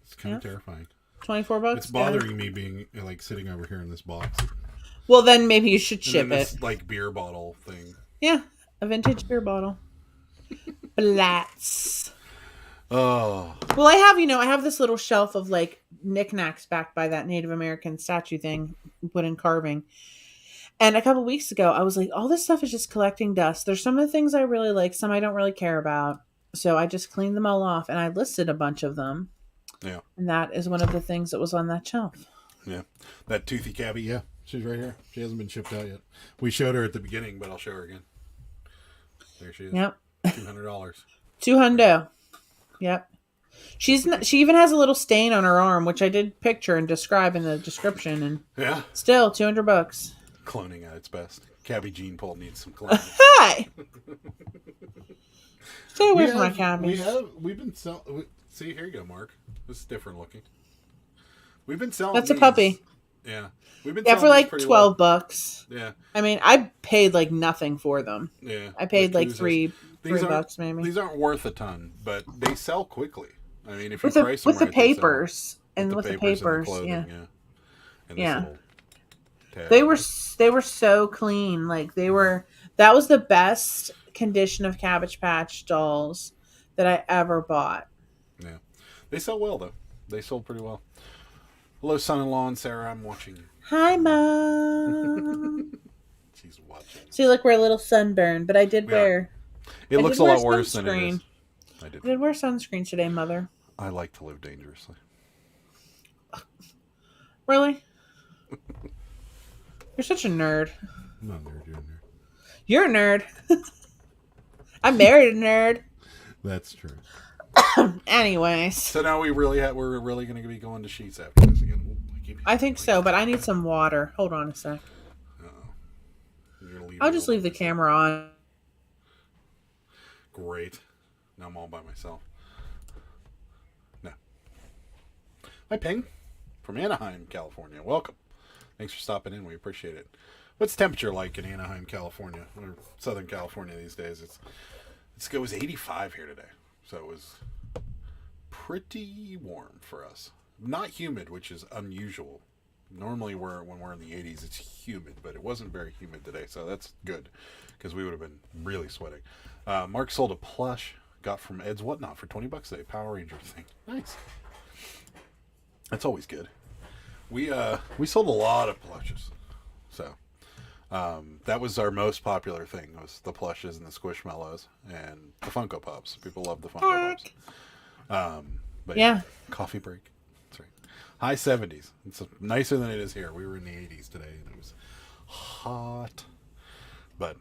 It's kind of terrifying. $24. It's bothering me being like sitting over here in this box. Well, then maybe you should ship this, it. like beer bottle thing. Yeah, a vintage beer bottle. Blatz. Oh. Well, I have this little shelf of like knickknacks backed by that Native American statue thing, wooden carving. And a couple weeks ago, I was like, all this stuff is just collecting dust. There's some of the things I really like, some I don't really care about. So I just cleaned them all off, and I listed a bunch of them. Yeah. And that is one of the things that was on that shelf. Yeah. That toothy cabbie, yeah. She's right here. She hasn't been shipped out yet. We showed her at the beginning, but I'll show her again. There she is. Yep. $200. $200. Yep. She even has a little stain on her arm, which I did picture and describe in the description, and yeah, still $200. Cloning at its best. Cabby gene pool needs some cloning. Hi. Stay away from my cabbies. We've been selling. See, here you go, Mark. This is different looking. We've been selling. That's a puppy. Yeah, we've been for like $12. Yeah. I mean, I paid like nothing for them. Yeah. I paid like $3 maybe. These aren't worth a ton, but they sell quickly. I mean, if you with price them with the right, they sell. papers and with the papers, clothing, yeah. And yeah. Tag. They were so clean. Like that was the best condition of Cabbage Patch dolls that I ever bought. Yeah. They sell well though. They sold pretty well. Hello, son-in-law and Sarah. I'm watching you. Hi, Mom. She's watching. See, look, we're a little sunburned, but I did wear. It looks a lot worse than it is. I did wear sunscreen today, Mother. I like to live dangerously. Really? You're such a nerd. I'm not a nerd. You're a nerd. I married a nerd. That's true. Anyways. So now we're really going to be going to Sheets after this again. I think so, but I need some water. Hold on a sec. I'll just leave the camera on. Great. Now I'm all by myself. No. Hi, Ping. From Anaheim, California. Welcome. Thanks for stopping in. We appreciate it. What's the temperature like in Anaheim, California, or Southern California these days? It was 85 here today, so it was pretty warm for us. Not humid, which is unusual. Normally, when we're in the 80s, it's humid, but it wasn't very humid today, so that's good because we would have been really sweating. Mark sold a plush got from Ed's Whatnot for $20 today, Power Ranger thing. Nice. That's always good. We sold a lot of plushes, so that was our most popular thing, was the plushes and the Squishmallows and the Funko Pops. People love the Funko Pops. But yeah, coffee break. That's right. High 70s. It's nicer than it is here. We were in the 80s today, and it was hot. But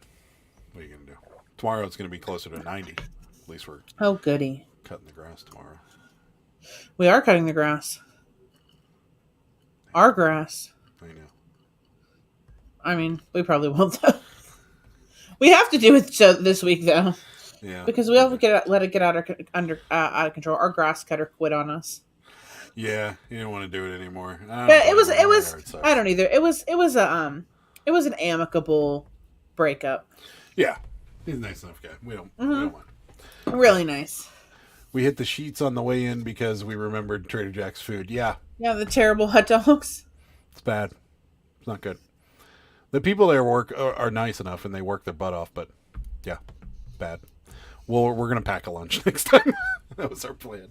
what are you gonna do? Tomorrow it's gonna be closer to 90. At least we're goody cutting the grass tomorrow. We are cutting the grass. Our grass. I know. I mean, we probably won't though. We have to do it this week though. Yeah. Because we have to let it get out of control. Our grass cutter quit on us. Yeah, you didn't want to do it anymore. But it was I don't either. It was an amicable breakup. Yeah. He's a nice enough guy. We don't mind. Really nice. We hit the Sheets on the way in because we remembered Trader Jack's food. Yeah. Yeah, the terrible hot dogs. It's bad. It's not good. The people there are nice enough and they work their butt off, but yeah, bad. Well, we're going to pack a lunch next time. That was our plan.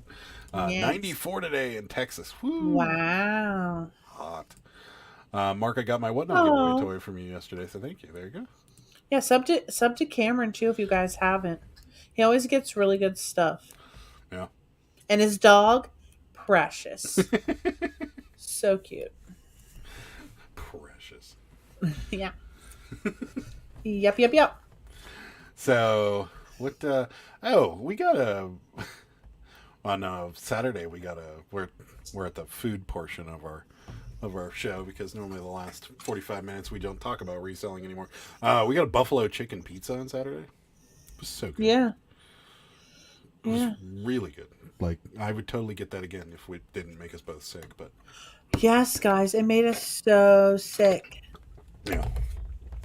Yes. 94 today in Texas. Woo. Wow. Hot. Mark, I got my Whatnot giveaway toy from you yesterday, so thank you. There you go. Yeah, sub to Cameron, too, if you guys haven't. He always gets really good stuff. Yeah. And his dog, precious. So cute. Precious. Yeah. Yep. So, what, we got on Saturday, we're at the food portion of our show, because normally the last 45 minutes we don't talk about reselling anymore. We got a buffalo chicken pizza on Saturday. It was so good. Yeah. It was really good. Like, I would totally get that again if we didn't make us both sick, but... Yes, guys, it made us so sick. Yeah.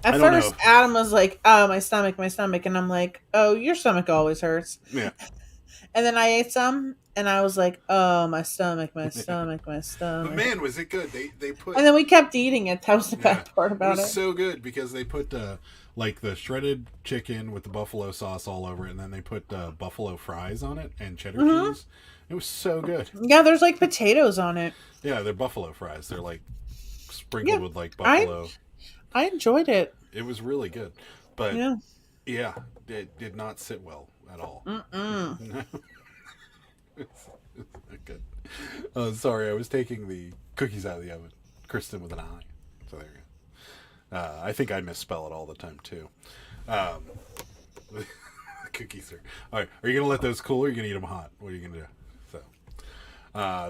At first, Adam was like, "Oh, my stomach," and I'm like, "Oh, your stomach always hurts." Yeah. And then I ate some, and I was like, "Oh, my stomach, my stomach." But man, was it good? They put. And then we kept eating it. That was the best part about it. It was so good because they put like the shredded chicken with the buffalo sauce all over it, and then they put buffalo fries on it and cheddar cheese. It was so good. Yeah, there's like potatoes on it. Yeah, they're buffalo fries. They're like sprinkled with like buffalo. I enjoyed it. It was really good, but yeah, it did not sit well at all. No. It's not good. Sorry, I was taking the cookies out of the oven. Kristen with an I. So there you go. I think I misspell it all the time too. The cookies are. All right, are you gonna let those cool or are you gonna eat them hot? What are you gonna do?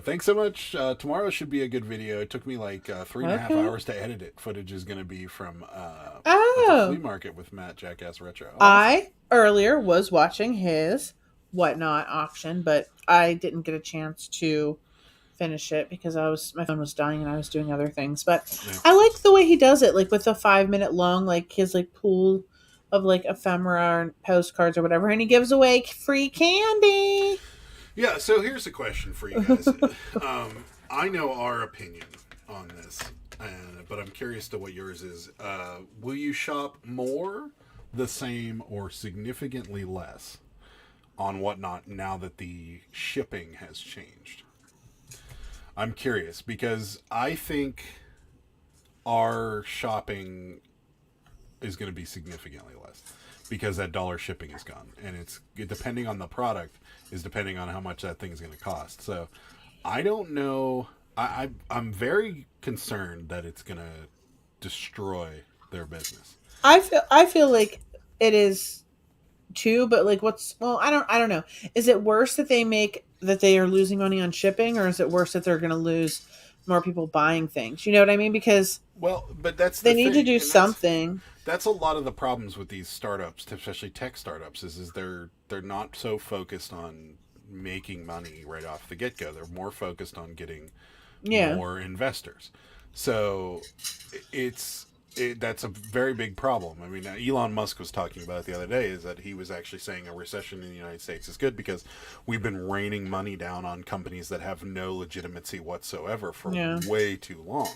Thanks so much. Tomorrow should be a good video. It took me like 3.5 hours to edit it. Footage is going to be from at the flea market with Matt Jackass Retro. I earlier was watching his Whatnot auction, but I didn't get a chance to finish it because my phone was dying and I was doing other things. But I like the way he does it, like with the 5-minute long, like his like pool of like ephemera and postcards or whatever, and he gives away free candy. Yeah, so here's a question for you guys. I know our opinion on this, but I'm curious to what yours is. Will you shop more, the same, or significantly less on Whatnot now that the shipping has changed? I'm curious because I think our shopping is going to be significantly less because that dollar shipping is gone, and it's depending on the product is depending on how much that thing is going to cost. So I don't know. I'm very concerned that it's going to destroy their business. I feel like it is too, but like I don't know. Is it worse that they are losing money on shipping, or is it worse that they're going to lose more people buying things? You know what I mean? Because but that's they need to do something. That's a lot of the problems with these startups, especially tech startups, is they're not so focused on making money right off the get-go. They're more focused on getting more investors. So that's a very big problem. I mean, Elon Musk was talking about it the other day, is that he was actually saying a recession in the United States is good because we've been raining money down on companies that have no legitimacy whatsoever for way too long.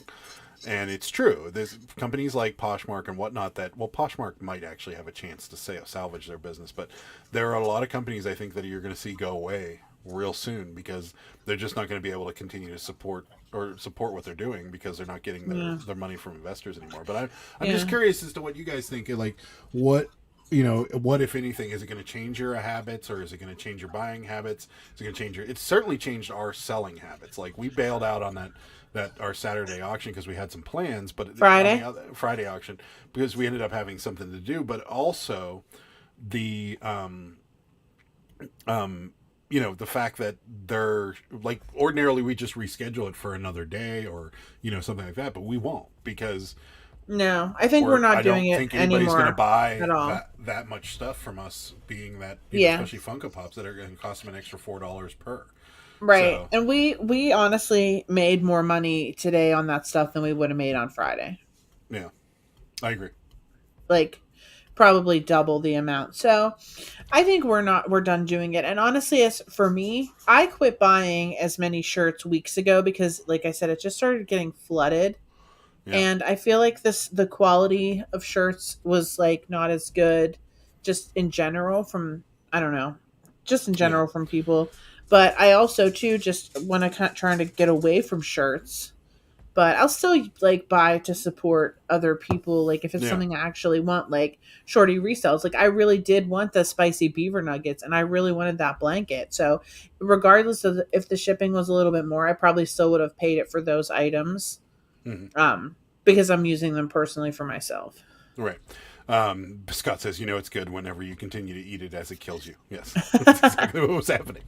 And it's true. There's companies like Poshmark and whatnot Poshmark might actually have a chance to salvage their business, but there are a lot of companies I think that you're going to see go away real soon because they're just not going to be able to continue to support what they're doing because they're not getting their money from investors anymore. But I'm just curious as to what you guys think. Like, what if anything, is it going to change your habits, or is it going to change your buying habits? Is it going to change it's certainly changed our selling habits. Like, we bailed out on that our Saturday auction because we had some plans, but Friday auction because we ended up having something to do, but also the the fact that they're like, ordinarily we just reschedule it for another day or something like that, but we won't because I think we're not doing it anymore. I don't think anybody's going to buy that much stuff from us, being that especially Funko Pops that are going to cost them an extra $4 per. Right. So. And we honestly made more money today on that stuff than we would have made on Friday. Yeah. I agree. Like, probably double the amount. So I think we're done doing it. And honestly, as for me, I quit buying as many shirts weeks ago because, like I said, it just started getting flooded. Yeah. And I feel like the quality of shirts was like not as good just in general from people. But I also, too, just when I'm trying to get away from shirts, but I'll still like buy to support other people. Like if it's something I actually want, like Shorty resells. Like I really did want the spicy beaver nuggets and I really wanted that blanket. So regardless of if the shipping was a little bit more, I probably still would have paid it for those items. Mm-hmm. Because I'm using them personally for myself. Right. Scott says, it's good whenever you continue to eat it as it kills you. Yes, that's exactly what was happening.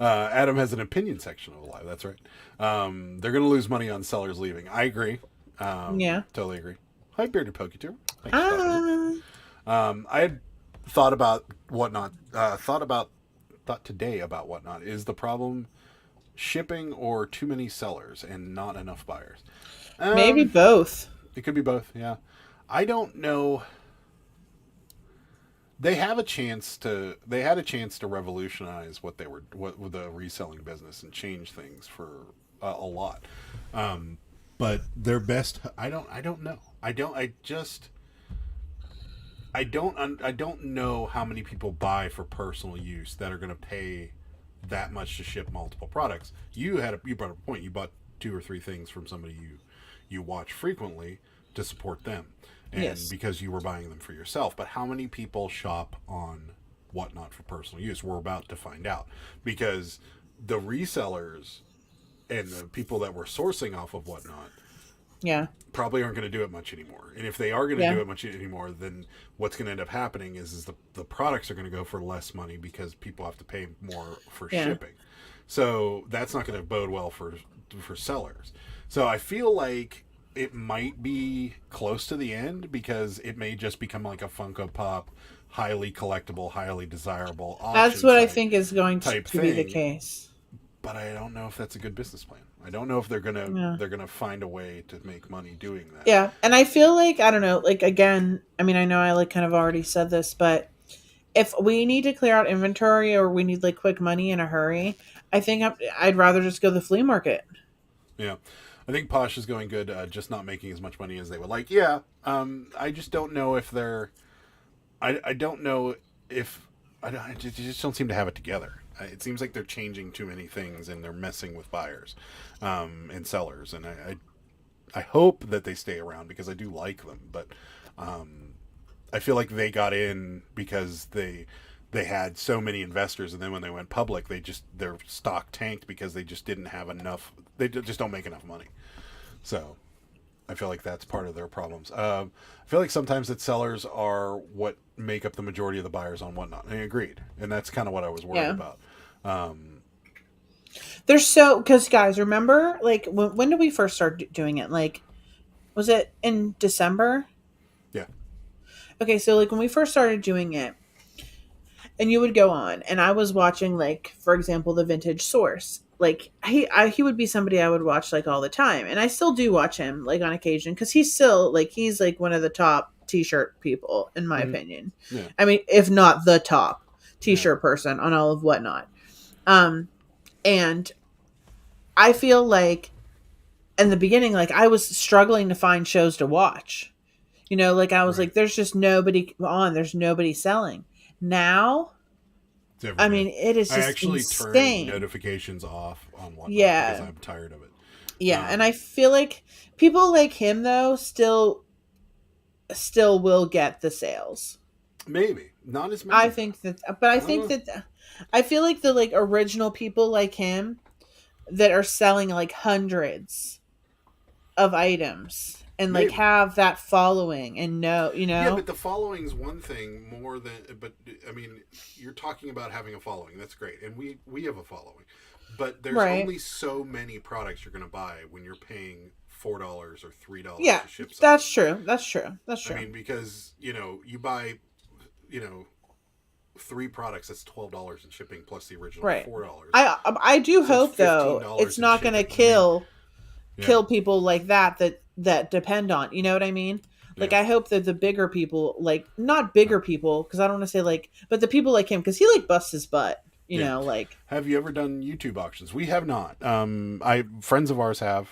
Adam has an opinion section of Live. That's right. They're going to lose money on sellers leaving. I agree. Totally agree. Hi, Bearded Poketuber. I had thought about Whatnot. Thought today about Whatnot. Is the problem shipping or too many sellers and not enough buyers? Maybe both. It could be both. Yeah. I don't know. They had a chance to revolutionize what the reselling business and change things for a lot. But their best, I don't know. I don't know how many people buy for personal use that are going to pay that much to ship multiple products. You brought up a point. You bought 2 or 3 things from somebody you watch frequently to support them, and Yes. because you were buying them for yourself. But how many people shop on Whatnot for personal use? We're about to find out, because the resellers and the people that were sourcing off of Whatnot Yeah. probably aren't going to do it much anymore. And if they are going to do it much anymore, then what's going to end up happening is the products are going to go for less money because people have to pay more for shipping. So that's not going to bode well for sellers. So I feel like it might be close to the end, because it may just become like a Funko Pop, highly collectible, highly desirable auction. That's what I think is going to be the case. But I don't know if that's a good business plan. I don't know if they're gonna find a way to make money doing that. Yeah, and I feel like, I don't know, like, again, I mean, I know I like kind of already said this, but if we need to clear out inventory or we need like quick money in a hurry, I think I'd rather just go to the flea market. Yeah, I think Posh is going good, just not making as much money as they would like. Yeah, I just don't know if they're. I don't know if I just don't seem to have it together. It seems like they're changing too many things and they're messing with buyers and sellers. And I hope that they stay around, because I do like them. But I feel like they got in because they had so many investors, and then when they went public, their stock tanked because they just didn't have enough. They just don't make enough money. So I feel like that's part of their problems. I feel like sometimes that sellers are what make up the majority of the buyers on Whatnot. I agreed, and that's kind of what I was worried about. Because guys, remember, like, when did we first start doing it? Like, was it in December? Yeah. Okay, so like when we first started doing it, and you would go on, and I was watching, like, for example, the Vintage Source. Like, he would be somebody I would watch like all the time, and I still do watch him like on occasion, because he's like one of the top t-shirt people in my opinion. Yeah. I mean, if not the top t-shirt person on all of Whatnot. And I feel like in the beginning, like, I was struggling to find shows to watch. You know, like, I was like, there's just nobody on. There's nobody selling. Now, I mean, it is just insane. Turned notifications off on Whatnot because I'm tired of it. Yeah, and I feel like people like him, though, still will get the sales. Maybe. Not as many. I think that, but I think that, I feel like the, like, original people like him that are selling like hundreds of items and like have that following and Yeah, but the following's one thing more than, but I mean, you're talking about having a following. That's great. And we have a following, but there's only so many products you're going to buy when you're paying $4 or $3 to ship something. That's true. I mean, because, you buy, 3 products, that's $12 in shipping plus the original $4. I do hope, though, it's not going to kill people like that depend on, you know what I mean? Like, I hope that the bigger people, like, not bigger people, because I don't want to say like, but the people like him, because he like busts his butt, you know, like. Have you ever done YouTube auctions? We have not. Friends of ours have.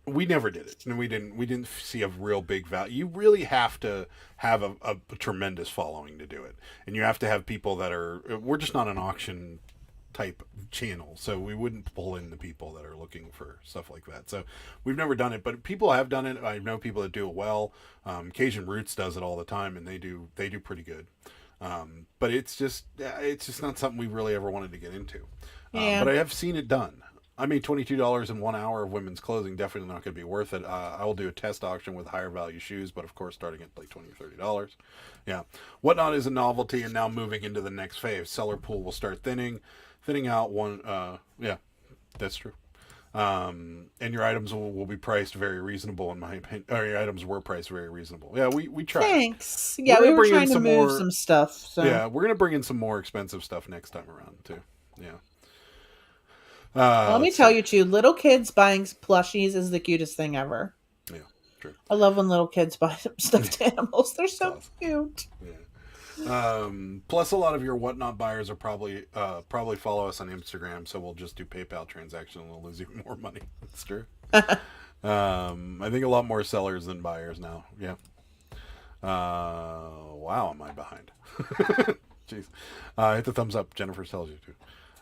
We never did it, and we didn't see a real big value. You really have to have a tremendous following to do it, and you have to have people that are. We're just not an auction type channel, so we wouldn't pull in the people that are looking for stuff like that. So we've never done it, but people have done it. I know people that do it well. Cajun Roots does it all the time, and they do pretty good. But it's just not something we really ever wanted to get into. But I have seen it done. I mean, $22 in 1 hour of women's clothing, definitely not going to be worth it. I will do a test auction with higher value shoes, but of course starting at like $20 or $30. Yeah. Whatnot is a novelty, and now moving into the next phase. Seller pool will start thinning out one. Yeah, that's true. And your items will be priced very reasonable, in my opinion. Or your items were priced very reasonable. Yeah, we tried. Thanks. Yeah, we were trying to move some stuff. So. Yeah, we're going to bring in some more expensive stuff next time around, too. Yeah. Let me tell you too, little kids buying plushies is the cutest thing ever. Yeah, true. I love when little kids buy stuffed animals. They're so awesome. cute. Yeah. Plus, a lot of your whatnot buyers are probably follow us on Instagram, so we'll just do PayPal transaction and we'll lose even more money. That's true. I think a lot more sellers than buyers now. Yeah. Wow, am I behind? Jeez. Hit the thumbs up. Jennifer tells you to.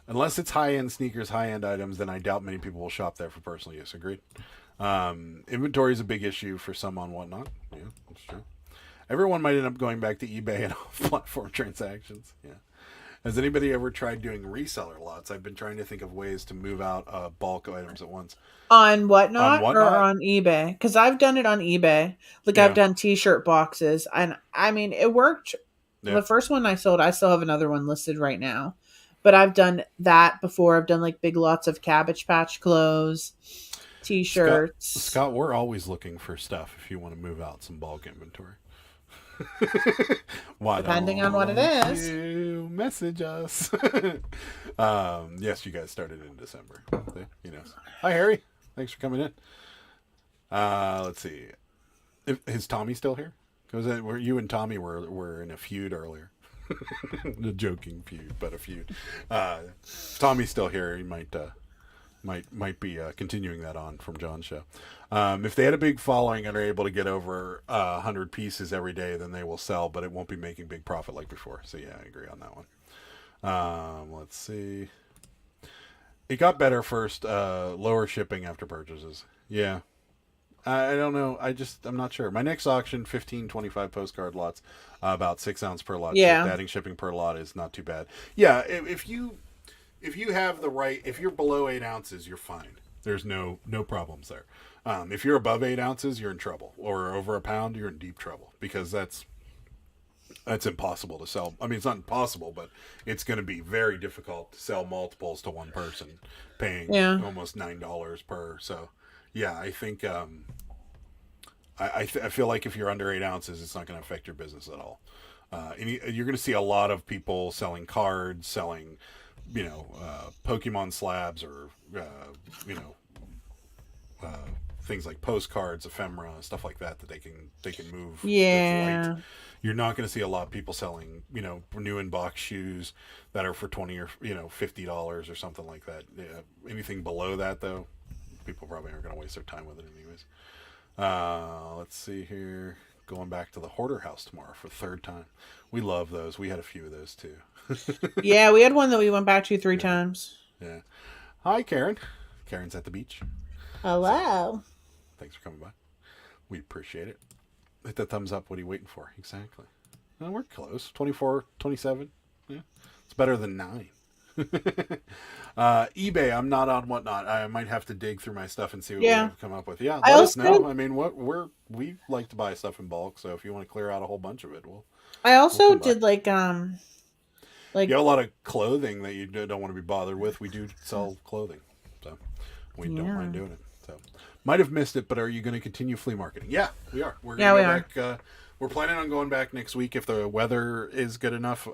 Unless it's high-end sneakers, high-end items, then I doubt many people will shop there for personal use. Agreed. Inventory is a big issue for some on whatnot. Yeah, that's true. Everyone might end up going back to eBay and off-platform transactions. Yeah. Has anybody ever tried doing reseller lots? I've been trying to think of ways to move out bulk items at once. On whatnot or on eBay? Because I've done it on eBay. Like I've done T-shirt boxes, and I mean it worked. Yeah. The first one I sold, I still have another one listed right now. But I've done that before. I've done like big lots of Cabbage Patch clothes, T-shirts. Scott, we're always looking for stuff if you want to move out some bulk inventory. Why depending on what it is, you message us. Yes, you guys started in December. You know. Hi, Harry. Thanks for coming in. Let's see. Is Tommy still here? Because you and Tommy were in a feud earlier. A joking feud, but a feud. Tommy's still here. He might be continuing that on from John's show. If they had a big following and are able to get over 100 pieces every day, then they will sell, but it won't be making big profit like before. So yeah, I agree on that one. Let's see. It got better first. Lower shipping after purchases. Yeah. I don't know. I'm not sure. My next auction, 15, 25 postcard lots, about 6 ounce per lot. Yeah. Adding shipping per lot is not too bad. Yeah. If you have the right, if you're below 8 ounces, you're fine. There's no problems there. If you're above 8 ounces, you're in trouble. Or over a pound, you're in deep trouble because that's impossible to sell. I mean, it's not impossible, but it's going to be very difficult to sell multiples to one person, paying almost $9 per. So, yeah, I think I feel like if you're under 8 ounces, it's not going to affect your business at all. And you're going to see a lot of people selling cards, selling, Pokemon slabs or, things like postcards, ephemera, stuff like that they can move. Yeah. You're not going to see a lot of people selling, new in box shoes that are for $20 or $50 or something like that. Yeah. Anything below that though, people probably aren't going to waste their time with it anyways. Let's see here. Going back to the Hoarder House tomorrow for the third time. We love those. We had a few of those too. Yeah, we had one that we went back to 3 times. Yeah. Hi, Karen. Karen's at the beach. Hello. Thanks for coming by. We appreciate it. Hit the thumbs up. What are you waiting for? Exactly. Well, we're close. 24, 27. Yeah. It's better than 9. eBay, I'm not on whatnot. I might have to dig through my stuff and see what we have come up with. Yeah, let us know. I mean, we like to buy stuff in bulk, so if you want to clear out a whole bunch of it, I also did you have a lot of clothing that you don't want to be bothered with. We do sell clothing, so we don't mind doing it. So might have missed it, but are you going to continue flea marketing? Yeah, we are. We're going to go back. We're planning on going back next week if the weather is good enough.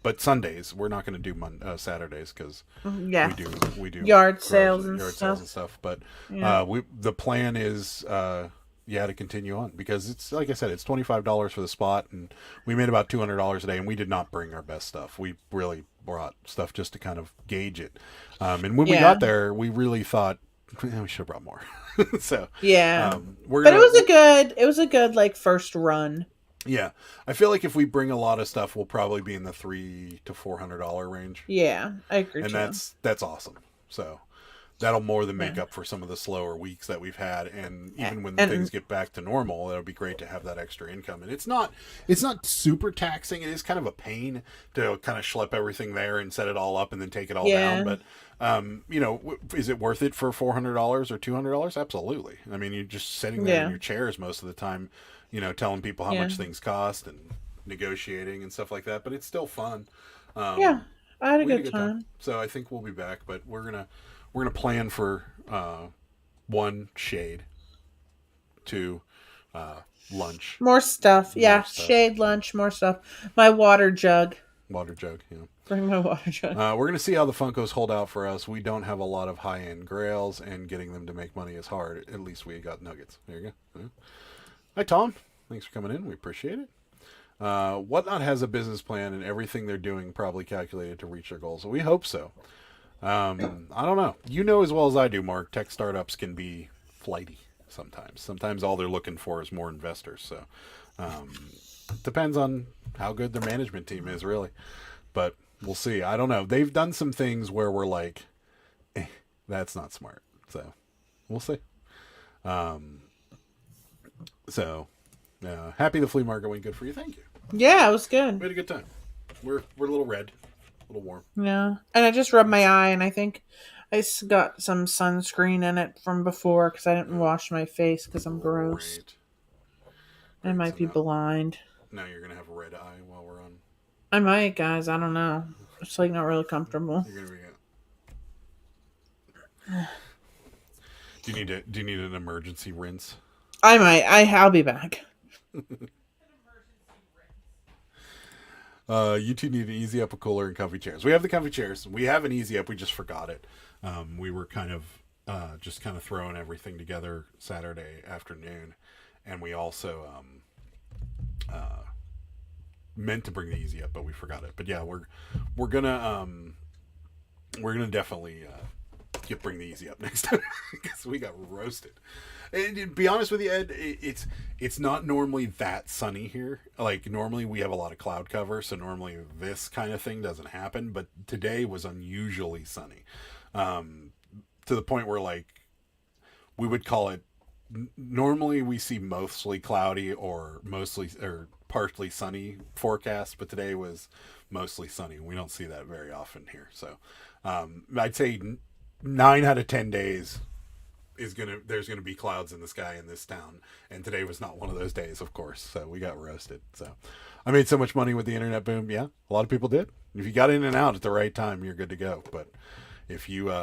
But Sundays, we're not going to do Saturdays because we do yard sales and stuff. But the plan is to continue on because it's like I said, it's $25 for the spot, and we made about $200 a day, and we did not bring our best stuff. We really brought stuff just to kind of gauge it. And when we got there, we really thought we should have brought more. So but it was a good like first run. Yeah, I feel like if we bring a lot of stuff, we'll probably be in the $300 to $400 range. Yeah, I agree. And that's awesome. So that'll more than make up for some of the slower weeks that we've had. And even when things get back to normal, it'll be great to have that extra income. And it's not super taxing. It is kind of a pain to kind of schlep everything there and set it all up and then take it all down. But is it worth it for $400 or $200? Absolutely. I mean, you're just sitting there in your chairs most of the time. Telling people how much things cost and negotiating and stuff like that, but it's still fun. I had a good time. So I think we'll be back, but we're gonna plan for 1, shade, 2, lunch, more stuff. Shade, lunch, more stuff. My water jug. Water jug, yeah. Bring my water jug. We're going to see how the Funkos hold out for us. We don't have a lot of high-end grails, and getting them to make money is hard. At least we got nuggets. There you go. Yeah. Hi, Tom. Thanks for coming in. We appreciate it. Whatnot has a business plan, and everything they're doing probably calculated to reach their goals. So we hope so. I don't know. You know as well as I do, Mark, tech startups can be flighty sometimes. Sometimes all they're looking for is more investors. So depends on how good their management team is, really. But we'll see. I don't know. They've done some things where we're like, that's not smart. So we'll see. Happy the flea market went good for you. Thank you. Yeah, it was good. We had a good time. We're a little red, a little warm. Yeah, and I just rubbed my eye, and I think I got some sunscreen in it from before because I didn't wash my face because I'm gross. Great. I might be blind. Now you're gonna have a red eye while we're on. I might, guys. I don't know. It's like not really comfortable. You're gonna be. Do you need an emergency rinse? I might. I'll be back. You two need an easy up, a cooler, and comfy chairs. We have the comfy chairs. We have an easy up. We just forgot it. We were kind of throwing everything together Saturday afternoon, and we also meant to bring the easy up, but we forgot it. But yeah, we're gonna definitely bring the easy up next time because we got roasted. And to be honest with you, Ed, it's not normally that sunny here. Like, normally we have a lot of cloud cover, so normally this kind of thing doesn't happen. But today was unusually sunny, to the point where, like, we would call it. Normally we see mostly cloudy or partially sunny forecast, but today was mostly sunny. We don't see that very often here. So I'd say 9 out of 10 days there's gonna be clouds in the sky in this town, and today was not one of those days, of course. So we got roasted. So I made so much money with the internet boom. Yeah, a lot of people did. If you got in and out at the right time, you're good to go. But if you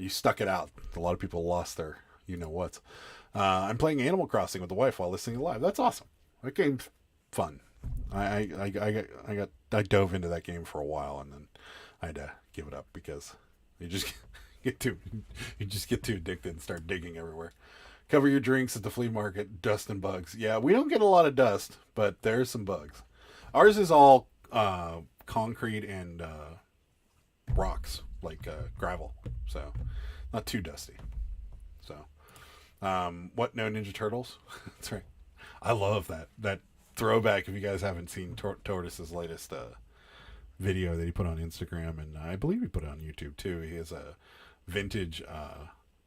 stuck it out, a lot of people lost their what. I'm playing Animal Crossing with the wife while listening live. That's awesome. That game's fun. I dove into that game for a while, and then I had to give it up because you just get too addicted and start digging everywhere. Cover your drinks at the flea market. Dust and bugs. Yeah, we don't get a lot of dust, but there's some bugs. Ours is all concrete and rocks, like gravel, so not too dusty. So what? No Ninja Turtles? That's right. I love that throwback. If you guys haven't seen Tortoise's latest video that he put on Instagram, and I believe he put it on YouTube too. He has a vintage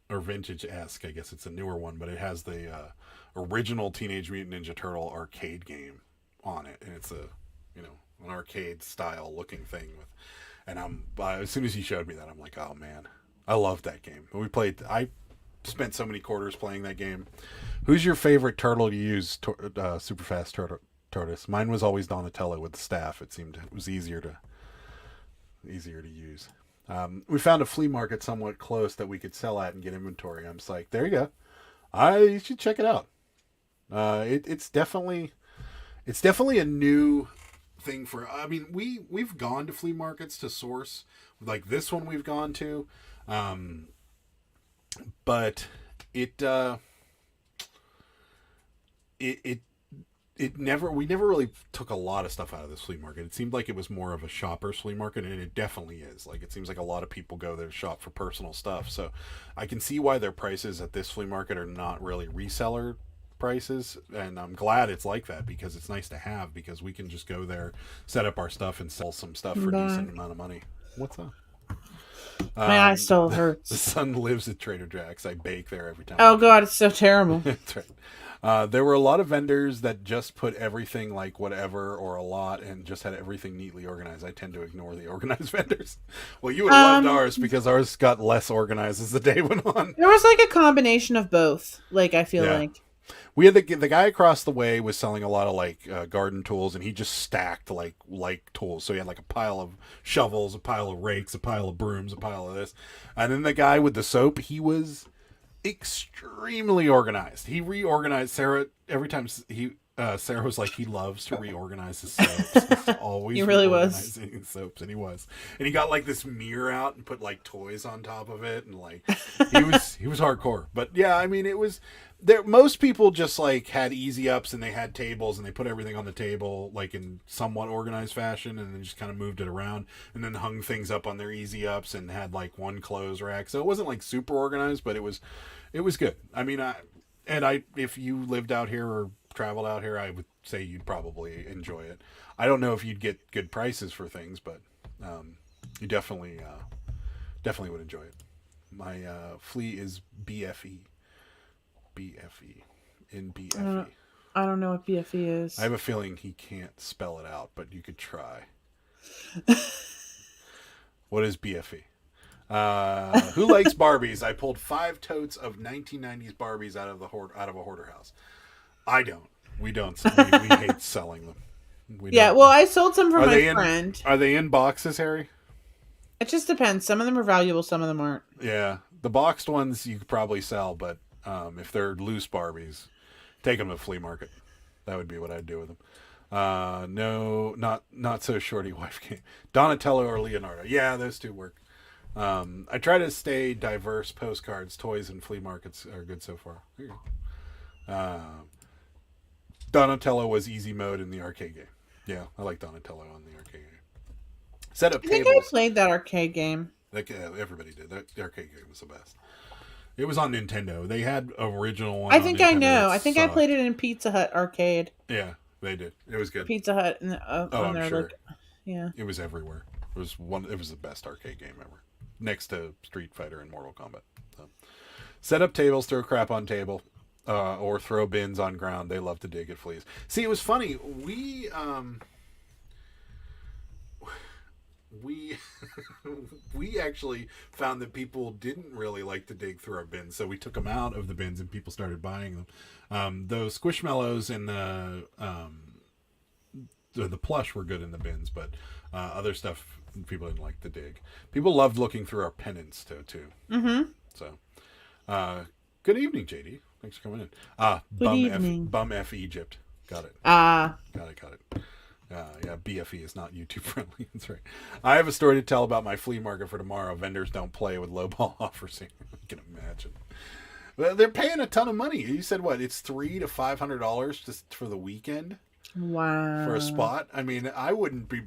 or vintage-esque, I guess it's a newer one, but it has the original Teenage Mutant Ninja Turtle arcade game on it, and it's an arcade style looking thing with. And as soon as he showed me that, I'm like, oh man, I love that game. I spent so many quarters playing that game. Who's your favorite turtle to use? Super fast tortoise. Mine was always Donatello with the staff. It was easier to use. We found a flea market somewhat close that we could sell at and get inventory. I'm just like, there you go. You should check it out. It's definitely a new thing for. I mean, we've gone to flea markets to source, like this one we've gone to, but we never really took a lot of stuff out of this flea market. It seemed like it was more of a shopper's flea market, and it definitely is. Like, it seems like a lot of people go there to shop for personal stuff. So I can see why their prices at this flea market are not really reseller prices, and I'm glad it's like that because it's nice to have, because we can just go there, set up our stuff, and sell some stuff for a decent amount of money. What's up? My eye still hurts. The son lives at Trader Jack's. I bake there every time. Oh God, it's so terrible. That's right. There were a lot of vendors that just put everything like whatever or a lot and just had everything neatly organized. I tend to ignore the organized vendors. Well, you would have loved ours because ours got less organized as the day went on. There was like a combination of both. Like, I feel like. We had the guy across the way was selling a lot of like garden tools, and he just stacked like tools. So he had like a pile of shovels, a pile of rakes, a pile of brooms, a pile of this. And then the guy with the soap, he was extremely organized. He reorganized Sarah every time Sarah was like, he loves to reorganize his soaps. He's always He really reorganizing his soaps, and he was. And he got like this mirror out and put like toys on top of it, and like he was hardcore. But yeah, I mean, it was there. Most people just like had easy ups, and they had tables, and they put everything on the table like in somewhat organized fashion, and then just kind of moved it around, and then hung things up on their easy ups, and had like one clothes rack. So it wasn't like super organized, but it was good. I mean, if you lived out here or traveled out here, I would say you'd probably enjoy it. I don't know if you'd get good prices for things, but you definitely would enjoy it. My flea is BFE. In BFE. I don't know what BFE is. I have a feeling he can't spell it out, but you could try. What is BFE? Who likes Barbies? I pulled 5 totes of 1990s Barbies out of a hoarder house. I don't. We don't. We hate selling them. Well, I sold some for my friend. Are they in boxes, Harry? It just depends. Some of them are valuable, some of them aren't. Yeah, the boxed ones you could probably sell, but if they're loose Barbies, take them to the flea market. That would be what I'd do with them. No, not so shorty wife game. Donatello or Leonardo. Yeah, those two work. I try to stay diverse. Postcards, toys, and flea markets are good so far. Here you go. Donatello was easy mode in the arcade game. Yeah, I like Donatello on the arcade game. Set up tables. I think I played that arcade game. Like everybody did. The arcade game was the best. It was on Nintendo. They had original one. I think I know. I think I played it in Pizza Hut arcade. Yeah, they did. It was good. Pizza Hut. I'm sure. Yeah. It was everywhere. It was the best arcade game ever, next to Street Fighter and Mortal Kombat. So. Set up tables, throw crap on table, or throw bins on ground. They love to dig at fleas. See, it was funny. We actually found that people didn't really like to dig through our bins, so we took them out of the bins and people started buying them. Those Squishmallows and the plush were good in the bins, but other stuff people didn't like to dig. People loved looking through our pennants too. Mm-hmm. So, good evening, JD. Thanks for coming in. Good evening. Bum F Egypt. Got it. Got it. Yeah, BFE is not YouTube friendly. That's right. I have a story to tell about my flea market for tomorrow. Vendors don't play with lowball offers. I can imagine. Well, they're paying a ton of money. You said what? It's $300 to $500 just for the weekend. Wow. For a spot. I mean, I wouldn't be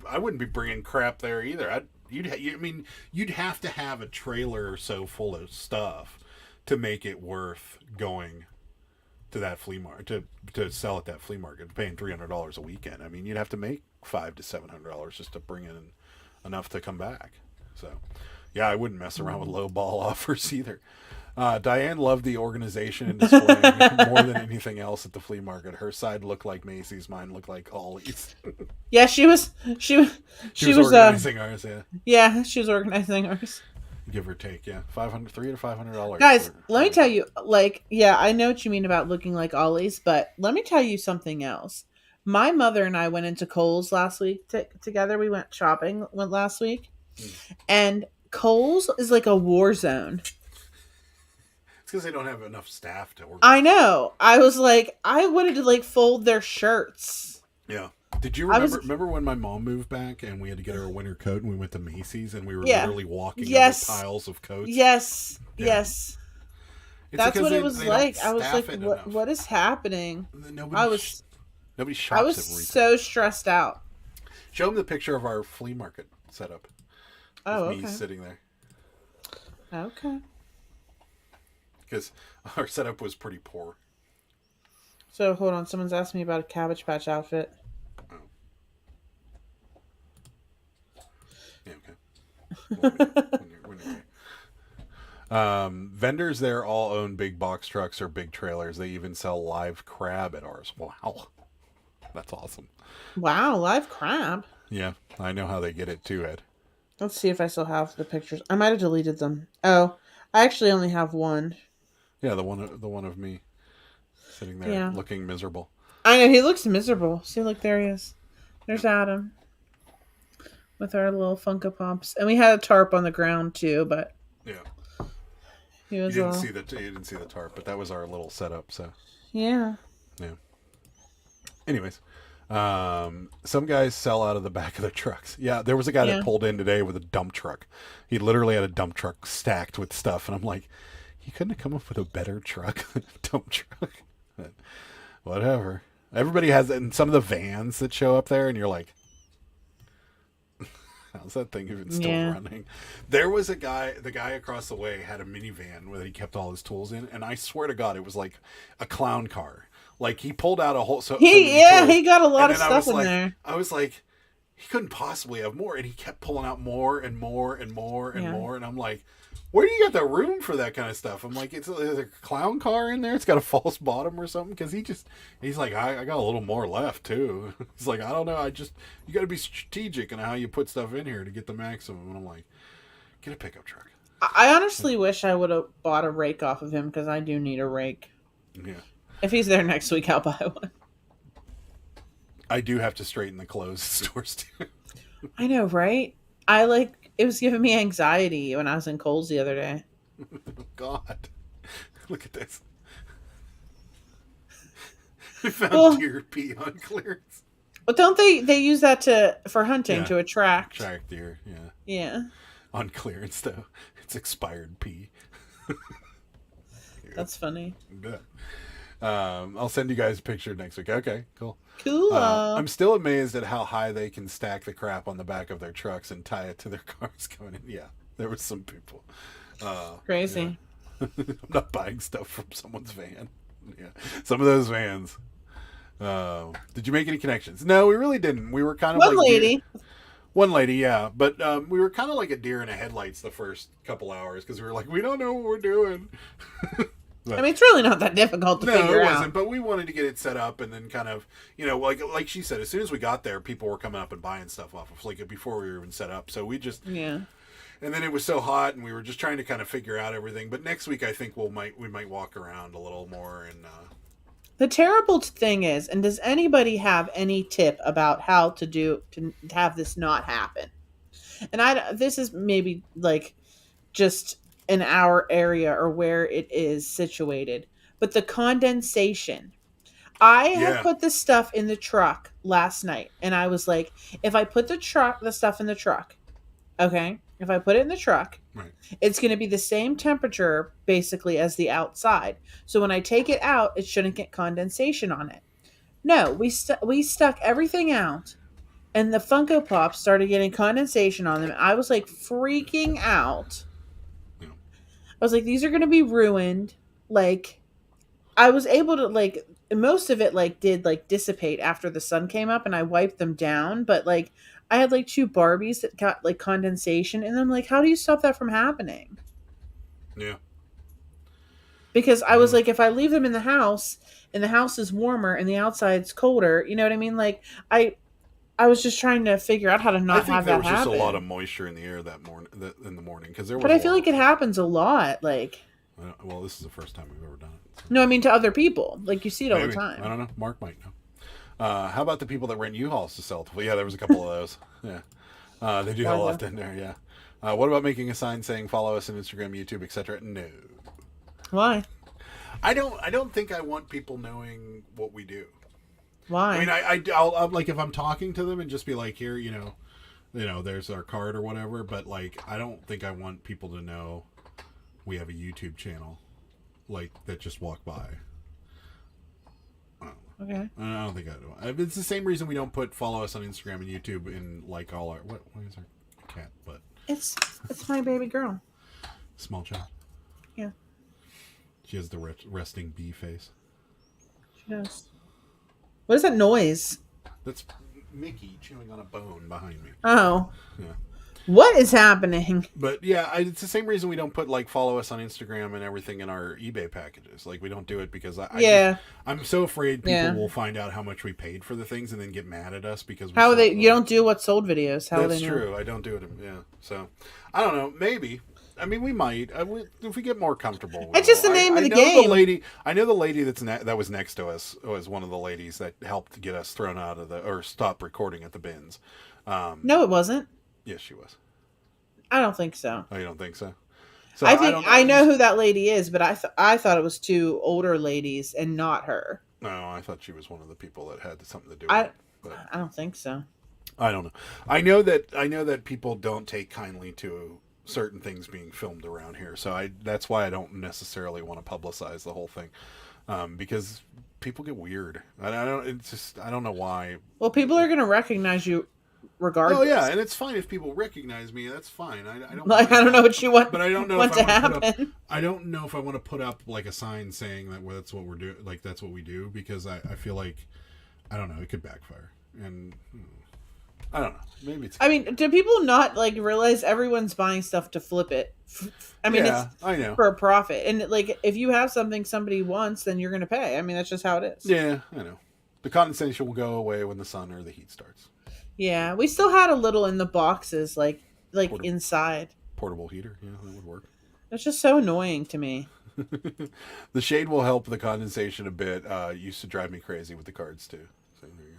bringing crap there either. You'd have to have a trailer or so full of stuff to make it worth going to that flea market to sell at that flea market, paying $300 a weekend. I mean, you'd have to make $500 to $700 just to bring in enough to come back. So, yeah, I wouldn't mess around with low ball offers either. Diane loved the organization and displaying more than anything else at the flea market. Her side looked like Macy's, mine looked like Ollie's. Yeah, she was organizing ours. Yeah, she was organizing ours. Give or take, yeah, $300 to $500. Guys, let me tell you, I know what you mean about looking like Ollie's, but let me tell you something else. My mother and I went into Kohl's last week together. We went shopping last week, and Kohl's is like a war zone. It's because they don't have enough staff to organize. I know. I was like, I wanted to fold their shirts. Yeah. Did you remember when my mom moved back and we had to get her a winter coat and we went to Macy's and we were literally walking over piles of coats? Yes. Yeah. Yes. That's what it was like. I was like, what is happening? Nobody shops at retail. I was so stressed out. Show them the picture of our flea market setup. Oh, okay. Me sitting there. Okay. Because our setup was pretty poor. So, hold on. Someone's asking me about a Cabbage Patch outfit. Yeah, okay. Vendors there all own big box trucks or big trailers. They even sell live crab at ours. Wow. That's awesome. Wow, live crab. Yeah, I know how they get it too, Ed. Let's see if I still have the pictures. I might have deleted them. Oh, I actually only have one. Yeah, the one of me sitting there looking miserable. I know, he looks miserable. See, look, there he is. There's Adam. With our little Funko Pops. And we had a tarp on the ground too, but yeah. He was you didn't see the tarp, but that was our little setup, so. Yeah. Yeah. Anyways, some guys sell out of the back of their trucks. Yeah, there was a guy that pulled in today with a dump truck. He literally had a dump truck stacked with stuff, and I'm like, he couldn't have come up with a better truck than a dump truck. But whatever. Everybody has, and some of the vans that show up there, and you're like, how's that thing even still running? There was a guy, the guy across the way had a minivan that he kept all his tools in, and I swear to God, it was like a clown car. Like he pulled out a whole. He got a lot of stuff in there. I was like, he couldn't possibly have more, and he kept pulling out more and more and more and more, and I'm like, where do you get the room for that kind of stuff? I'm like, is a clown car in there? It's got a false bottom or something? Because he's like, I got a little more left too. He's like, I don't know. You got to be strategic in how you put stuff in here to get the maximum. And I'm like, get a pickup truck. I honestly wish I would have bought a rake off of him because I do need a rake. Yeah. If he's there next week, I'll buy one. I do have to straighten the clothes stores too. I know, right? It was giving me anxiety when I was in Kohl's the other day. Oh, God. Look at this. I found deer pee on clearance. Well, don't they use that for hunting to attract deer? Yeah. Yeah. On clearance though, it's expired pee. That's funny. Yeah. I'll send you guys a picture next week. Okay, cool. Cool. I'm still amazed at how high they can stack the crap on the back of their trucks and tie it to their cars going in. Yeah, there were some people. Crazy. Yeah. I'm not buying stuff from someone's van. Yeah, some of those vans. Did you make any connections? No, we really didn't. We were kind of one lady, yeah. But we were kind of like a deer in the headlights the first couple hours because we were like, we don't know what we're doing. But, I mean, it's really not that difficult to figure out. No, it wasn't, but we wanted to get it set up and then kind of, like she said, as soon as we got there, people were coming up and buying stuff off of, like, before we were even set up. So we just... Yeah. And then it was so hot, and we were just trying to kind of figure out everything. But next week, I think we might walk around a little more. And the terrible thing is, and does anybody have any tip about how to have this not happen? And this is maybe like just in our area or where it is situated, but the condensation. I had put this stuff in the truck last night, and I was like, if I put the stuff in the truck, okay, if I put it in the truck, right, it's going to be the same temperature basically as the outside. So when I take it out, it shouldn't get condensation on it. No, we stuck everything out, and the Funko Pops started getting condensation on them. I was like freaking out. I was like, these are going to be ruined. Like, I was able to, like, most of it, like, did, like, dissipate after the sun came up and I wiped them down. But, like, I had, like, 2 Barbies that got, like, condensation. And I'm like, how do you stop that from happening? Yeah. Because I was like, if I leave them in the house and the house is warmer and the outside's colder, you know what I mean? Like, I was just trying to figure out how to not have that happen. I think there was just a lot of moisture in the air in the morning because there was. But I feel like it happens a lot. Like, well, this is the first time we've ever done it. So. No, I mean to other people. Like you see it all the time. I don't know. Mark might know. How about the people that rent U-Hauls to sell? Well, yeah, there was a couple of those. Yeah, they do have a lot in there. Yeah. What about making a sign saying follow us on Instagram, YouTube, etc.? No. Why? I don't think I want people knowing what we do. Why? I mean, I'll like if I'm talking to them and just be like, here, there's our card or whatever. But like, I don't think I want people to know we have a YouTube channel, like that just walk by. Okay. I don't think I do. It's the same reason we don't follow us on Instagram and YouTube in like all our what is our cat? But it's my baby girl. Small child. Yeah. She has the resting bee face. She does. What is that noise? That's Mickey chewing on a bone behind me. Oh. Yeah. What is happening? But yeah, it's the same reason we don't put like follow us on Instagram and everything in our eBay packages. Like we don't do it because I'm so afraid people will find out how much we paid for the things and then get mad at us because you don't do what sold videos. That's true. I don't do it. Yeah. So I don't know. Maybe. I mean, we might if we get more comfortable. It's just the name of the game. I know the lady that was next to us was one of the ladies that helped get us thrown out of or stop recording at the bins. No, it wasn't. Yes, she was. I don't think so. Oh, you don't think so? I think I know who that lady is, but I thought it was 2 older ladies and not her. No, I thought she was one of the people that had something to do with I it. But I don't think so. I don't know. I know that people don't take kindly to certain things being filmed around here. So that's why I don't necessarily want to publicize the whole thing, because people get weird. I don't. It's just I don't know why. Well, people are going to recognize you regardless. Oh yeah, and it's fine if people recognize me. That's fine. I don't Like, I don't know what you want, but I don't know want if to I want to put happen. up. I don't know if I want to put up like a sign saying that that's what we're doing. Like that's what we do, because I feel like I don't know, it could backfire, and I don't know. Maybe it's. I mean, do people not like realize everyone's buying stuff to flip it? I mean, yeah, it's I know. for a profit, and like if you have something somebody wants, then you're going to pay. I mean, that's just how it is. Yeah, I know. The condensation will go away when the sun or the heat starts. Yeah, we still had a little in the boxes, like inside. Portable heater, yeah, that would work. It's just so annoying to me. The shade will help the condensation a bit. Used to drive me crazy with the cards too. So there you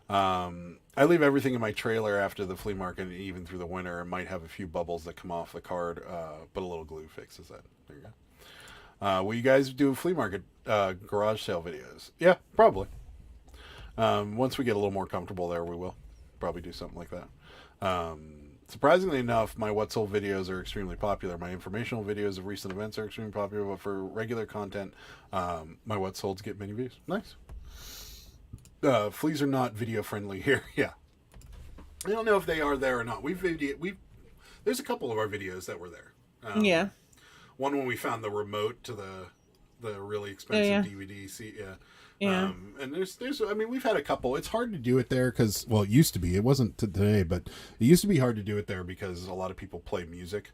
go. I leave everything in my trailer after the flea market, and even through the winter, and might have a few bubbles that come off the card, but a little glue fixes that. There you go. Will you guys do flea market garage sale videos? Yeah, probably. Once we get a little more comfortable there, we will probably do something like that. Surprisingly enough, my What Sold videos are extremely popular. My informational videos of recent events are extremely popular, but for regular content, my What Solds get many views. Nice. Fleas are not video friendly here. Yeah. I don't know if they are there or not. There's a couple of our videos that were there. Yeah. One when we found the remote to the really expensive DVD seat. Yeah. Yeah. And there's I mean, we've had a couple. It's hard to do it there because, well, it used to be. It wasn't today, but it used to be hard to do it there because a lot of people play music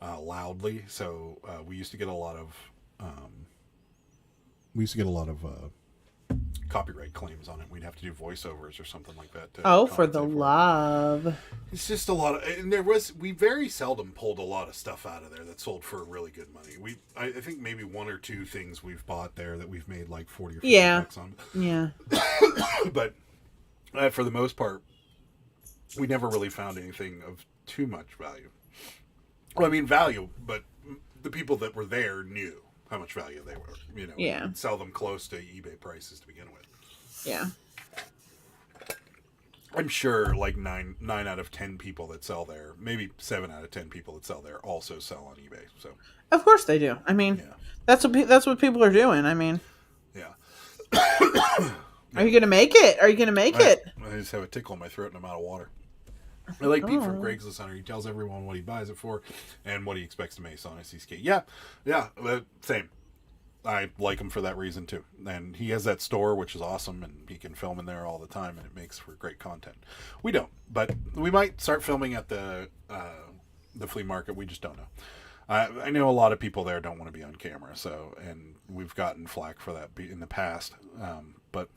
loudly. So we used to get a lot of copyright claims on it. We'd have to do voiceovers or something like that. For the love. It's just a lot of, and we very seldom pulled a lot of stuff out of there that sold for really good money. I think maybe one or two things we've bought there that we've made like 40 or 50 bucks on. Yeah. But for the most part, we never really found anything of too much value. Well, I mean value, but the people that were there knew how much value they were. You know, yeah. We'd sell them close to eBay prices to begin with. Yeah. I'm sure like 9 out of 10 people that sell there, maybe 7 out of 10 people that sell there also sell on eBay. So of course they do. I mean, that's what people are doing. I mean, yeah. Are you gonna make it? Are you gonna make it? I just have a tickle in my throat and I'm out of water. I like Pete from Craigslist Hunter. He tells everyone what he buys it for and what he expects to make on a CSK. Yeah, same. I like him for that reason too. And he has that store, which is awesome, and he can film in there all the time, and it makes for great content. We don't, but we might start filming at the flea market. We just don't know. I know a lot of people there don't want to be on camera, and we've gotten flack for that in the past. But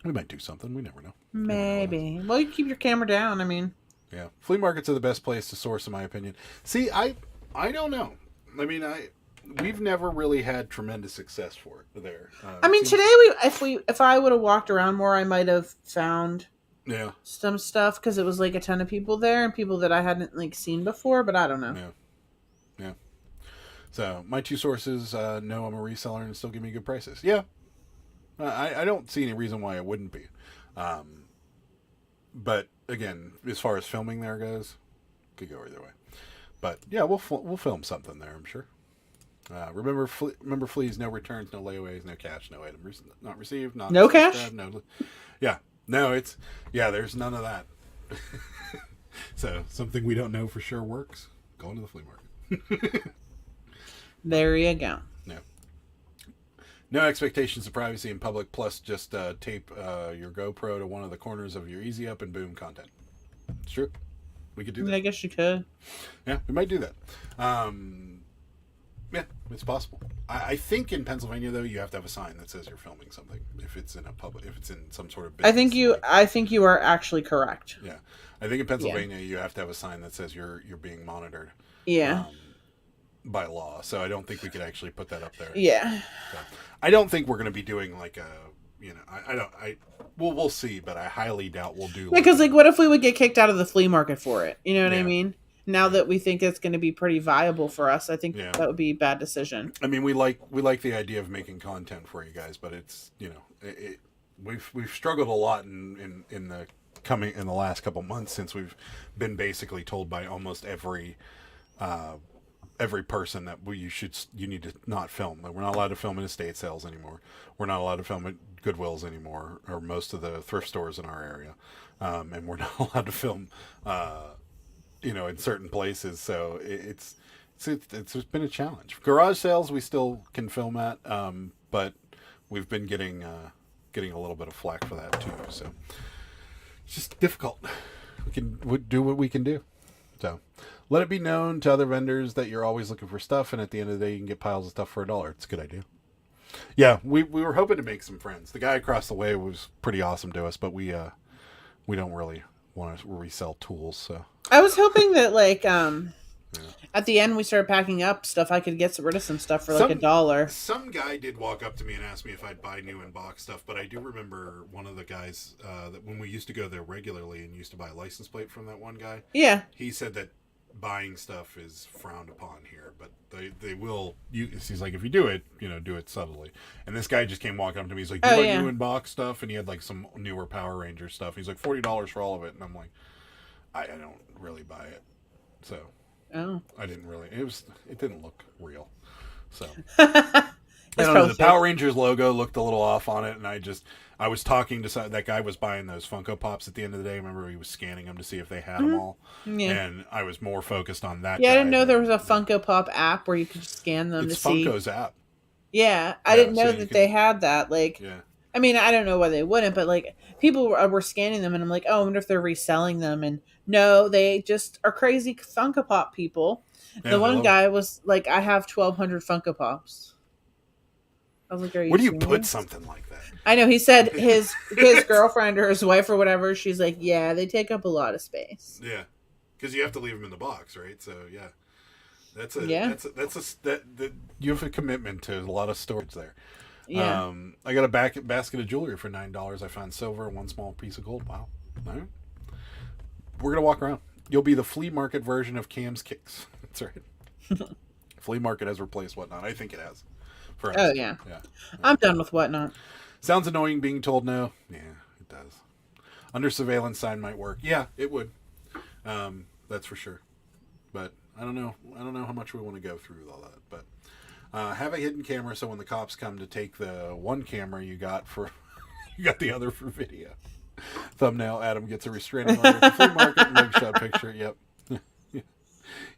we might do something. We never know. Maybe. Well, you keep your camera down. I mean, yeah, flea markets are the best place to source, in my opinion. See, I don't know. I mean, we've never really had tremendous success for it there. I mean, today if I would have walked around more, I might have found some stuff because it was like a ton of people there and people that I hadn't like seen before. But I don't know. Yeah. So my two sources know I'm a reseller and still give me good prices. Yeah. I don't see any reason why it wouldn't be. But again, as far as filming there goes, could go either way. But yeah, we'll film something there, I'm sure. Remember fleas, no returns, no layaways, no cash, no item not received, no cash. There's none of that. So something we don't know for sure works. Going to the flea market. There you go. No expectations of privacy in public, plus just tape your GoPro to one of the corners of your Easy Up and boom, content. It's true. We could do that. I guess you could. Yeah, we might do that. Yeah, it's possible. I think in Pennsylvania though, you have to have a sign that says you're filming something if it's in some sort of business. I think you are actually correct. Yeah, I think in Pennsylvania you have to have a sign that says you're being monitored. Yeah. By law, so I don't think we could actually put that up there. Yeah. So, I don't think we're going to be doing like a, we'll see, but I highly doubt we'll do. Because what if we would get kicked out of the flea market for it? You know what I mean? now that we think it's going to be pretty viable for us, I think Yeah. that would be a bad decision. I mean, we like the idea of making content for you guys, but it's we've struggled a lot in the last couple months since we've been basically told by almost every person that you need to not film. Like, we're not allowed to film in estate sales anymore. We're not allowed to film at Goodwills anymore, or most of the thrift stores in our area, and we're not allowed to film, in certain places. So it's been a challenge. Garage sales we still can film at, but we've been getting a little bit of flack for that too. So it's just difficult. We do what we can do. So let it be known to other vendors that you're always looking for stuff, and at the end of the day, you can get piles of stuff for $1. It's a good idea. Yeah, we were hoping to make some friends. The guy across the way was pretty awesome to us, but we don't really want to resell tools. So I was hoping that at the end we started packing up stuff. I could get rid of some stuff for $1. Some guy did walk up to me and ask me if I'd buy new in box stuff, but I do remember one of the guys that when we used to go there regularly and used to buy a license plate from that one guy. Yeah, he said that buying stuff is frowned upon here, but they will. He's like, if you do it, do it subtly. And this guy just came walking up to me. He's like, do you like new in box stuff? And he had like some newer Power Ranger stuff. He's like, $40 for all of it. And I'm like, I don't really buy it. So I didn't really. It didn't look real. So I don't know. The Power Rangers logo looked a little off on it, and I was talking to that guy was buying those Funko Pops at the end of the day. Remember, he was scanning them to see if they had them all. Yeah. And I was more focused on that. Yeah, I didn't know there was a Funko Pop app where you could scan them to see. It's Funko's app. Yeah, I didn't know that they had that. I mean, I don't know why they wouldn't, but people were scanning them, and I'm like, oh, I wonder if they're reselling them. And no, they just are crazy Funko Pop people. Yeah, the one guy was like, I have 1,200 Funko Pops. I was like, where do you put something like that? I know. He said his girlfriend or his wife or whatever, she's like, yeah, they take up a lot of space. Yeah, because you have to leave them in the box, right? So yeah, you have a commitment to a lot of storage there. Yeah. I got a basket of jewelry for $9. I found silver and one small piece of gold. Wow. All right. We're gonna walk around. You'll be the flea market version of Cam's Kicks. That's right. Flea market has replaced Whatnot. I think it has. For us. Oh yeah. I'm done with Whatnot. Sounds annoying being told no. Yeah, it does. Under surveillance sign might work. Yeah, it would. That's for sure. But I don't know how much we want to go through with all that. But have a hidden camera so when the cops come to take the one camera you got the other for video. Thumbnail: Adam gets a restraining order at the flea market. Mugshot picture. Yep.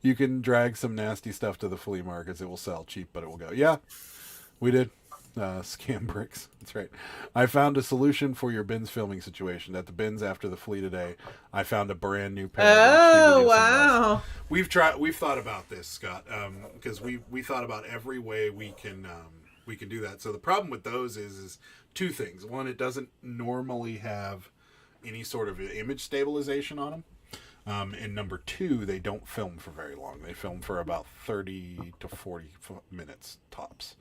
You can drag some nasty stuff to the flea markets. It will sell cheap, but it will go. Yeah, we did. Scam bricks. That's right. I found a solution for your bins filming situation. At the bins after the flea today, I found a brand new pair. Oh, wow. We've thought about this, Scott, because we thought about every way we can do that. So the problem with those is two things. One, it doesn't normally have any sort of image stabilization on them. And number two, they don't film for very long. They film for about 30 to 40 minutes tops.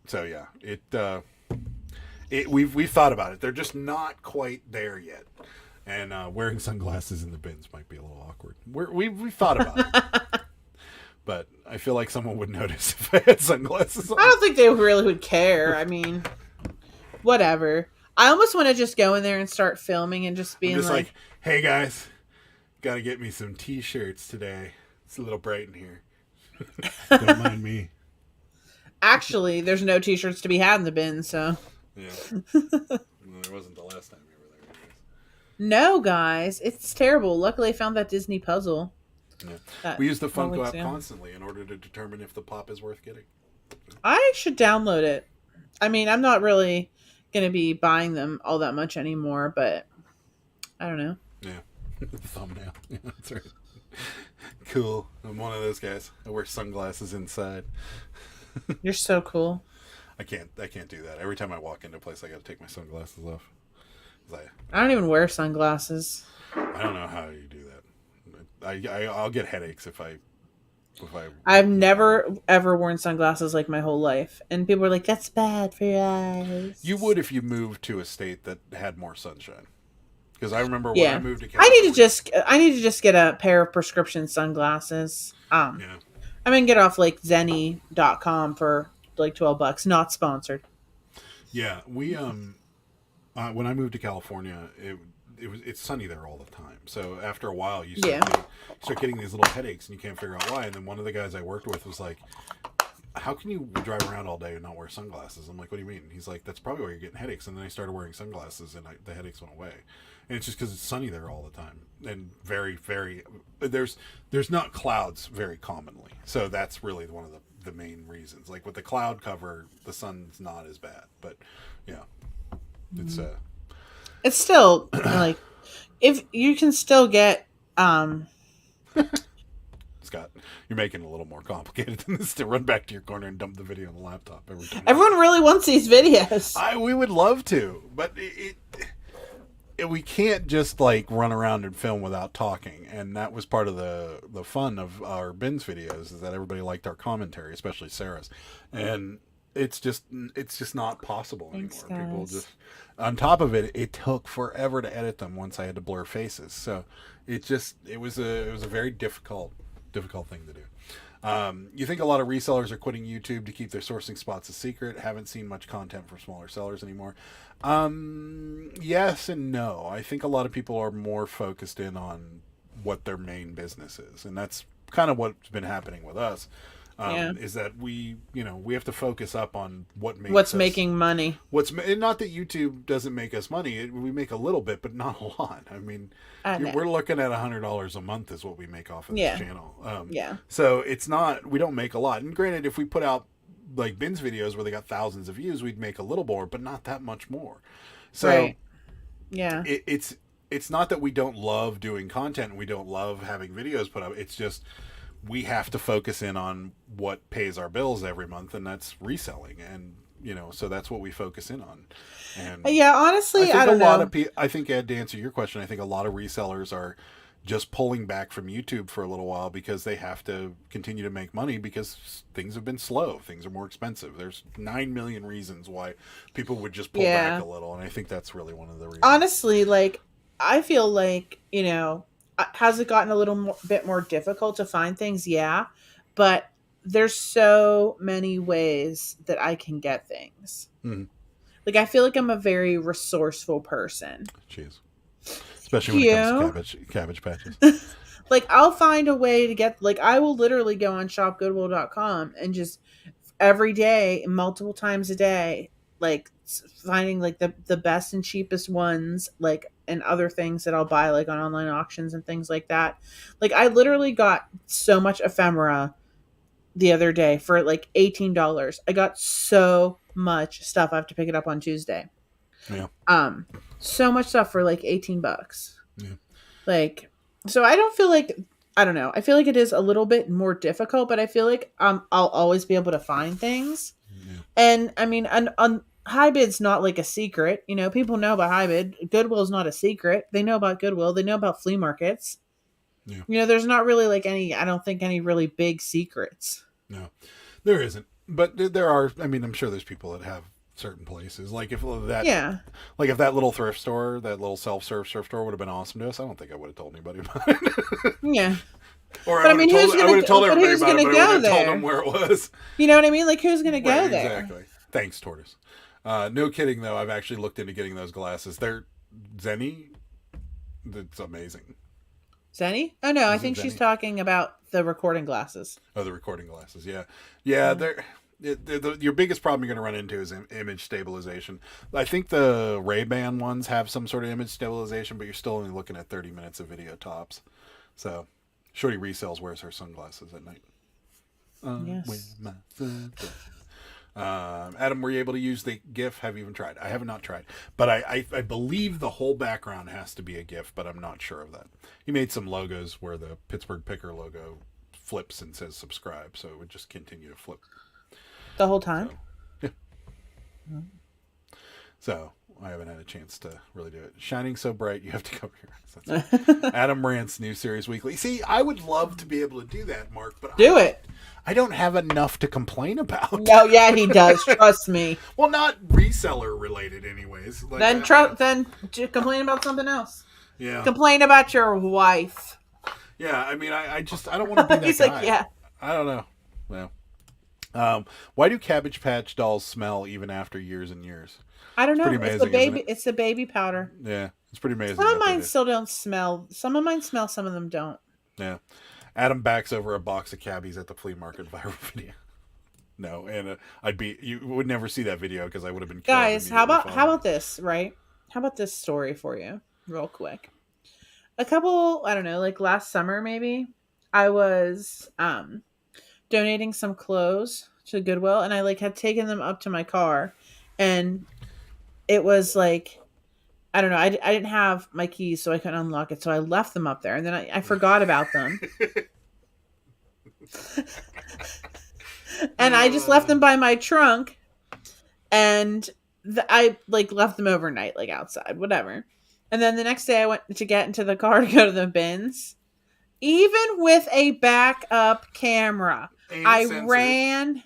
So yeah, we've thought about it. They're just not quite there yet. And wearing sunglasses in the bins might be a little awkward. We've thought about it. But I feel like someone would notice if I had sunglasses on. I don't think they really would care. I mean, whatever. I almost want to just go in there and start filming and just being like, hey guys, gotta get me some t-shirts today. It's a little bright in here. Don't mind me. Actually, there's no t-shirts to be had in the bin, so. Yeah. Well, there wasn't the last time you were there. No, guys. It's terrible. Luckily, I found that Disney puzzle. Yeah. We use the Funko app constantly in order to determine if the pop is worth getting. I should download it. I mean, I'm not really going to be buying them all that much anymore, but I don't know. Yeah. Thumbnail. Yeah, that's right. Cool. I'm one of those guys. I wear sunglasses inside. You're so cool. I can't do that. Every time I walk into a place, I got to take my sunglasses off. I don't even wear sunglasses. I don't know how you do that. I'll get headaches if I. I've never ever worn sunglasses like my whole life, and people are like, "That's bad for your eyes." You would if you moved to a state that had more sunshine. Because I remember when I moved to California, I need to just get a pair of prescription sunglasses. I mean, get off like Zenny.com for like $12, not sponsored. Yeah, we when I moved to California, it's sunny there all the time. So after a while, you start getting these little headaches, and you can't figure out why. And then one of the guys I worked with was like, "How can you drive around all day and not wear sunglasses?" I'm like, "What do you mean?" He's like, "That's probably why you're getting headaches." And then I started wearing sunglasses, and the headaches went away. And it's just because it's sunny there all the time, and very, very there's not clouds very commonly. So that's really one of the main reasons. Like with the cloud cover, the sun's not as bad. But yeah, it's still like if you can still get Scott, you're making it a little more complicated than this to run back to your corner and dump the video on the laptop every time. Everyone really wants these videos. We would love to, but we can't just like run around and film without talking. And that was part of the fun of our bins videos, is that everybody liked our commentary, especially Sarah's. And it's just not possible anymore. Thanks, people just, on top of it took forever to edit them once I had to blur faces. So it was a very difficult thing to do. You think a lot of resellers are quitting YouTube to keep their sourcing spots a secret? Haven't seen much content from smaller sellers anymore. Yes and no. I think a lot of people are more focused in on what their main business is, and that's kind of what's been happening with us. Is that we have to focus up on what's making money. And not that YouTube doesn't make us money. We make a little bit, but not a lot. I mean, we're looking at $100 a month is what we make off of this channel. So it's not, we don't make a lot. And granted, if we put out like bins videos where they got thousands of views, we'd make a little more, but not that much more. So it's not that we don't love doing content and we don't love having videos put up. It's just, we have to focus in on what pays our bills every month, and that's reselling. And, so that's what we focus in on. And honestly, I don't know. I think, Ed, to answer your question, I think a lot of resellers are just pulling back from YouTube for a little while because they have to continue to make money because things have been slow. Things are more expensive. There's 9 million reasons why people would just pull back a little. And I think that's really one of the reasons. Honestly, like, I feel like, has it gotten a little bit more difficult to find things? Yeah. But there's so many ways that I can get things. Mm-hmm. Like, I feel like I'm a very resourceful person. Jeez. Especially when it comes to cabbage patches. Like, I'll find a way to get, like, I will literally go on shopgoodwill.com and just every day, multiple times a day, like, finding, like, the best and cheapest ones, like, and other things that I'll buy, like, on online auctions and things like that. Like, I literally got so much ephemera the other day for, like, $18. I got so much stuff. I have to pick it up on Tuesday. Yeah. So much stuff for, like, $18. Yeah. Like, so I don't feel like, I don't know. I feel like it is a little bit more difficult, but I feel like I'll always be able to find things. Yeah. And, I mean, on high bid's not like a secret. People know about high bid. Goodwill's not a secret. They know about Goodwill. They know about flea markets. Yeah. There's not really like I don't think any really big secrets. No, there isn't. But there are, I mean, I'm sure there's people that have certain places. Like if that little thrift store, that little self-serve thrift store would have been awesome to us, I don't think I would have told anybody about it. Yeah. Or I would have told everybody about it, but I would have told them where it was. You know what I mean? Like, who's going to go there? Exactly. Thanks, Tortoise. No kidding, though. I've actually looked into getting those glasses. They're Zenny. That's amazing. Zenny? Oh, no. I think she's talking about the recording glasses. Oh, the recording glasses. Yeah. Yeah, your biggest problem you're going to run into is image stabilization. I think the Ray-Ban ones have some sort of image stabilization, but you're still only looking at 30 minutes of video tops. So, Shorty resells wears her sunglasses at night. Yes. Adam, were you able to use the GIF? Have you even tried? I have not tried, but I believe the whole background has to be a GIF, but I'm not sure of that. He made some logos where the Pittsburgh Picker logo flips and says subscribe, so it would just continue to flip the whole time. So, yeah. So I haven't had a chance to really do it. Shining so bright, you have to cover your eyes. That's right. Adam Rant's new series weekly. See, I would love to be able to do that, Mark, but I don't have enough to complain about. No, yeah, he does. Trust me. Well, not reseller related, anyways. Like, then complain about something else. Yeah. Complain about your wife. Yeah, I mean, I don't want to be that He's guy. like, yeah. I don't know. Well, why do Cabbage Patch dolls smell even after years and years? I don't know. Pretty amazing, it's the baby. isn't it? It's the baby powder. Yeah, it's pretty amazing. Some of mine still don't smell. Some of mine smell. Some of them don't. Yeah. Adam backs over a box of cabbies at the flea market viral video. No, and you would never see that video because I would have been killed. Guys, how about this, right? How about this story for you, real quick? A couple, I don't know, like last summer maybe, I was donating some clothes to Goodwill, and I like had taken them up to my car, and it was like, I don't know, I didn't have my keys, so I couldn't unlock it, so I left them up there, and then I forgot about them. And I just left them by my trunk, and I like left them overnight, like outside, whatever. And then the next day I went to get into the car to go to the bins. Even with a backup camera, I ran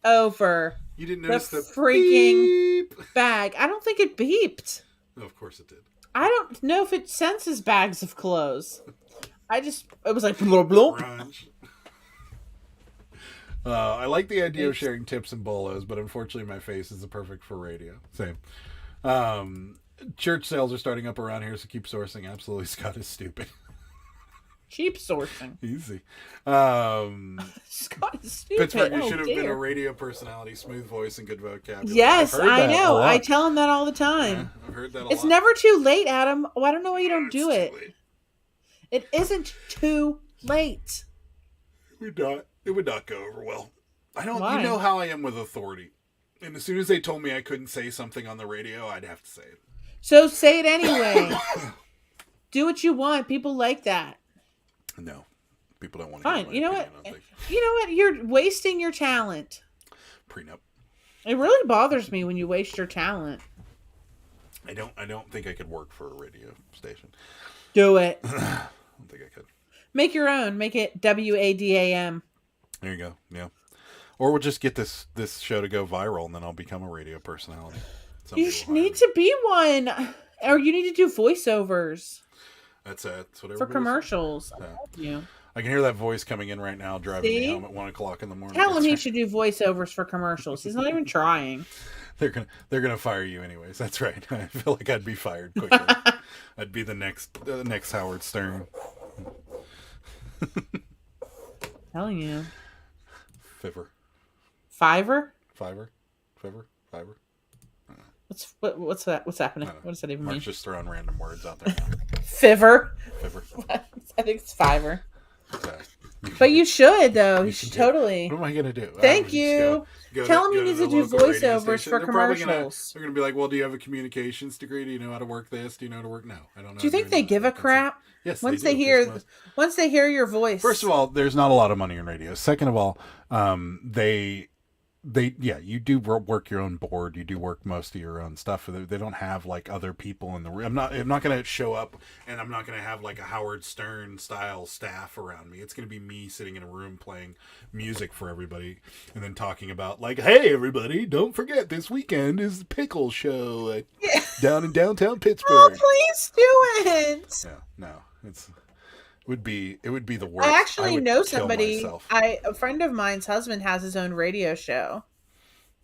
over you didn't notice the freaking beep bag. I don't think it beeped. No, of course it did. I don't know if it senses bags of clothes. It was like bloop bloop. I like the idea of sharing tips and bolos, but unfortunately my face isn't perfect for radio. Same. Church sales are starting up around here, so keep sourcing. Absolutely, Scott is stupid. Cheap sourcing. Easy. Scott is stupid. Pittsburgh, you should have been a radio personality, smooth voice, and good vocabulary. Yes, I know. I tell him that all the time. Yeah, I've heard that a lot. It's never too late, Adam. Oh, I don't know why you don't do it. It isn't too late. It would not go over well. I don't. Why? You know how I am with authority, and as soon as they told me I couldn't say something on the radio, I'd have to say it. So say it anyway. Do what you want. People like that. No, people don't want to. Fine. You know what? You know what? You're wasting your talent. Prenup. It really bothers me when you waste your talent. I don't think I could work for a radio station. Do it. I don't think I could. Make your own. Make it WADAM. There you go. Yeah. Or we'll just get this show to go viral, and then I'll become a radio personality. You need to be one, or you need to do voiceovers. That's what for commercials. Yeah. I can hear that voice coming in right now, driving me home at 1:00 in the morning. Tell him he should do voiceovers for commercials. He's not even trying. They're gonna fire you anyways. That's right. I feel like I'd be fired quicker. I'd be the next Howard Stern. Telling you. Fiverr. What's that? What's happening? What does that even mean? Mark's just throwing random words out there. Fiverr. I think it's Fiverr. But you should though. You should totally. What am I gonna do? Thank you. Tell them you need to do voiceovers for commercials. They're gonna be like, "Well, do you have a communications degree? Do you know how to work this? Do you know how to work?" No, I don't know. Do you think they give a crap? Yes. Once they hear your voice. First of all, there's not a lot of money in radio. Second of all, you do work your own board. You do work most of your own stuff. They don't have like other people in the room. I'm not going to show up and I'm not going to have like a Howard Stern style staff around me. It's going to be me sitting in a room playing music for everybody and then talking about like, hey, everybody, don't forget this weekend is the Pickle Show down in downtown Pittsburgh. Oh, please do it. Yeah, no, it would be the worst. I actually know somebody. A friend of mine's husband has his own radio show.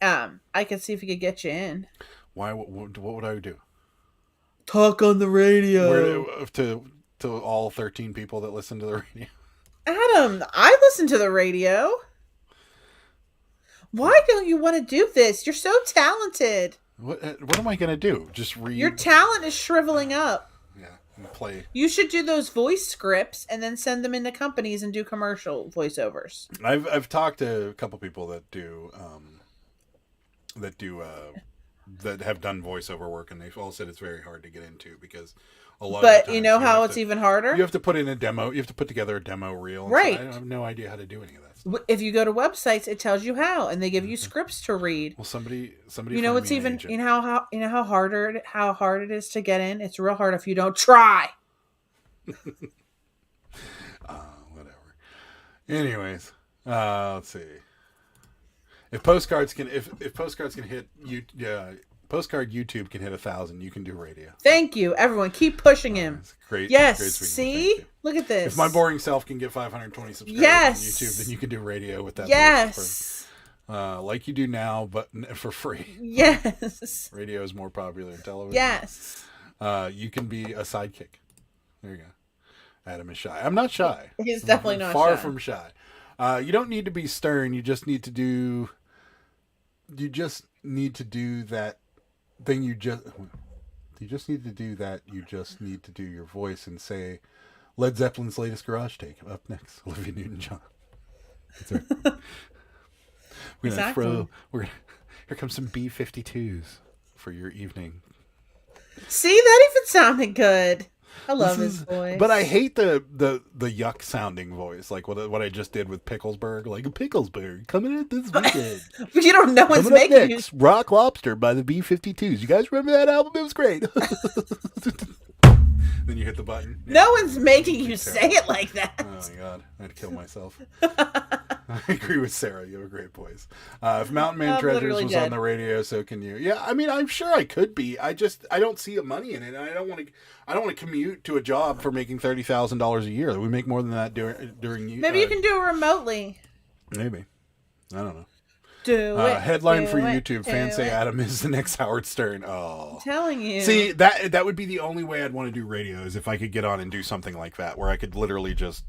I could see if he could get you in. Why? What would I do? Talk on the radio. To all 13 people that listen to the radio. Adam, I listen to the radio. Why don't you want to do this? You're so talented. What am I going to do? Just read? Your talent is shriveling up. Play. You should do those voice scripts and then send them into companies and do commercial voiceovers. I've talked to a couple people that do that have done voiceover work, and they've all said it's very hard to get into because a lot. But of the you times know how have it's to- even harder? You have to put in a demo. You have to put together a demo reel. And Right. So I have no idea how to do any of that stuff. If you go to websites, it tells you how, and they give you scripts to read. Well, somebody. You know find what's me an even agent. you know how hard it is to get in. It's real hard if you don't try. Whatever. Anyways, let's see. If postcards can hit you, postcard YouTube can hit 1,000. You can do radio. Thank you, everyone. Keep pushing him. It's great. Yes. Great speaking. See, Thank you. look at this. If my boring self can get 520 subscribers Yes. on YouTube, then you can do radio with that. Yes. Like you do now, but for free. Yes. Radio is more popular than television. Yes. You can be a sidekick. There you go. Adam is shy. I'm not shy. He's definitely not Far shy. from shy. You don't need to be stern. You just need to do. You just need to do that thing. You just need to do that. You just need to do your voice and say, Led Zeppelin's latest garage take. Up next, Olivia Newton-John. That's right. We're gonna Exactly. Here comes some B-52s for your evening. See, that even sounded good. I love his voice. But I hate the yuck sounding voice, like what I just did with Picklesburg. Like Picklesburg coming in this weekend. But you don't know what's Coming up making you. next, Rock Lobster by the B-52s. You guys remember that album? It was great. Then you hit the button. No one's making you say it like that. Oh my god, I'd kill myself. I agree with Sarah. You have a great voice. If Mountain Man I'm Treasures literally was dead. on the radio, so can you. Yeah, I mean, I'm sure I could be. I don't see the money in it. And I don't want to commute to a job for making $30,000 a year. We make more than that during. Maybe you can do it remotely. Maybe. I don't know. Do it. Headline do for it, YouTube: do Fans say it. Adam is the next Howard Stern. Oh, I'm telling you. see that would be the only way I'd want to do radio is if I could get on and do something like that, where I could literally just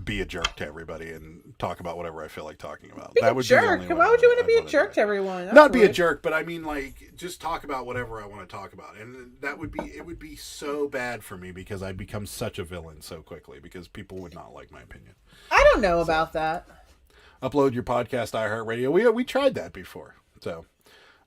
be a jerk to everybody and talk about whatever I feel like talking about. Be That a would jerk. be the only Why way would you want to I'd be a wanna jerk do to it. everyone? That's Not be a rude. jerk, but I mean, like, just talk about whatever I want to talk about, and it would be so bad for me because I'd become such a villain so quickly because people would not like my opinion. I don't know about that. Upload your podcast iHeartRadio. We tried that before, so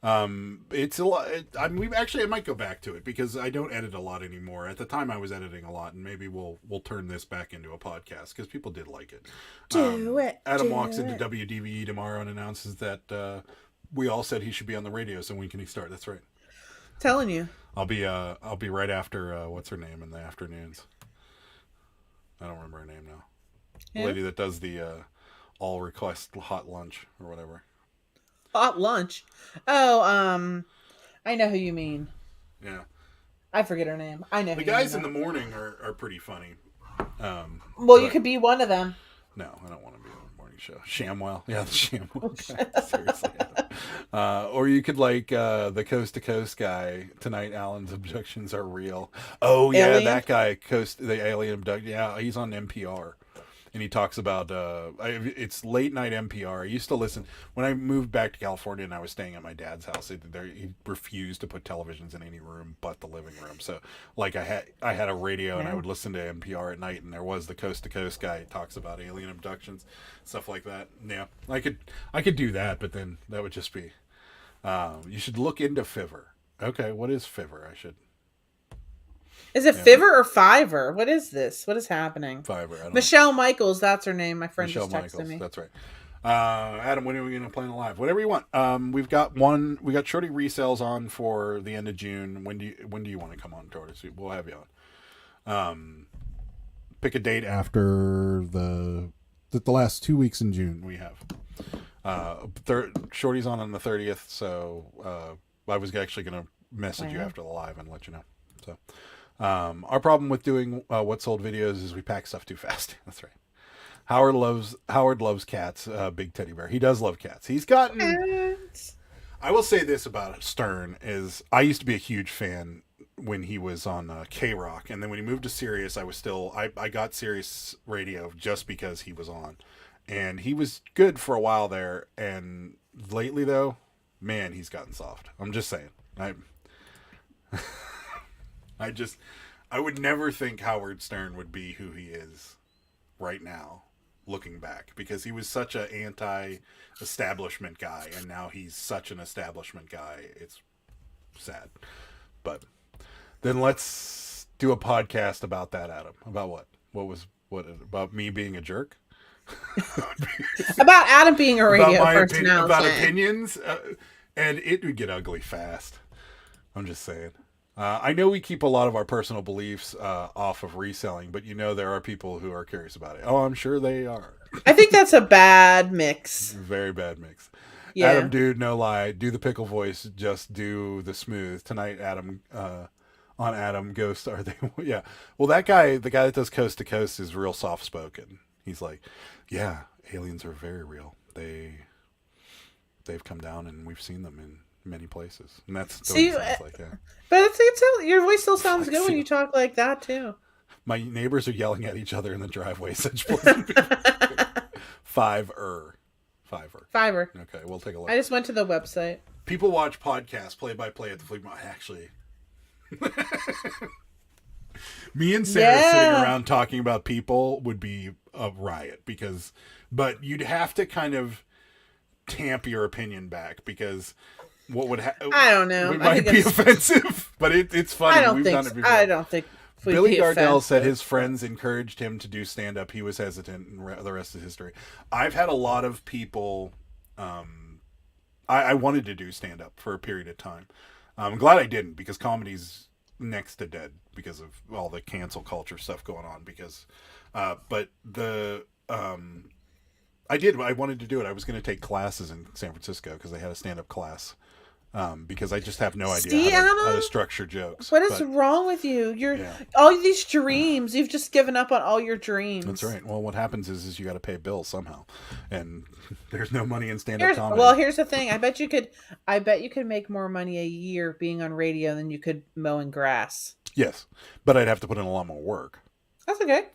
it's a lot. I might go back to it because I don't edit a lot anymore. At the time, I was editing a lot, and maybe we'll turn this back into a podcast because people did like it. Do it. Adam do walks it. into WDVE tomorrow and announces that we all said he should be on the radio. So when can he start? That's right. Telling you. I'll be right after what's her name in the afternoons. I don't remember her name now. The Who? lady that does the all request hot lunch or whatever. Hot lunch. Oh, I know who you mean. Yeah. I forget her name. I know The who guys you in mean. the morning are pretty funny. Well, you but- could be one of them. No, I don't want to be on the morning show. ShamWow. Yeah, the ShamWow guy. Seriously. Or you could like the Coast to Coast guy. Tonight, Alan's abductions are real. Oh, yeah, Alien? that guy, the alien abduction. Yeah, he's on NPR. And he talks about, it's late night NPR. I used to listen, when I moved back to California and I was staying at my dad's house, he refused to put televisions in any room but the living room. So, like, I had a radio and I would listen to NPR at night, and there was the Coast to Coast guy who talks about alien abductions, stuff like that. Yeah, I could do that, but then that would just be, you should look into Fiverr. Okay, what is Fiverr? I should. Is it Fiverr or Fiverr? What is this? What is happening? Fiverr. I don't know. Michelle Michaels, that's her name. My friend Michelle just texted Michaels. me. That's right. Adam, when are we going to play live? Whatever you want. We got Shorty resales on for the end of June. When do you want to come on, Tortoise? We'll have you on. Pick a date after the last 2 weeks in June we have. Shorty's on the 30th, so I was actually going to message you after the live and let you know. So our problem with doing what sold videos is we pack stuff too fast. That's right. Howard loves cats. Big teddy bear. He does love cats. He's gotten. I will say this about Stern is I used to be a huge fan when he was on K-Rock, and then when he moved to Sirius, I got Sirius Radio just because he was on, and he was good for a while there. And lately, though, man, he's gotten soft. I'm just saying. I would never think Howard Stern would be who he is right now, looking back, because he was such an anti-establishment guy, and now he's such an establishment guy. sad. But then let's do a podcast about that, Adam. About what? What about me being a jerk? About Adam being a radio personality. About opinions, and it would get ugly fast. I'm just saying. I know we keep a lot of our personal beliefs off of reselling, but there are people who are curious about it. Oh, I'm sure they are. I think that's a bad mix. Very bad mix. Yeah. Adam, dude, no lie. Do the pickle voice. Just do the smooth. Tonight, Adam, on Adam Ghost, are they? Yeah. Well, the guy that does Coast to Coast is real soft spoken. He's like, yeah, aliens are very real. They've come down and we've seen them in many places. And that's what it sounds like, yeah. But your voice still sounds good when you talk like that too. My neighbors are yelling at each other in the driveway. Such pleasant people. Fiverr. Okay, we'll take a look. I just went to the website. People watch podcasts play-by-play at the flea market. Actually, me and Sarah sitting around talking about people would be a riot but you'd have to kind of tamp your opinion back because what would I don't know. We might be offensive, but it's funny. We've done it before. I don't think. Billy Gardell said his friends encouraged him to do stand-up. He was hesitant, and the rest is history. I've had a lot of people... I wanted to do stand-up for a period of time. I'm glad I didn't, because comedy's next to dead because of all the cancel culture stuff going on. I wanted to do it. I was going to take classes in San Francisco because they had a stand-up class. Because I just have no idea how to structure jokes. What is wrong with you? All these dreams. You've just given up on all your dreams. That's right. Well, what happens is you got to pay bills somehow, and there's no money in stand-up comedy. Well, here's the thing. I bet you could make more money a year being on radio than you could mowing grass. Yes, but I'd have to put in a lot more work. That's okay.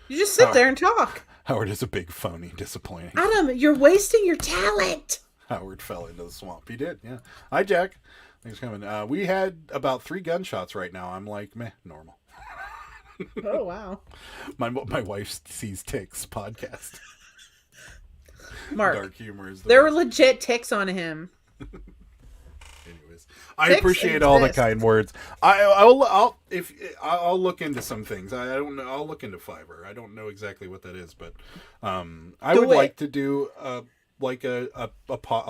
You just sit there and talk. Howard is a big phony, disappointing. Adam, you're wasting your talent. Howard fell into the swamp. He did, yeah. Hi, Jack. Thanks for coming. We had about 3 gunshots right now. I'm like, meh, normal. Oh, wow. My wife sees ticks podcast. Mark, dark humor is there were legit ticks on him. Anyways, I appreciate all the kind words. I'll look into some things. I don't know. I'll look into Fiverr. I don't know exactly what that is, but I would like to do like a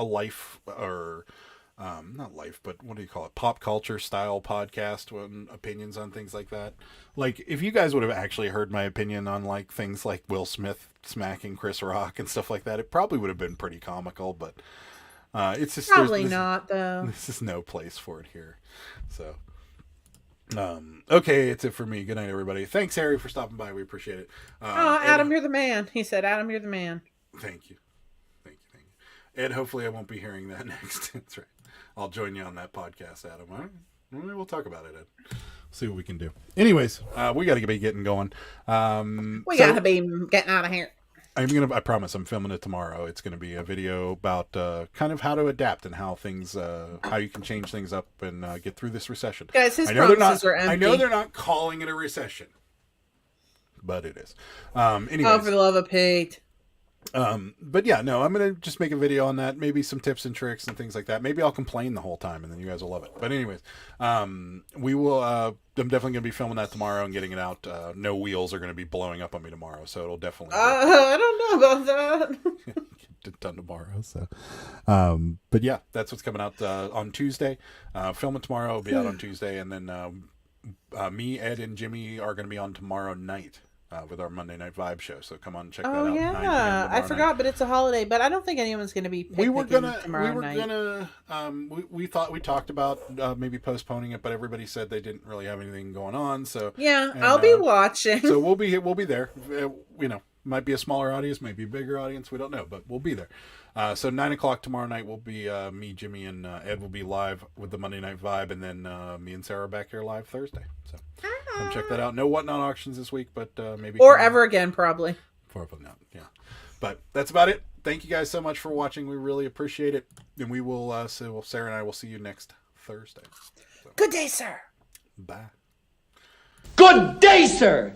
life or not life, but what do you call it? Pop culture style podcast when opinions on things like that. Like if you guys would have actually heard my opinion on like things like Will Smith smacking Chris Rock and stuff like that, it probably would have been pretty comical, but it's just probably not though. This is no place for it here. So okay, it's it for me. Good night, everybody. Thanks, Harry, for stopping by. We appreciate it. Adam, you're the man. He said, Adam, you're the man. Thank you. Ed, hopefully I won't be hearing that next. That's right. I'll join you on that podcast, Adam. All right? We'll talk about it, Ed. See what we can do. Anyways, we got to be getting going. We got to be getting out of here. I promise I'm filming it tomorrow. It's going to be a video about kind of how to adapt and how things, how you can change things up and get through this recession. Guys, his promises are empty. I know they're not calling it a recession, but it is. Anyways. Oh, for the love of Pete. But yeah, no, I'm going to just make a video on that. Maybe some tips and tricks and things like that. Maybe I'll complain the whole time and then you guys will love it. But anyways, we will, I'm definitely going to be filming that tomorrow and getting it out. No wheels are going to be blowing up on me tomorrow. So it'll definitely, I don't know about that. Get done tomorrow. So, but yeah, that's what's coming out, on Tuesday. Film it tomorrow. It'll be out on Tuesday. And then, me, Ed, and Jimmy are going to be on tomorrow night. With our Monday Night Vibe show, so come on and check that out. Oh yeah, I forgot, but it's a holiday. But I don't think anyone's going to be. We thought we talked about maybe postponing it, but everybody said they didn't really have anything going on. So yeah, I'll be watching. So we'll be there. Might be a smaller audience, maybe a bigger audience. We don't know, but we'll be there. So 9:00 tomorrow night will be me, Jimmy, and Ed will be live with the Monday Night Vibe, and then me and Sarah are back here live Thursday. So come check that out. No Whatnot auctions this week, but maybe ever again, probably. Probably not. Yeah, but that's about it. Thank you guys so much for watching. We really appreciate it, and we will. Sarah and I will see you next Thursday. So. Good day, sir. Bye. Good day, sir.